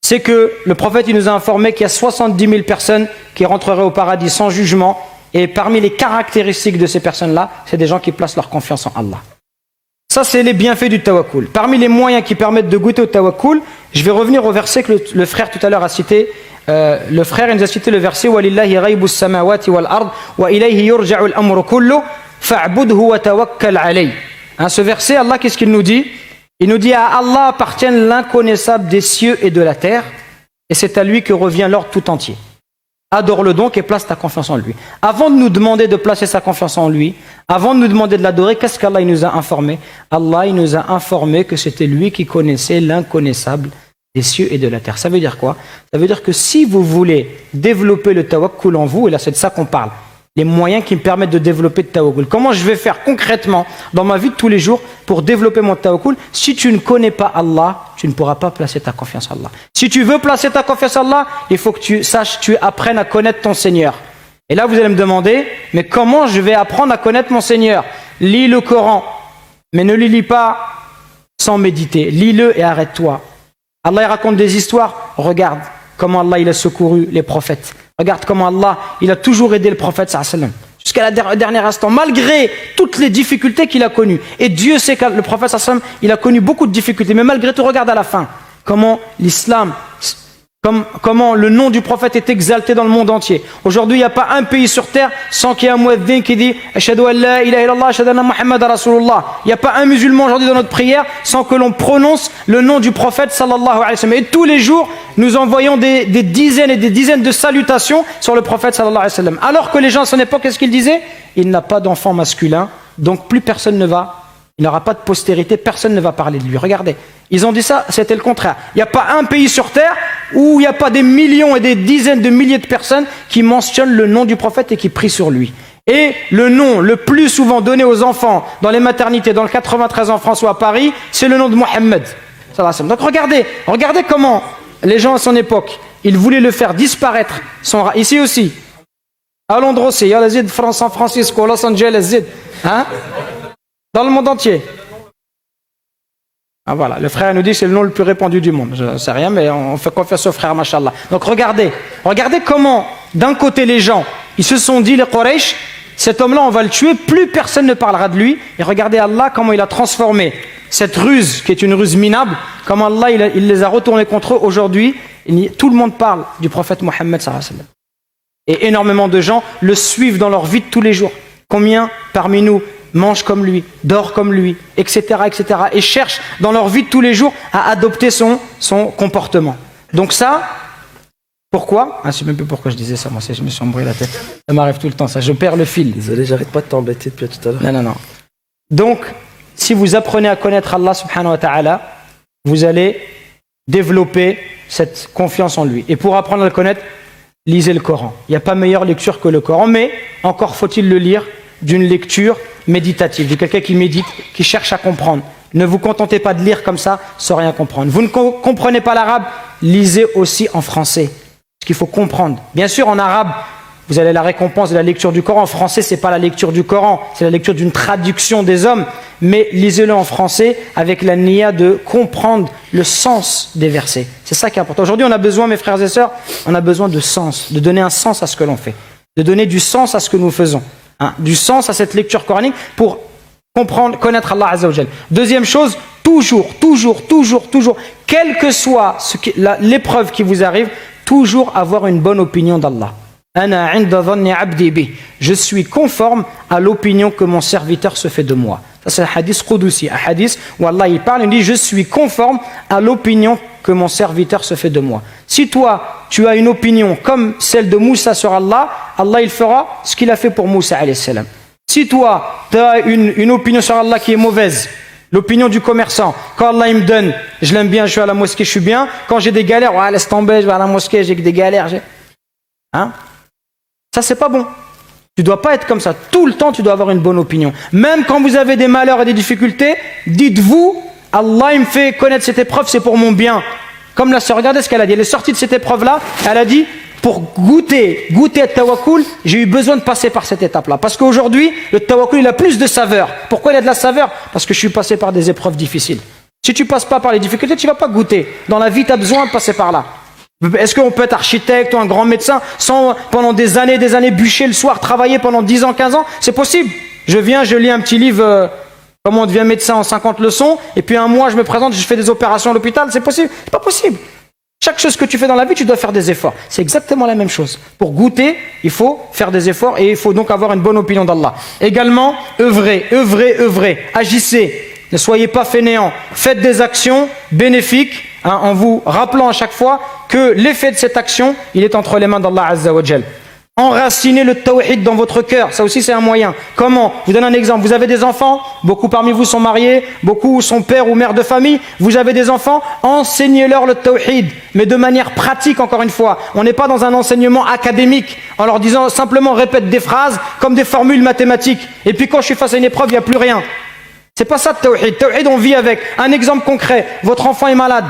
c'est que le prophète il nous a informé qu'il y a 70 000 personnes qui rentreraient au paradis sans jugement. Et parmi les caractéristiques de ces personnes-là, c'est des gens qui placent leur confiance en Allah. Ça, c'est les bienfaits du tawakkul. Parmi les moyens qui permettent de goûter au tawakkul, je vais revenir au verset que le frère tout à l'heure a cité. Le frère il nous a cité le verset « Walillahi ghaybus samawati wal ard wa ilayhi yurja'u al-amru kullu » Ce verset, Allah, qu'est-ce qu'il nous dit? Il nous dit à Allah appartiennent l'inconnaissable des cieux et de la terre, et c'est à lui que revient l'ordre tout entier. Adore-le donc et place ta confiance en lui. Avant de nous demander de placer sa confiance en lui, avant de nous demander de l'adorer, qu'est-ce qu'Allah il nous a informé? Allah il nous a informé que c'était lui qui connaissait l'inconnaissable des cieux et de la terre. Ça veut dire quoi? Ça veut dire que si vous voulez développer le tawakkul en vous, et là c'est de ça qu'on parle, les moyens qui me permettent de développer le tawakkul. Comment je vais faire concrètement dans ma vie de tous les jours pour développer mon tawakkul? Si tu ne connais pas Allah, tu ne pourras pas placer ta confiance en Allah. Si tu veux placer ta confiance en Allah, il faut que tu saches, tu apprennes à connaître ton Seigneur. Et là, vous allez me demander, mais comment je vais apprendre à connaître mon Seigneur? Lis le Coran, mais ne le lis pas sans méditer. Lis-le et arrête-toi. Allah il raconte des histoires. Regarde comment Allah il a secouru les prophètes. Regarde comment Allah, il a toujours aidé le prophète sallam jusqu'à la dernier instant, malgré toutes les difficultés qu'il a connues. Et Dieu sait que le prophète sallam, il a connu beaucoup de difficultés, mais malgré tout, regarde à la fin comment l'islam, comment le nom du prophète est exalté dans le monde entier. Aujourd'hui, il n'y a pas un pays sur terre sans qu'il y ait un muezzin qui dit Ashhadu an la ilaha illallah, ashhadu anna Muhammad rasulullah. Il n'y a pas un musulman aujourd'hui dans notre prière sans que l'on prononce le nom du prophète sallallahu alayhi wa sallam. Et tous les jours, nous envoyons des dizaines et des dizaines de salutations sur le prophète sallallahu alayhi wa sallam. Alors que les gens à son époque, qu'est-ce qu'ils disaient? Il n'a pas d'enfant masculin, donc plus personne ne va. Il n'aura pas de postérité, personne ne va parler de lui. Regardez, ils ont dit ça, c'était le contraire. Il n'y a pas un pays sur terre où il n'y a pas des millions et des dizaines de milliers de personnes qui mentionnent le nom du prophète et qui prient sur lui. Et le nom le plus souvent donné aux enfants dans les maternités, dans le 93 en France ou à Paris, c'est le nom de Mohammed. Donc regardez comment les gens à son époque, ils voulaient le faire disparaître. Ici aussi, à Londres aussi, il y a la Zid, San Francisco, Los Angeles, Zid. Hein? Dans le monde entier. Ah voilà, le frère nous dit que c'est le nom le plus répandu du monde. Je ne sais rien, mais on fait confiance au frère, machallah. Donc regardez comment, d'un côté les gens, ils se sont dit, les Quraysh, cet homme-là, on va le tuer, plus personne ne parlera de lui. Et regardez Allah, comment il a transformé cette ruse, qui est une ruse minable, comment Allah, il les a retournés contre eux. Aujourd'hui, tout le monde parle du prophète Mohammed sallallahu alayhi wa sallam. Et énormément de gens le suivent dans leur vie de tous les jours. Combien parmi nous mangent comme lui, dorment comme lui, etc., etc. et cherchent dans leur vie de tous les jours à adopter son comportement. Donc ça, pourquoi? Je ne sais même plus pourquoi je disais ça, moi je me suis embrouillé la tête. Ça m'arrive tout le temps, ça, je perds le fil. Désolé, j'arrête pas de t'embêter depuis tout à l'heure. Non. Donc, si vous apprenez à connaître Allah subhanahu wa ta'ala, vous allez développer cette confiance en lui. Et pour apprendre à le connaître, lisez le Coran. Il n'y a pas meilleure lecture que le Coran, mais encore faut-il le lire d'une lecture méditative, de quelqu'un qui médite, qui cherche à comprendre. Ne vous contentez pas de lire comme ça sans rien comprendre. Vous ne comprenez pas l'arabe, lisez aussi en français. Parce qu'il faut comprendre. Bien sûr, en arabe, vous avez la récompense de la lecture du Coran. En français, ce n'est pas la lecture du Coran, c'est la lecture d'une traduction des hommes. Mais lisez-le en français avec la niya de comprendre le sens des versets. C'est ça qui est important. Aujourd'hui, on a besoin, mes frères et sœurs, on a besoin de sens, de donner un sens à ce que l'on fait, de donner du sens à ce que nous faisons. Du sens à cette lecture coranique pour comprendre, connaître Allah Azza wa Jal. Deuxième chose, toujours, quelle que soit l'épreuve qui vous arrive, toujours avoir une bonne opinion d'Allah. Je suis conforme à l'opinion que mon serviteur se fait de moi. Ça c'est un hadith Qudusi, un hadith où Allah il parle, il dit je suis conforme à l'opinion que mon serviteur se fait de moi. Si toi tu as une opinion comme celle de Moussa sur Allah, Allah il fera ce qu'il a fait pour Moussa alayhi salam. Si toi, tu as une opinion sur Allah qui est mauvaise, l'opinion du commerçant, quand Allah il me donne, je l'aime bien, je suis à la mosquée, je suis bien. Quand j'ai des galères, ouais, laisse tomber, je vais à la mosquée, j'ai que des galères. Hein? Ça, c'est pas bon. Tu dois pas être comme ça. Tout le temps, tu dois avoir une bonne opinion. Même quand vous avez des malheurs et des difficultés, dites-vous, Allah il me fait connaître cette épreuve, c'est pour mon bien. Comme la sœur, regardez ce qu'elle a dit. Elle est sortie de cette épreuve-là, elle a dit, pour goûter à tawakkul, j'ai eu besoin de passer par cette étape-là. Parce qu'aujourd'hui, le tawakkul, il a plus de saveur. Pourquoi il a de la saveur? Parce que je suis passé par des épreuves difficiles. Si tu passes pas par les difficultés, tu vas pas goûter. Dans la vie, tu as besoin de passer par là. Est-ce qu'on peut être architecte ou un grand médecin sans, pendant des années, bûcher le soir, travailler pendant 10 ans, 15 ans? C'est possible. Je viens, je lis un petit livre, comment on devient médecin en 50 leçons, et puis un mois, je me présente, je fais des opérations à l'hôpital. C'est possible? C'est pas possible. Chaque chose que tu fais dans la vie, tu dois faire des efforts. C'est exactement la même chose. Pour goûter, il faut faire des efforts et il faut donc avoir une bonne opinion d'Allah. Également, œuvrez, agissez. Ne soyez pas fainéants. Faites des actions bénéfiques, en vous rappelant à chaque fois que l'effet de cette action, il est entre les mains d'Allah Azza wa Jal. Enracinez le tawhid dans votre cœur, ça aussi c'est un moyen. Comment? Je vous donne un exemple. Vous avez des enfants, beaucoup parmi vous sont mariés, beaucoup sont pères ou mères de famille. Vous avez des enfants, enseignez-leur le tawhid, mais de manière pratique encore une fois. On n'est pas dans un enseignement académique, en leur disant simplement répète des phrases comme des formules mathématiques. Et puis quand je suis face à une épreuve, il n'y a plus rien. C'est pas ça le tawhid. Tawhid, on vit avec. Un exemple concret, votre enfant est malade.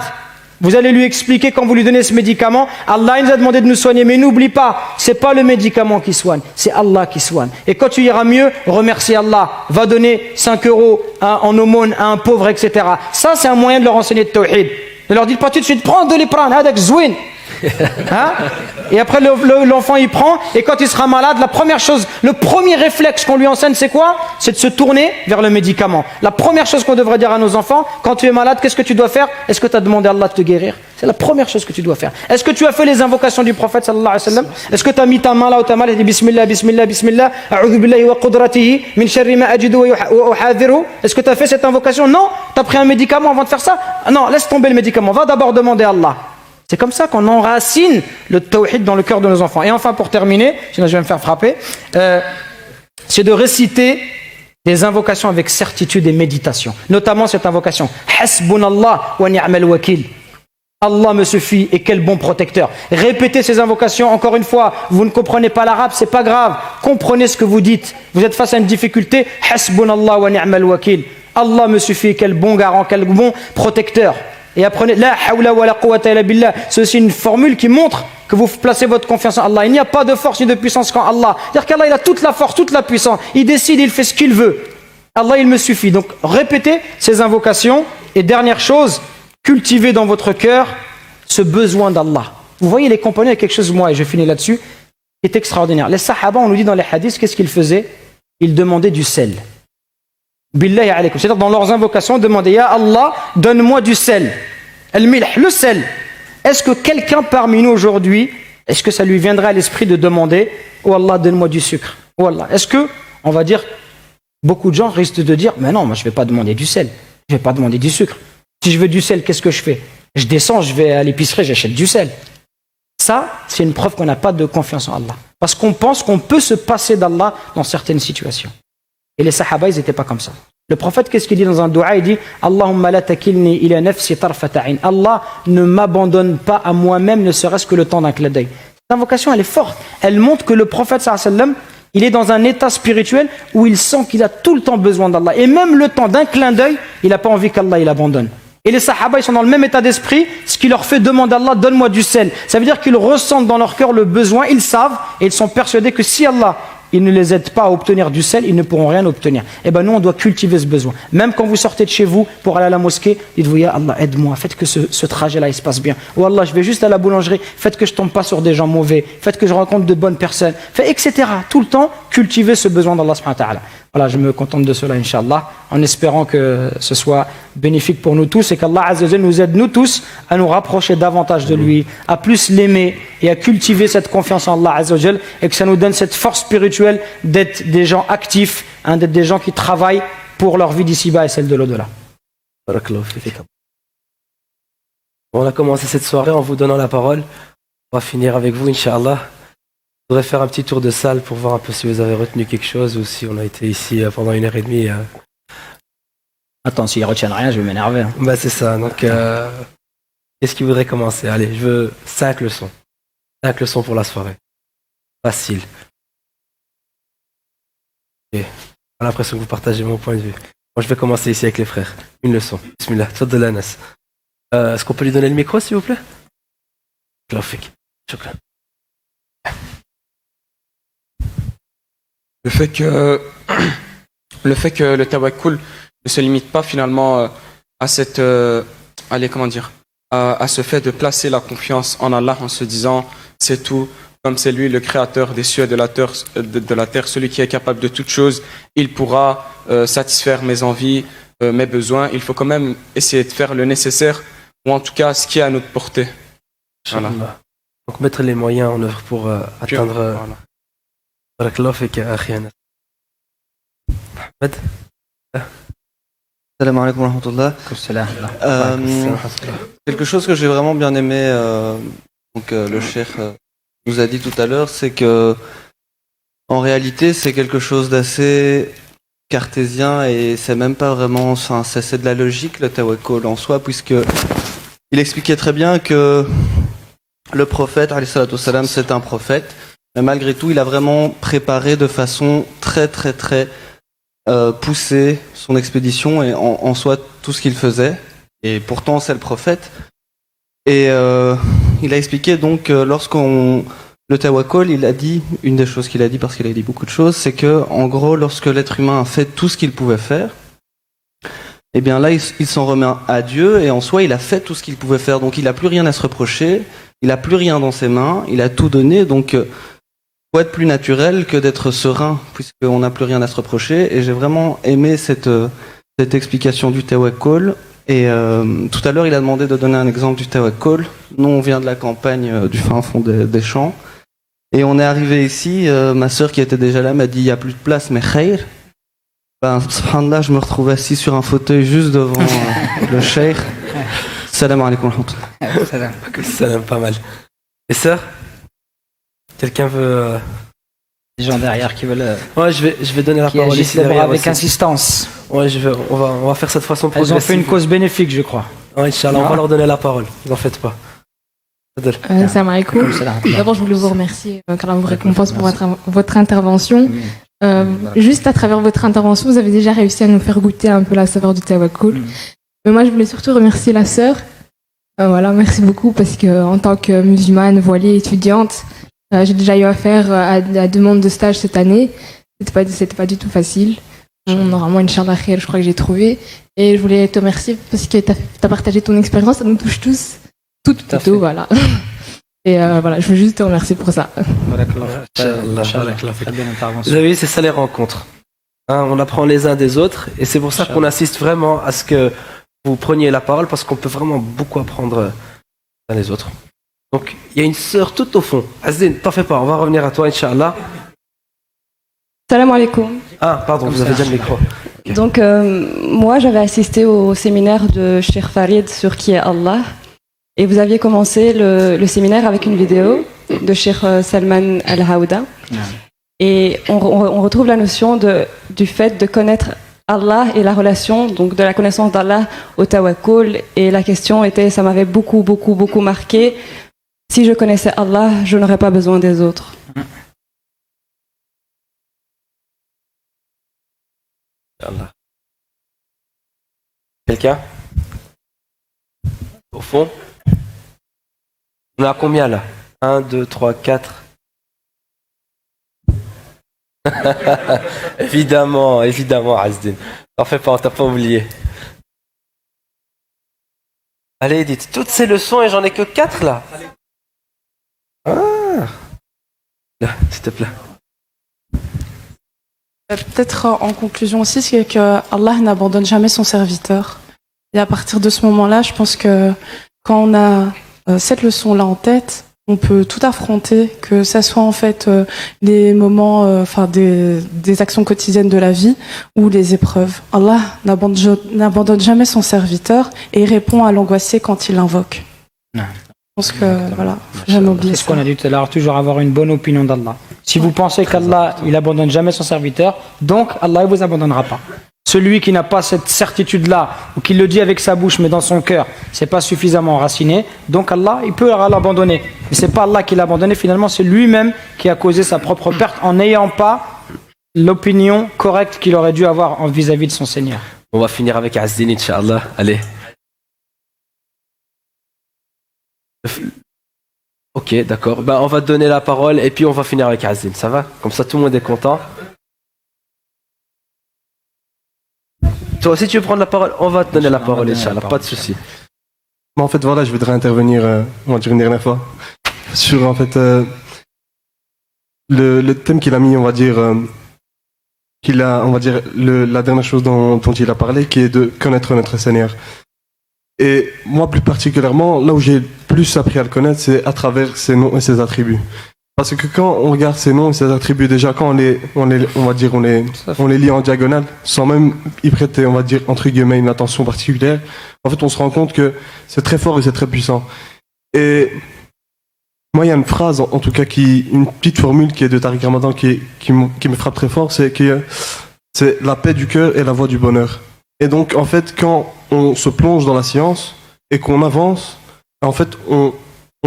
Vous allez lui expliquer quand vous lui donnez ce médicament, Allah nous a demandé de nous soigner, mais n'oublie pas, c'est pas le médicament qui soigne, c'est Allah qui soigne. Et quand tu iras mieux, remercie Allah, va donner 5 € en aumône à un pauvre, etc. Ça, c'est un moyen de leur enseigner le tawhid. Ne leur dites pas tout de suite, prends de l'ipran, hadak zouin. Hein? Et après l'enfant il prend, et quand il sera malade, la première chose, le premier réflexe qu'on lui enseigne, c'est quoi? C'est de se tourner vers le médicament. La première chose qu'on devrait dire à nos enfants, quand tu es malade, qu'est-ce que tu dois faire? Est-ce que tu as demandé à Allah de te guérir? C'est la première chose que tu dois faire. Est-ce que tu as fait les invocations du prophète sallallahu alayhi wa sallam? Est-ce que tu as mis ta main là où tu as mal et dit bismillah, bismillah, bismillah, a'udhu billahi wa qudratihi min sharri ma ajidu wa uhadhiru? Est-ce que tu as fait cette invocation? Non. Tu as pris un médicament avant de faire ça? Non, laisse tomber le médicament, va d'abord demander à Allah. C'est comme ça qu'on enracine le tawhid dans le cœur de nos enfants. Et enfin, pour terminer, sinon je vais me faire frapper, c'est de réciter des invocations avec certitude et méditation. Notamment cette invocation. Hasbunallah wa ni'mal wakil. Allah me suffit et quel bon protecteur. Répétez ces invocations. Encore une fois, vous ne comprenez pas l'arabe, c'est pas grave. Comprenez ce que vous dites. Vous êtes face à une difficulté. Hasbunallah wa ni'mal wakil. Allah me suffit, quel bon garant, quel bon protecteur. Et apprenez, la hawla wa la quwwata illa billah. C'est aussi une formule qui montre que vous placez votre confiance en Allah. Il n'y a pas de force ni de puissance qu'en Allah. C'est-à-dire qu'Allah, il a toute la force, toute la puissance. Il décide, il fait ce qu'il veut. Allah, il me suffit. Donc, répétez ces invocations. Et dernière chose, cultivez dans votre cœur ce besoin d'Allah. Vous voyez, les compagnons, il y a quelque chose, moi, et je finis là-dessus, qui est extraordinaire. Les sahaba, on nous dit dans les hadiths, qu'est-ce qu'ils faisaient? Ils demandaient du sel. Billahi alaykum. C'est-à-dire dans leurs invocations, demandez Ya Allah, donne-moi du sel. Al-milh, le sel. Est-ce que quelqu'un parmi nous aujourd'hui, est-ce que ça lui viendrait à l'esprit de demander Oh Allah, donne-moi du sucre? Oh Allah. Est-ce que, on va dire, beaucoup de gens risquent de dire Mais non, moi je ne vais pas demander du sel. Je ne vais pas demander du sucre. Si je veux du sel, qu'est-ce que je fais? Je descends, je vais à l'épicerie, j'achète du sel. Ça, c'est une preuve qu'on n'a pas de confiance en Allah. Parce qu'on pense qu'on peut se passer d'Allah dans certaines situations. Et les sahaba, ils n'étaient pas comme ça. Le prophète, qu'est-ce qu'il dit dans un dua? Il dit Allahumma la takilni ila nafsi tarfata ayn. Allah ne m'abandonne pas à moi-même, ne serait-ce que le temps d'un clin d'œil. Cette invocation, elle est forte. Elle montre que le prophète, sallallahu alayhi wa sallam, il est dans un état spirituel où il sent qu'il a tout le temps besoin d'Allah. Et même le temps d'un clin d'œil, il n'a pas envie qu'Allah il abandonne. Et les sahaba, ils sont dans le même état d'esprit, ce qui leur fait demander à Allah, donne-moi du sel. Ça veut dire qu'ils ressentent dans leur cœur le besoin, ils savent, et ils sont persuadés que si Allah il ne les aide pas à obtenir du sel, ils ne pourront rien obtenir. Et bien nous, on doit cultiver ce besoin. Même quand vous sortez de chez vous pour aller à la mosquée, dites-vous, Ya Allah, aide-moi, faites que ce trajet-là, il se passe bien. Ou Allah, je vais juste à la boulangerie, faites que je ne tombe pas sur des gens mauvais, faites que je rencontre de bonnes personnes, etc. Tout le temps, cultivez ce besoin d'Allah subhanahu wa ta'ala. Voilà, je me contente de cela, Inch'Allah, en espérant que ce soit bénéfique pour nous tous et qu'Allah Azza wa Jalla nous aide, nous tous, à nous rapprocher davantage de lui, à plus l'aimer et à cultiver cette confiance en Allah Azza wa Jalla, et que ça nous donne cette force spirituelle d'être des gens actifs, d'être des gens qui travaillent pour leur vie d'ici-bas et celle de l'au-delà. On a commencé cette soirée en vous donnant la parole. On va finir avec vous, Inch'Allah. Je voudrais faire un petit tour de salle pour voir un peu si vous avez retenu quelque chose ou si on a été ici pendant 1h30. Attends, s'ils retiennent rien, je vais m'énerver. Hein. Bah, c'est ça. Donc, qu'est-ce qui voudrait commencer? Allez, je veux 5 leçons. 5 leçons pour la soirée. Facile. Okay. J'ai l'impression que vous partagez mon point de vue. Moi, je vais commencer ici avec les frères. Une leçon. Bismillah. Tfaddal Anas. Est-ce qu'on peut lui donner le micro, s'il vous plaît? Glafik. Shukran. Le fait que le tawakkul ne se limite pas finalement à cette à ce fait de placer la confiance en Allah en se disant c'est tout, comme c'est lui le créateur des cieux et de la terre, celui qui est capable de toutes choses, il pourra satisfaire mes envies, mes besoins. Il faut quand même essayer de faire le nécessaire, ou en tout cas ce qui est à notre portée. Voilà. Donc mettre les moyens en œuvre pour atteindre. Barakallahu fik ya akhi Anas. Ahmed. Salam alaikum wa rahmatullah. Quelque chose que j'ai vraiment bien aimé, le cheikh nous a dit tout à l'heure, c'est que en réalité c'est quelque chose d'assez cartésien et c'est même pas vraiment, enfin c'est de la logique le tawakkul en soi, puisque il expliquait très bien que le prophète alayhi salatu wassalam, c'est un prophète, mais malgré tout il a vraiment préparé de façon très très très poussée son expédition et en soi tout ce qu'il faisait, et pourtant c'est le prophète. Et il a expliqué donc le tawakkul, il a dit, une des choses qu'il a dit, parce qu'il a dit beaucoup de choses, c'est que en gros lorsque l'être humain a fait tout ce qu'il pouvait faire, et bien là il s'en remet à Dieu, et en soi il a fait tout ce qu'il pouvait faire, donc il n'a plus rien à se reprocher, il n'a plus rien dans ses mains, il a tout donné, donc faut être plus naturel que d'être serein, puisqu'on n'a plus rien à se reprocher. Et j'ai vraiment aimé cette explication du tawakkul. Et tout à l'heure, il a demandé de donner un exemple du tawakkul. Nous, on vient de la campagne du fin fond des champs. Et on est arrivé ici, ma sœur qui était déjà là m'a dit « il n'y a plus de place, mais khair ». Ben, subhanallah, je me retrouve assis sur un fauteuil juste devant le cheikh. Salam alaikum wa rahmatullah. Salam, pas mal. Et sœur? Quelqu'un veut... Des gens derrière qui veulent... Ouais, je vais donner la parole ici derrière avec aussi. Insistance. Ouais, on va faire cette façon progressive. Ils ont fait une cause bénéfique, je crois. Ouais, Inch'Allah, on va leur donner la parole. Vous en faites pas. Salam alaikum. D'abord, je voulais vous remercier, car vous récompense pour votre intervention. Juste à travers votre intervention, vous avez déjà réussi à nous faire goûter un peu la saveur du tawakkul. Mais moi, je voulais surtout remercier la sœur. Voilà, merci beaucoup, parce que en tant que musulmane, voilée, étudiante, j'ai déjà eu affaire à la demande de stage cette année. C'était pas du tout facile. Normalement, Inch'Allah khair, je crois que j'ai trouvé. Et je voulais te remercier parce que tu as partagé ton expérience. Ça nous touche tous. Tout, voilà. Et voilà, je veux juste te remercier pour ça. Vous avez vu, c'est ça les rencontres. Hein, on apprend les uns des autres. Et c'est pour ça qu'on insiste vraiment à ce que vous preniez la parole, parce qu'on peut vraiment beaucoup apprendre les uns des autres. Donc, il y a une sœur tout au fond. Azdin, t'en fais pas, on va revenir à toi, Inch'Allah. Salam alaikum. Ah, pardon, vous avez déjà le micro. Okay. Donc, moi, j'avais assisté au séminaire de Cheikh Farid sur qui est Allah. Et vous aviez commencé le séminaire avec une vidéo de Cheikh Salman Al-Hawda. Et on retrouve la notion du fait de connaître Allah et la relation, donc de la connaissance d'Allah au tawakkul. Et la question était, ça m'avait beaucoup, beaucoup, beaucoup marqué. Si je connaissais Allah, je n'aurais pas besoin des autres. Allah. Quelqu'un? Au fond? On a combien là? 1, 2, 3, 4. Évidemment, Azdin. T'en fais pas, on t'a pas oublié. Allez, dites toutes ces leçons et j'en ai que 4 là. Ah. Là, s'il te plaît. Peut-être en conclusion aussi, c'est que Allah n'abandonne jamais son serviteur. Et à partir de ce moment-là, je pense que quand on a cette leçon-là en tête, on peut tout affronter, que ça soit en fait les moments, des actions quotidiennes de la vie ou les épreuves. Allah n'abandonne jamais son serviteur et répond à l'angoissé quand il l'invoque. pense que voilà, faut jamais oublier C'est ce qu'on a dit tout à l'heure, toujours avoir une bonne opinion d'Allah. Si vous pensez qu'Allah, il abandonne jamais son serviteur, donc Allah ne vous abandonnera pas. Celui qui n'a pas cette certitude-là, ou qui le dit avec sa bouche, mais dans son cœur, c'est pas suffisamment enraciné, donc Allah, il peut l'abandonner. Mais c'est pas Allah qui l'a abandonné, finalement, c'est lui-même qui a causé sa propre perte en n'ayant pas l'opinion correcte qu'il aurait dû avoir vis-à-vis de son Seigneur. On va finir avec Azdin, Inch'Allah. Allez. Ok, d'accord. Ben, on va te donner la parole et puis on va finir avec Azdin. Ça va? Comme ça, tout le monde est content. Toi, si tu veux prendre la parole, on va te donner la parole, Inch'Allah. Pas de souci. En fait, voilà, je voudrais intervenir, on va dire une dernière fois, sur en fait le thème qu'il a mis, on va dire, la dernière chose dont il a parlé, qui est de connaître notre Seigneur. Et moi, plus particulièrement, là où j'ai le plus appris à le connaître, c'est à travers ses noms et ses attributs. Parce que quand on regarde ces noms et ces attributs, déjà quand on les lit en diagonale, sans même y prêter, on va dire, entre guillemets, une attention particulière, en fait, on se rend compte que c'est très fort et c'est très puissant. Et moi, il y a une phrase, en tout cas, une petite formule qui est de Tariq Ramadan qui me frappe très fort, c'est la paix du cœur et la voie du bonheur. Et donc, en fait, quand on se plonge dans la science et qu'on avance, en fait, on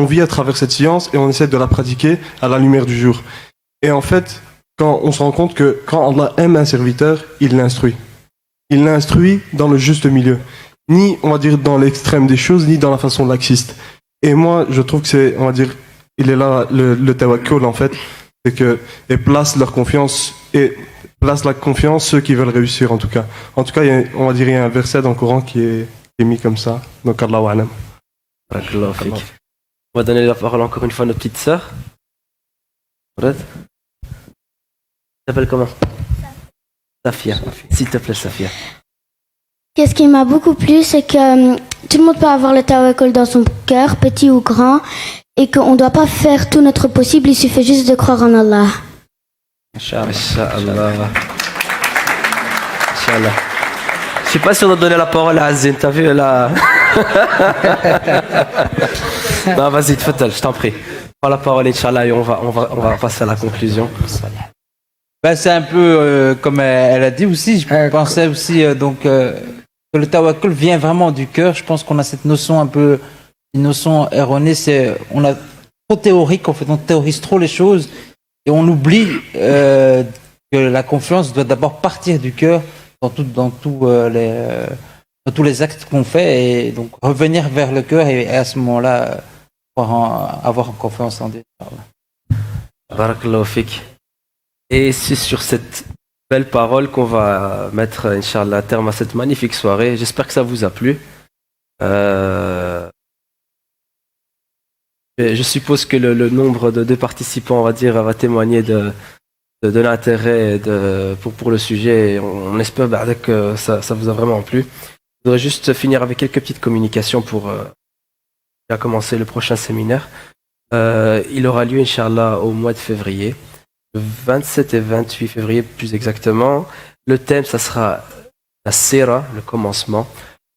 vit à travers cette science et on essaie de la pratiquer à la lumière du jour. Et en fait, quand on se rend compte que quand Allah aime un serviteur, il l'instruit. Il l'instruit dans le juste milieu. Ni, on va dire, dans l'extrême des choses, ni dans la façon laxiste. Et moi, je trouve que c'est, on va dire, il est là, le tawakkul, en fait, c'est que, et place leur confiance, et place la confiance ceux qui veulent réussir, en tout cas. En tout cas, on va dire, il y a un verset dans le Coran qui est mis comme ça. Donc, Allah wa alam. On va donner la parole encore une fois à notre petite sœur. Tu t'appelles comment? Safia. S'il te plaît, Safia. Qu'est-ce qui m'a beaucoup plu, c'est que tout le monde peut avoir le tawakkul dans son cœur, petit ou grand, et qu'on ne doit pas faire tout notre possible, il suffit juste de croire en Allah. Inch'Allah. Inch'Allah. Je sais pas si on a donné la parole à Azin, t'as vu là? Non, vas-y, tfaddal, je t'en prie. Prends la parole, Inch'Allah, et on va passer à la conclusion. Ben, c'est un peu comme elle a dit aussi, je pensais aussi que le tawakkul vient vraiment du cœur. Je pense qu'on a cette notion une notion erronée, on a trop théorique, en fait, on théorise trop les choses et on oublie que la confiance doit d'abord partir du cœur dans tous les actes qu'on fait, et donc revenir vers le cœur et à ce moment-là avoir confiance en Dieu. Barakallahu fik. Et c'est sur cette belle parole qu'on va mettre, Inch'Allah, terme à cette magnifique soirée. J'espère que ça vous a plu. Je suppose que le nombre de participants, on va dire, va témoigner de l'intérêt pour le sujet. Et on espère que ça vous a vraiment plu. Je voudrais juste finir avec quelques petites communications pour commencer le prochain séminaire. Il aura lieu, Inch'Allah, au mois de février. Le 27 et 28 février, plus exactement. Le thème, ça sera la Sira, le commencement.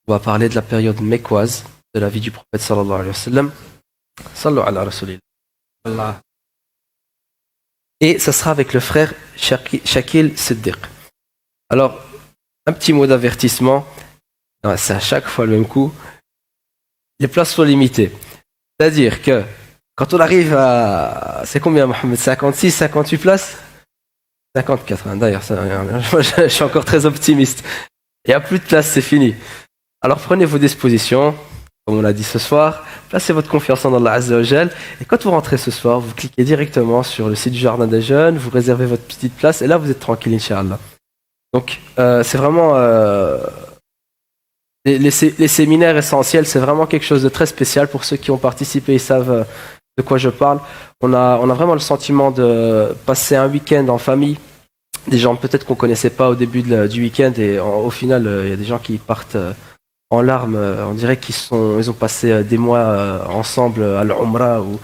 On va parler de la période mécoise de la vie du prophète sallallahu alayhi wa sallam. Sallu ala rasulillah. Et ça sera avec le frère Shakil Siddiq. Alors, un petit mot d'avertissement. C'est à chaque fois le même coup. Les places sont limitées. C'est-à-dire que quand on arrive à... C'est combien, Mohamed? 56, 58 places? 54, hein, d'ailleurs. Je suis encore très optimiste. Il n'y a plus de place, c'est fini. Alors prenez vos dispositions, comme on l'a dit ce soir. Placez votre confiance en Allah Azza wa Jal. Et quand vous rentrez ce soir, vous cliquez directement sur le site du Jardin des Jeunes, vous réservez votre petite place, et là, vous êtes tranquille, Inch'Allah. Donc, c'est vraiment... Les séminaires essentiels, c'est vraiment quelque chose de très spécial. Pour ceux qui ont participé, ils savent de quoi je parle. On a vraiment le sentiment de passer un week-end en famille. Des gens peut-être qu'on ne connaissait pas au début du week-end, et au final, il y a des gens qui partent en larmes. On dirait qu'ils ont passé des mois ensemble à l'Umrah. Vous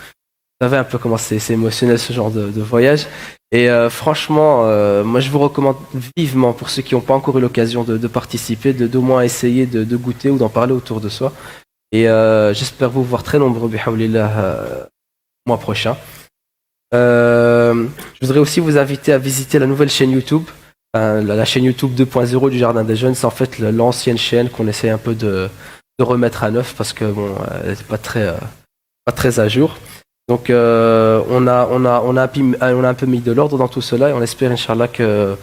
savez un peu comment c'est émotionnel, ce genre de voyage. Et franchement, moi je vous recommande vivement, pour ceux qui n'ont pas encore eu l'occasion de participer, d'au moins essayer de goûter ou d'en parler autour de soi. Et j'espère vous voir très nombreux, bihawlillah, mois prochain. Je voudrais aussi vous inviter à visiter la nouvelle chaîne YouTube, la chaîne YouTube 2.0 du Jardin des Jeunes. C'est en fait l'ancienne chaîne qu'on essaie un peu de remettre à neuf parce que bon, elle n'est pas très à jour. Donc on a un peu mis de l'ordre dans tout cela et on espère, Inch'Allah, que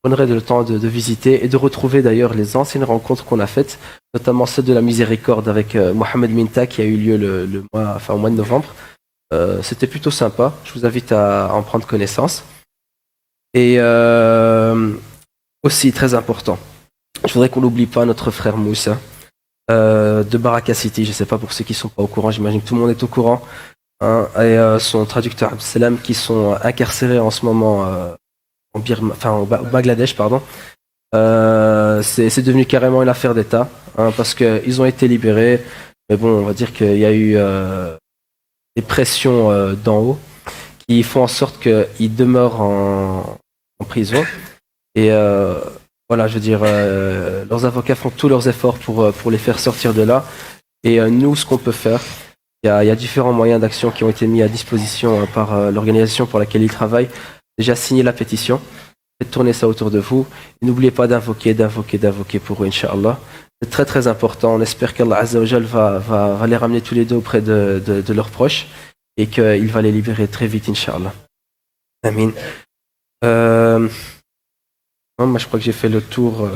vous aurez le temps de visiter et de retrouver d'ailleurs les anciennes rencontres qu'on a faites, notamment celle de la miséricorde avec Mohamed Minta qui a eu lieu au mois de novembre. C'était plutôt sympa, je vous invite à en prendre connaissance. Et aussi, très important, je voudrais qu'on n'oublie pas notre frère Moussa de Baraka City. Je ne sais pas pour ceux qui ne sont pas au courant, j'imagine que tout le monde est au courant. Et son traducteur Abdeslam qui sont incarcérés en ce moment au Bangladesh, pardon. C'est devenu carrément une affaire d'État parce qu'ils ont été libérés, mais bon, on va dire qu'il y a eu des pressions d'en haut qui font en sorte qu'ils demeurent en prison. Et voilà, je veux dire, leurs avocats font tous leurs efforts pour les faire sortir de là. Et nous, ce qu'on peut faire, il y a différents moyens d'action qui ont été mis à disposition par l'organisation pour laquelle ils travaillent. Déjà, signez la pétition, faites tourner ça autour de vous. Et n'oubliez pas d'invoquer pour eux, Inch'Allah. C'est très très important. On espère qu'Allah Azza wa Jal va les ramener tous les deux auprès de leurs proches et qu'il va les libérer très vite, Inch'Allah. Amin. Moi, je crois que j'ai fait le tour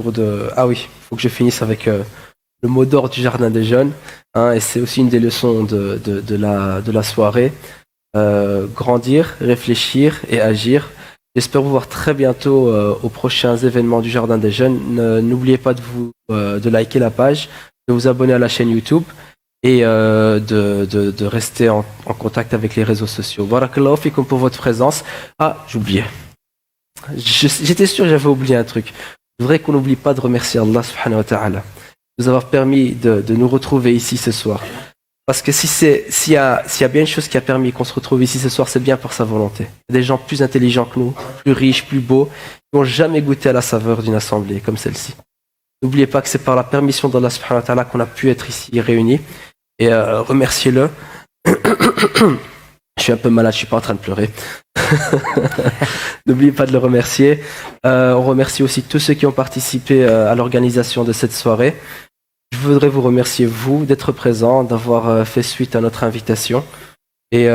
de... Ah oui, il faut que je finisse avec le mot d'ordre du Jardin des Jeunes. Et c'est aussi une des leçons de la soirée. Grandir, réfléchir et agir. J'espère vous voir très bientôt aux prochains événements du Jardin des Jeunes. N'oubliez pas de liker la page, de vous abonner à la chaîne YouTube et de rester en contact avec les réseaux sociaux. Barakallahu fikum pour votre présence. Ah, j'oubliais. J'étais sûr que j'avais oublié un truc. Je voudrais qu'on n'oublie pas de remercier Allah subhanahu wa ta'ala de nous avoir permis de nous retrouver ici ce soir. Parce que s'il y a bien une chose qui a permis qu'on se retrouve ici ce soir, c'est bien par sa volonté. Il y a des gens plus intelligents que nous, plus riches, plus beaux, qui n'ont jamais goûté à la saveur d'une assemblée comme celle-ci. N'oubliez pas que c'est par la permission d'Allah subhanahu wa ta'ala qu'on a pu être ici réunis. Et remerciez-le. Je suis un peu malade, je suis pas en train de pleurer. N'oubliez pas de le remercier. On remercie aussi tous ceux qui ont participé à l'organisation de cette soirée. Je voudrais vous remercier, vous, d'être présents, d'avoir fait suite à notre invitation. Et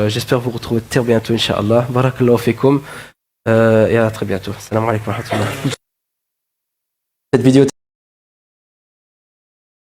j'espère vous retrouver très bientôt, Inch'Allah. Barakallahu fikum. Et à très bientôt. Salam alaikum wa rahmatullah. Cette vidéo